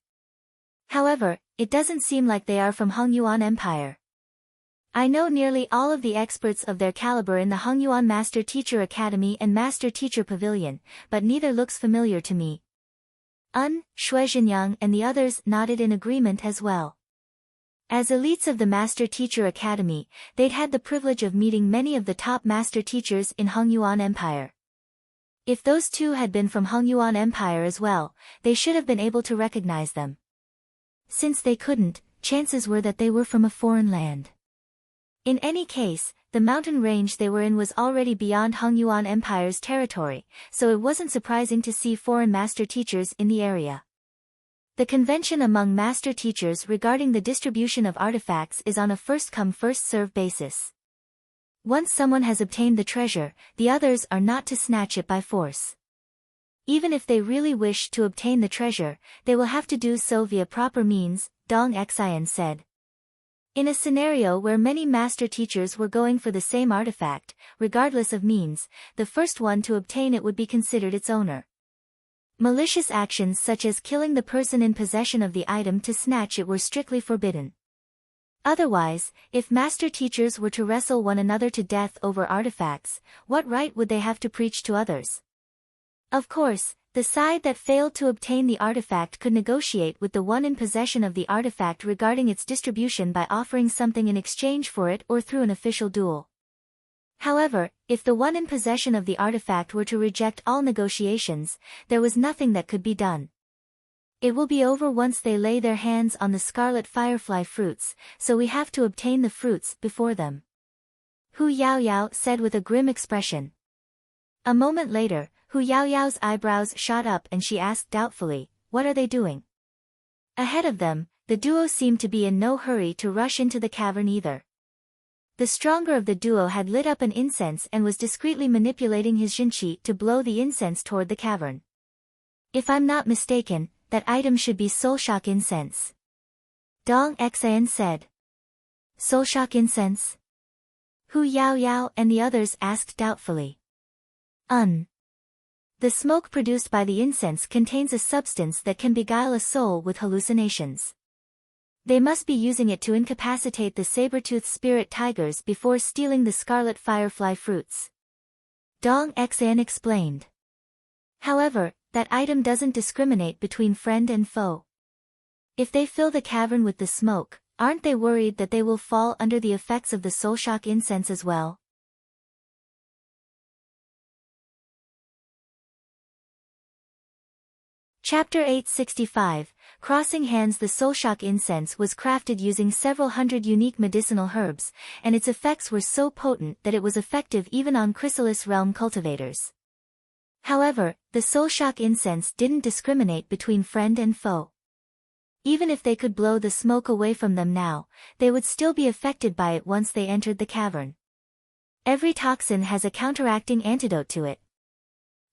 However, it doesn't seem like they are from Hongyuan Empire. I know nearly all of the experts of their caliber in the Hongyuan Master Teacher Academy and Master Teacher Pavilion, but neither looks familiar to me." Xue Zhenyang and the others nodded in agreement as well. As elites of the Master Teacher Academy, they'd had the privilege of meeting many of the top master teachers in Hongyuan Empire. If those two had been from Hongyuan Empire as well, they should have been able to recognize them. Since they couldn't, chances were that they were from a foreign land. In any case, the mountain range they were in was already beyond Hongyuan Empire's territory, so it wasn't surprising to see foreign master teachers in the area. The convention among master teachers regarding the distribution of artifacts is on a first-come first-served basis. Once someone has obtained the treasure, the others are not to snatch it by force. Even if they really wish to obtain the treasure, they will have to do so via proper means, Dong Xian said. In a scenario where many master teachers were going for the same artifact, regardless of means, the first one to obtain it would be considered its owner. Malicious actions such as killing the person in possession of the item to snatch it were strictly forbidden. Otherwise, if master teachers were to wrestle one another to death over artifacts, what right would they have to preach to others? Of course, the side that failed to obtain the artifact could negotiate with the one in possession of the artifact regarding its distribution by offering something in exchange for it or through an official duel. However, if the one in possession of the artifact were to reject all negotiations, there was nothing that could be done. It will be over once they lay their hands on the scarlet firefly fruits, so we have to obtain the fruits before them. Hu Yaoyao said with a grim expression. A moment later, Hu Yaoyao's eyebrows shot up and she asked doubtfully, "What are they doing?" Ahead of them, the duo seemed to be in no hurry to rush into the cavern either. The stronger of the duo had lit up an incense and was discreetly manipulating his jinqi to blow the incense toward the cavern. "If I'm not mistaken, that item should be soulshock incense," Dong Xian said. "Soulshock incense?" Hu Yaoyao and the others asked doubtfully. The smoke produced by the incense contains a substance that can beguile a soul with hallucinations. They must be using it to incapacitate the saber-toothed spirit tigers before stealing the scarlet firefly fruits. Dong Xian explained. However, that item doesn't discriminate between friend and foe. If they fill the cavern with the smoke, aren't they worried that they will fall under the effects of the soulshock incense as well? Chapter 865, Crossing Hands. The soulshock incense was crafted using several hundred unique medicinal herbs, and its effects were so potent that it was effective even on chrysalis realm cultivators. However, the soulshock incense didn't discriminate between friend and foe. Even if they could blow the smoke away from them now, they would still be affected by it once they entered the cavern. Every toxin has a counteracting antidote to it.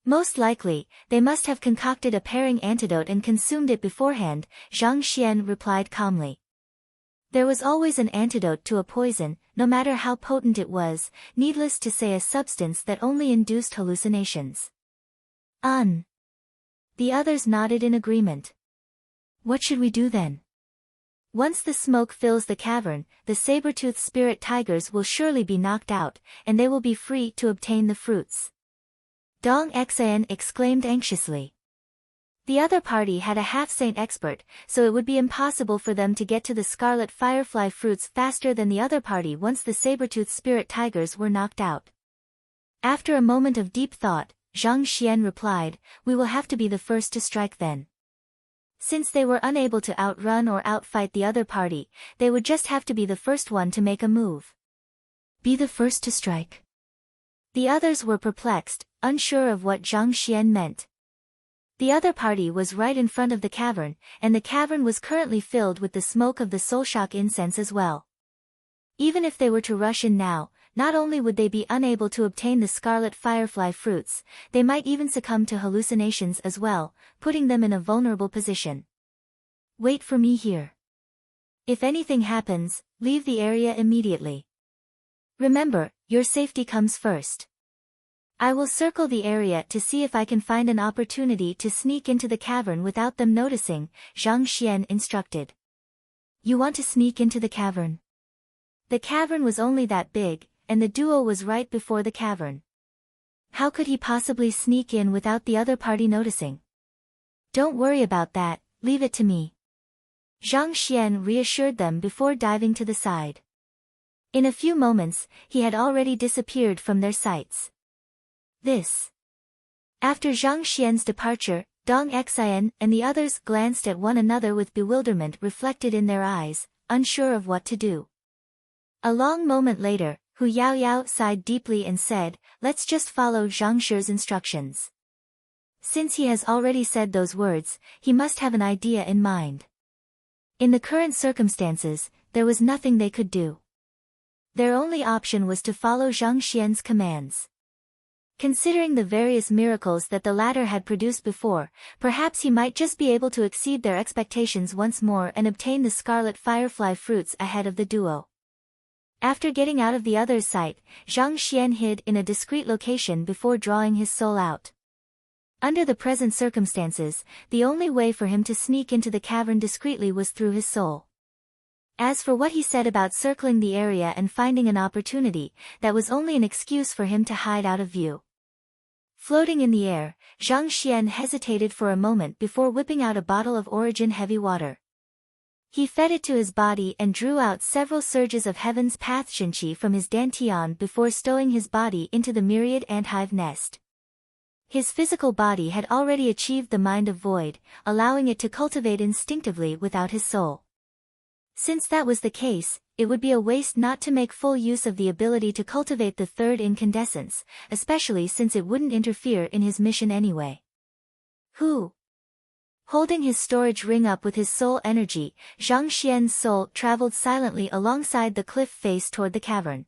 Most likely, they must have concocted a pairing antidote and consumed it beforehand, Zhang Xian replied calmly. There was always an antidote to a poison, no matter how potent it was, needless to say a substance that only induced hallucinations. The others nodded in agreement. What should we do then? Once the smoke fills the cavern, the saber-toothed spirit tigers will surely be knocked out, and they will be free to obtain the fruits. Dong Xian exclaimed anxiously. The other party had a half-saint expert, so it would be impossible for them to get to the scarlet firefly fruits faster than the other party once the saber-toothed spirit tigers were knocked out. After a moment of deep thought, Zhang Xian replied, "We will have to be the first to strike then." Since they were unable to outrun or outfight the other party, they would just have to be the first one to make a move. Be the first to strike. The others were perplexed, unsure of what Zhang Xian meant. The other party was right in front of the cavern, and the cavern was currently filled with the smoke of the soulshock incense as well. Even if they were to rush in now, not only would they be unable to obtain the scarlet firefly fruits, they might even succumb to hallucinations as well, putting them in a vulnerable position. Wait for me here. If anything happens, leave the area immediately. Remember, your safety comes first. I will circle the area to see if I can find an opportunity to sneak into the cavern without them noticing, Zhang Xian instructed. You want to sneak into the cavern? The cavern was only that big, and the duo was right before the cavern. How could he possibly sneak in without the other party noticing? Don't worry about that, leave it to me. Zhang Xian reassured them before diving to the side. In a few moments, he had already disappeared from their sights. After Zhang Xian's departure, Dong Xian and the others glanced at one another with bewilderment reflected in their eyes, unsure of what to do. A long moment later, Hu Yaoyao sighed deeply and said, "Let's just follow Zhang Shi's instructions." Since he has already said those words, he must have an idea in mind. In the current circumstances, there was nothing they could do. Their only option was to follow Zhang Xian's commands. Considering the various miracles that the latter had produced before, perhaps he might just be able to exceed their expectations once more and obtain the scarlet firefly fruits ahead of the duo. After getting out of the other's sight, Zhang Xian hid in a discreet location before drawing his soul out. Under the present circumstances, the only way for him to sneak into the cavern discreetly was through his soul. As for what he said about circling the area and finding an opportunity, that was only an excuse for him to hide out of view. Floating in the air, Zhang Xian hesitated for a moment before whipping out a bottle of origin heavy water. He fed it to his body and drew out several surges of heaven's path Shinqi from his dantian before stowing his body into the myriad anthive nest. His physical body had already achieved the mind of void, allowing it to cultivate instinctively without his soul. Since that was the case, it would be a waste not to make full use of the ability to cultivate the third incandescence, especially since it wouldn't interfere in his mission anyway. Holding his storage ring up with his soul energy, Zhang Xian's soul traveled silently alongside the cliff face toward the cavern.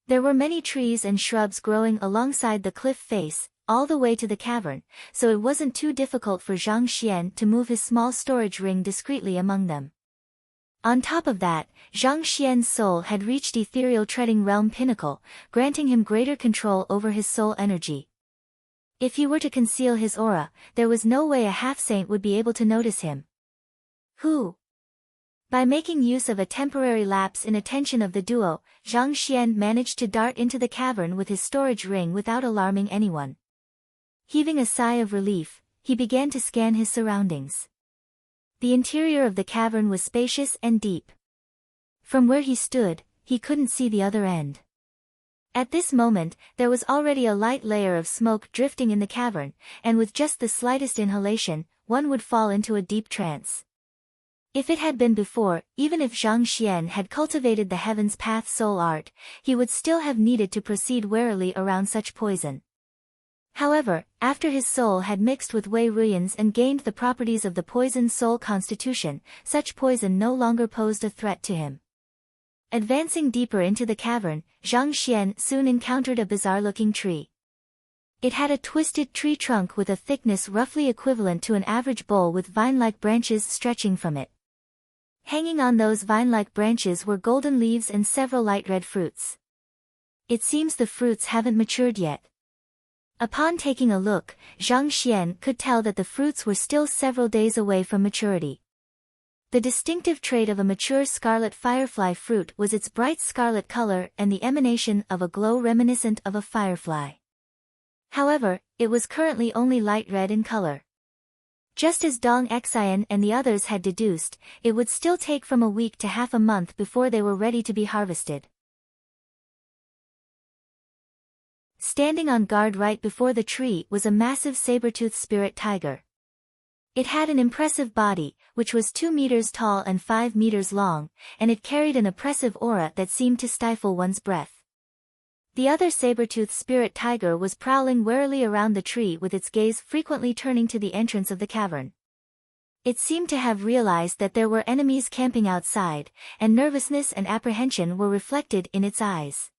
There were many trees and shrubs growing alongside the cliff face, all the way to the cavern, so it wasn't too difficult for Zhang Xian to move his small storage ring discreetly among them. On top of that, Zhang Xian's soul had reached ethereal treading realm pinnacle, granting him greater control over his soul energy. If he were to conceal his aura, there was no way a half-saint would be able to notice him. By making use of a temporary lapse in attention of the duo, Zhang Xian managed to dart into the cavern with his storage ring without alarming anyone. Heaving a sigh of relief, he began to scan his surroundings. The interior of the cavern was spacious and deep. From where he stood, he couldn't see the other end. At this moment, there was already a light layer of smoke drifting in the cavern, and with just the slightest inhalation, one would fall into a deep trance. If it had been before, even if Zhang Xian had cultivated the Heaven's Path soul art, he would still have needed to proceed warily around such poison. However, after his soul had mixed with Wei Ruyan's and gained the properties of the poison soul constitution, such poison no longer posed a threat to him. Advancing deeper into the cavern, Zhang Xian soon encountered a bizarre-looking tree. It had a twisted tree trunk with a thickness roughly equivalent to an average bowl with vine-like branches stretching from it. Hanging on those vine-like branches were golden leaves and several light red fruits. It seems the fruits haven't matured yet. Upon taking a look, Zhang Xian could tell that the fruits were still several days away from maturity. The distinctive trait of a mature scarlet firefly fruit was its bright scarlet color and the emanation of a glow reminiscent of a firefly. However, it was currently only light red in color. Just as Dong Xian and the others had deduced, it would still take from a week to half a month before they were ready to be harvested. Standing on guard right before the tree was a massive saber-toothed spirit tiger. It had an impressive body, which was 2 meters tall and 5 meters long, and it carried an oppressive aura that seemed to stifle one's breath. The other saber-toothed spirit tiger was prowling warily around the tree with its gaze frequently turning to the entrance of the cavern. It seemed to have realized that there were enemies camping outside, and nervousness and apprehension were reflected in its eyes.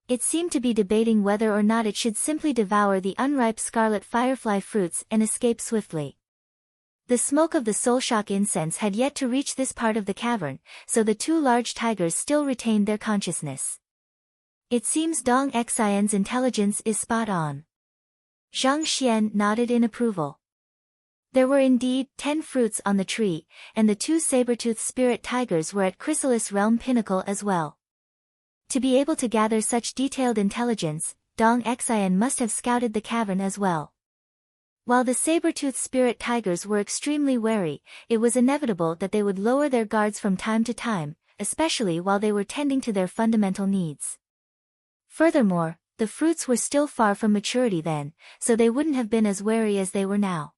It seemed to be debating whether or not it should simply devour the unripe scarlet firefly fruits and escape swiftly. The smoke of the soul-shock incense had yet to reach this part of the cavern, so the 2 large tigers still retained their consciousness. It seems Dong Xian's intelligence is spot on. Zhang Xian nodded in approval. There were indeed 10 fruits on the tree, and the 2 saber-toothed spirit tigers were at Chrysalis Realm pinnacle as well. To be able to gather such detailed intelligence, Dong Xian must have scouted the cavern as well. While the saber-toothed spirit tigers were extremely wary, it was inevitable that they would lower their guards from time to time, especially while they were tending to their fundamental needs. Furthermore, the fruits were still far from maturity then, so they wouldn't have been as wary as they were now.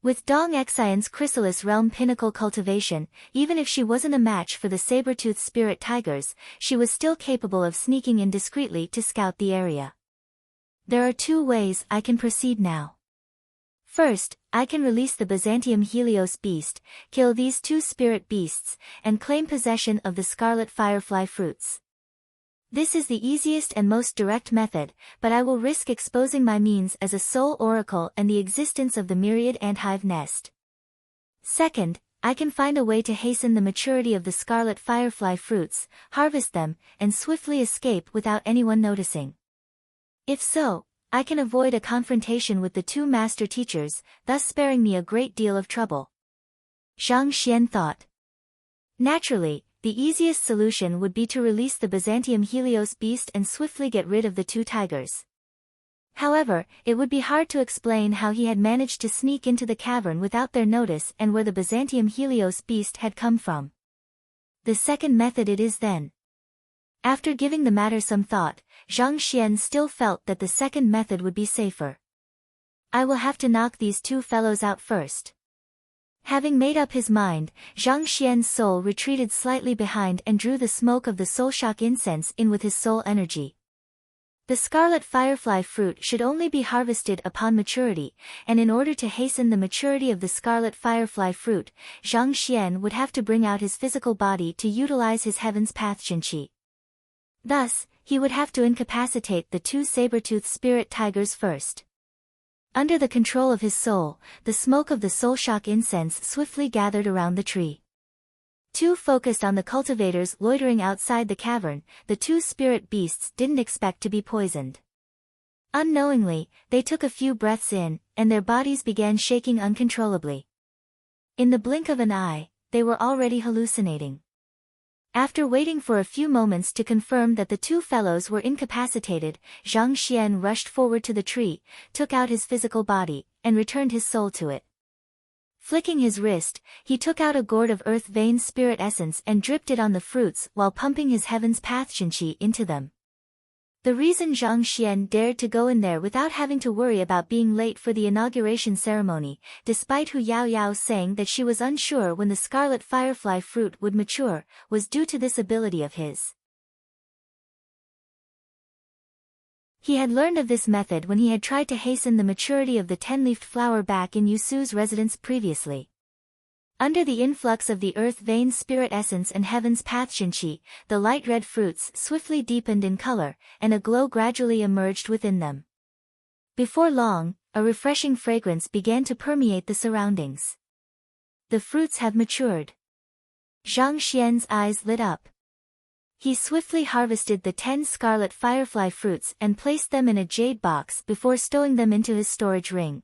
With Dong Xian's Chrysalis Realm pinnacle cultivation, even if she wasn't a match for the saber-toothed spirit tigers, she was still capable of sneaking in discreetly to scout the area. There are 2 ways I can proceed now. First, I can release the Byzantium Helios beast, kill these 2 spirit beasts, and claim possession of the scarlet firefly fruits. This is the easiest and most direct method, but I will risk exposing my means as a soul oracle and the existence of the myriad anthive nest. Second, I can find a way to hasten the maturity of the scarlet firefly fruits, harvest them, and swiftly escape without anyone noticing. If so, I can avoid a confrontation with the 2 master teachers, thus sparing me a great deal of trouble. Zhang Xian thought. Naturally, the easiest solution would be to release the Byzantium Helios beast and swiftly get rid of the 2 tigers. However, it would be hard to explain how he had managed to sneak into the cavern without their notice and where the Byzantium Helios beast had come from. The second method it is then. After giving the matter some thought, Zhang Xian still felt that the second method would be safer. I will have to knock these 2 fellows out first. Having made up his mind, Zhang Xian's soul retreated slightly behind and drew the smoke of the soul-shock incense in with his soul energy. The scarlet firefly fruit should only be harvested upon maturity, and in order to hasten the maturity of the scarlet firefly fruit, Zhang Xian would have to bring out his physical body to utilize his heaven's path Qinqi. Thus, he would have to incapacitate the 2 saber-toothed spirit tigers first. Under the control of his soul, the smoke of the soul-shock incense swiftly gathered around the tree. 2 focused on the cultivators loitering outside the cavern, the 2 spirit beasts didn't expect to be poisoned. Unknowingly, they took a few breaths in, and their bodies began shaking uncontrollably. In the blink of an eye, they were already hallucinating. After waiting for a few moments to confirm that the 2 fellows were incapacitated, Zhang Xian rushed forward to the tree, took out his physical body, and returned his soul to it. Flicking his wrist, he took out a gourd of earth vein spirit essence and dripped it on the fruits while pumping his heaven's path Qinqi into them. The reason Zhang Xian dared to go in there without having to worry about being late for the inauguration ceremony, despite Hu Yaoyao saying that she was unsure when the scarlet firefly fruit would mature, was due to this ability of his. He had learned of this method when he had tried to hasten the maturity of the 10-leafed flower back in Yusu's residence previously. Under the influx of the earth vein spirit essence and heaven's path Qinqi, the light red fruits swiftly deepened in color, and a glow gradually emerged within them. Before long, a refreshing fragrance began to permeate the surroundings. The fruits have matured. Zhang Xian's eyes lit up. He swiftly harvested the 10 scarlet firefly fruits and placed them in a jade box before stowing them into his storage ring.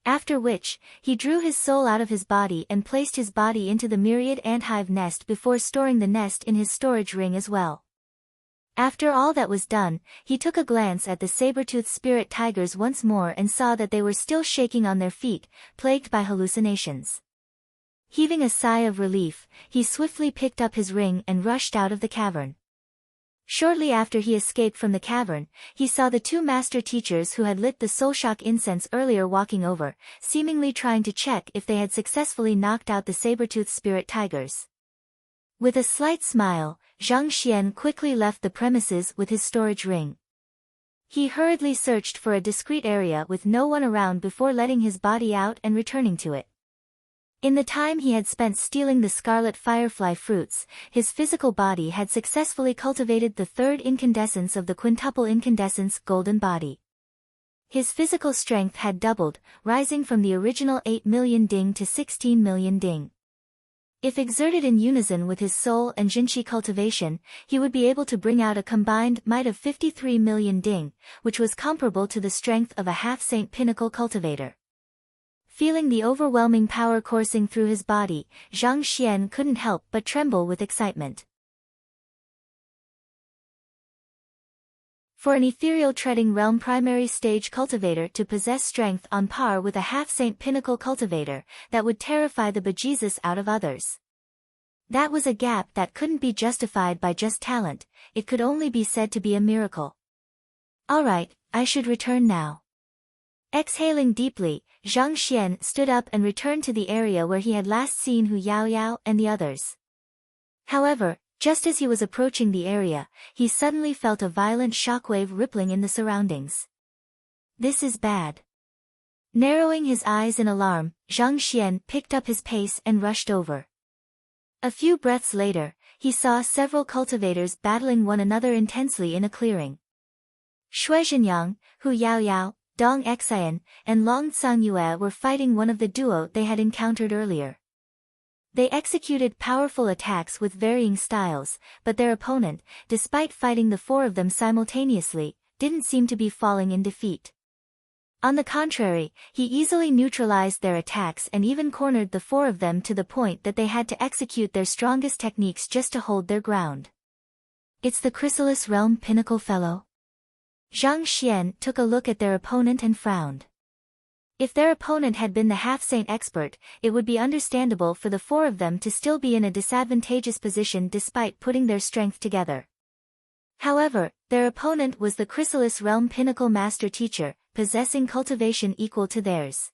After which, he drew his soul out of his body and placed his body into the myriad anthive nest before storing the nest in his storage ring as well. After all that was done, he took a glance at the saber-toothed spirit tigers once more and saw that they were still shaking on their feet, plagued by hallucinations. Heaving a sigh of relief, he swiftly picked up his ring and rushed out of the cavern. Shortly after he escaped from the cavern, he saw the 2 master teachers who had lit the soulshock incense earlier walking over, seemingly trying to check if they had successfully knocked out the saber-toothed spirit tigers. With a slight smile, Zhang Xian quickly left the premises with his storage ring. He hurriedly searched for a discreet area with no one around before letting his body out and returning to it. In the time he had spent stealing the scarlet firefly fruits, his physical body had successfully cultivated the 3rd incandescence of the quintuple incandescence golden body. His physical strength had doubled, rising from the original 8 million ding to 16 million ding. If exerted in unison with his soul and jinqi cultivation, he would be able to bring out a combined might of 53 million ding, which was comparable to the strength of a half-saint pinnacle cultivator. Feeling the overwhelming power coursing through his body, Zhang Xian couldn't help but tremble with excitement. For an ethereal treading realm primary stage cultivator to possess strength on par with a half-saint pinnacle cultivator, that would terrify the bejesus out of others. That was a gap that couldn't be justified by just talent, it could only be said to be a miracle. Alright, I should return now. Exhaling deeply, Zhang Xian stood up and returned to the area where he had last seen Hu Yaoyao and the others. However, just as he was approaching the area, he suddenly felt a violent shockwave rippling in the surroundings. This is bad. Narrowing his eyes in alarm, Zhang Xian picked up his pace and rushed over. A few breaths later, he saw several cultivators battling one another intensely in a clearing. Shui Zhenyang, Hu Yaoyao, Dong Xian, and Long Cangyue were fighting one of the duo they had encountered earlier. They executed powerful attacks with varying styles, but their opponent, despite fighting the 4 of them simultaneously, didn't seem to be falling in defeat. On the contrary, he easily neutralized their attacks and even cornered the 4 of them to the point that they had to execute their strongest techniques just to hold their ground. It's the Chrysalis Realm Pinnacle Fellow. Zhang Xian took a look at their opponent and frowned. If their opponent had been the half-saint expert, it would be understandable for the 4 of them to still be in a disadvantageous position despite putting their strength together. However, their opponent was the Chrysalis Realm Pinnacle Master Teacher, possessing cultivation equal to theirs.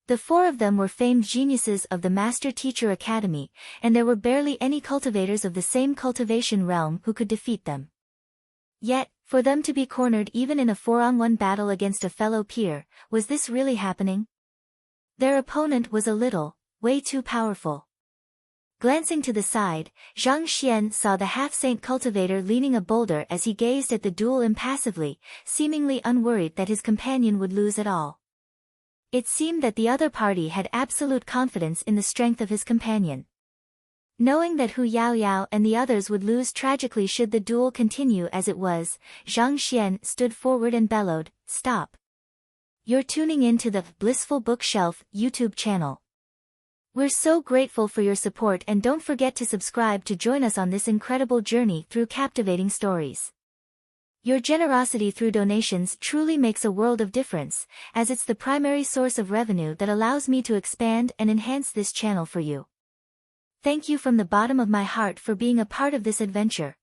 The 4 of them were famed geniuses of the Master Teacher Academy, and there were barely any cultivators of the same cultivation realm who could defeat them. Yet, for them to be cornered even in a 4-on-1 battle against a fellow peer, was this really happening? Their opponent was a little, way too powerful. Glancing to the side, Zhang Xian saw the half-saint cultivator leaning a boulder as he gazed at the duel impassively, seemingly unworried that his companion would lose at all. It seemed that the other party had absolute confidence in the strength of his companion. Knowing that Hu Yaoyao and the others would lose tragically should the duel continue as it was, Zhang Xian stood forward and bellowed, "Stop! You're tuning in to the Blissful Bookshelf YouTube channel. We're so grateful for your support and don't forget to subscribe to join us on this incredible journey through captivating stories. Your generosity through donations truly makes a world of difference, as it's the primary source of revenue that allows me to expand and enhance this channel for you. Thank you from the bottom of my heart for being a part of this adventure.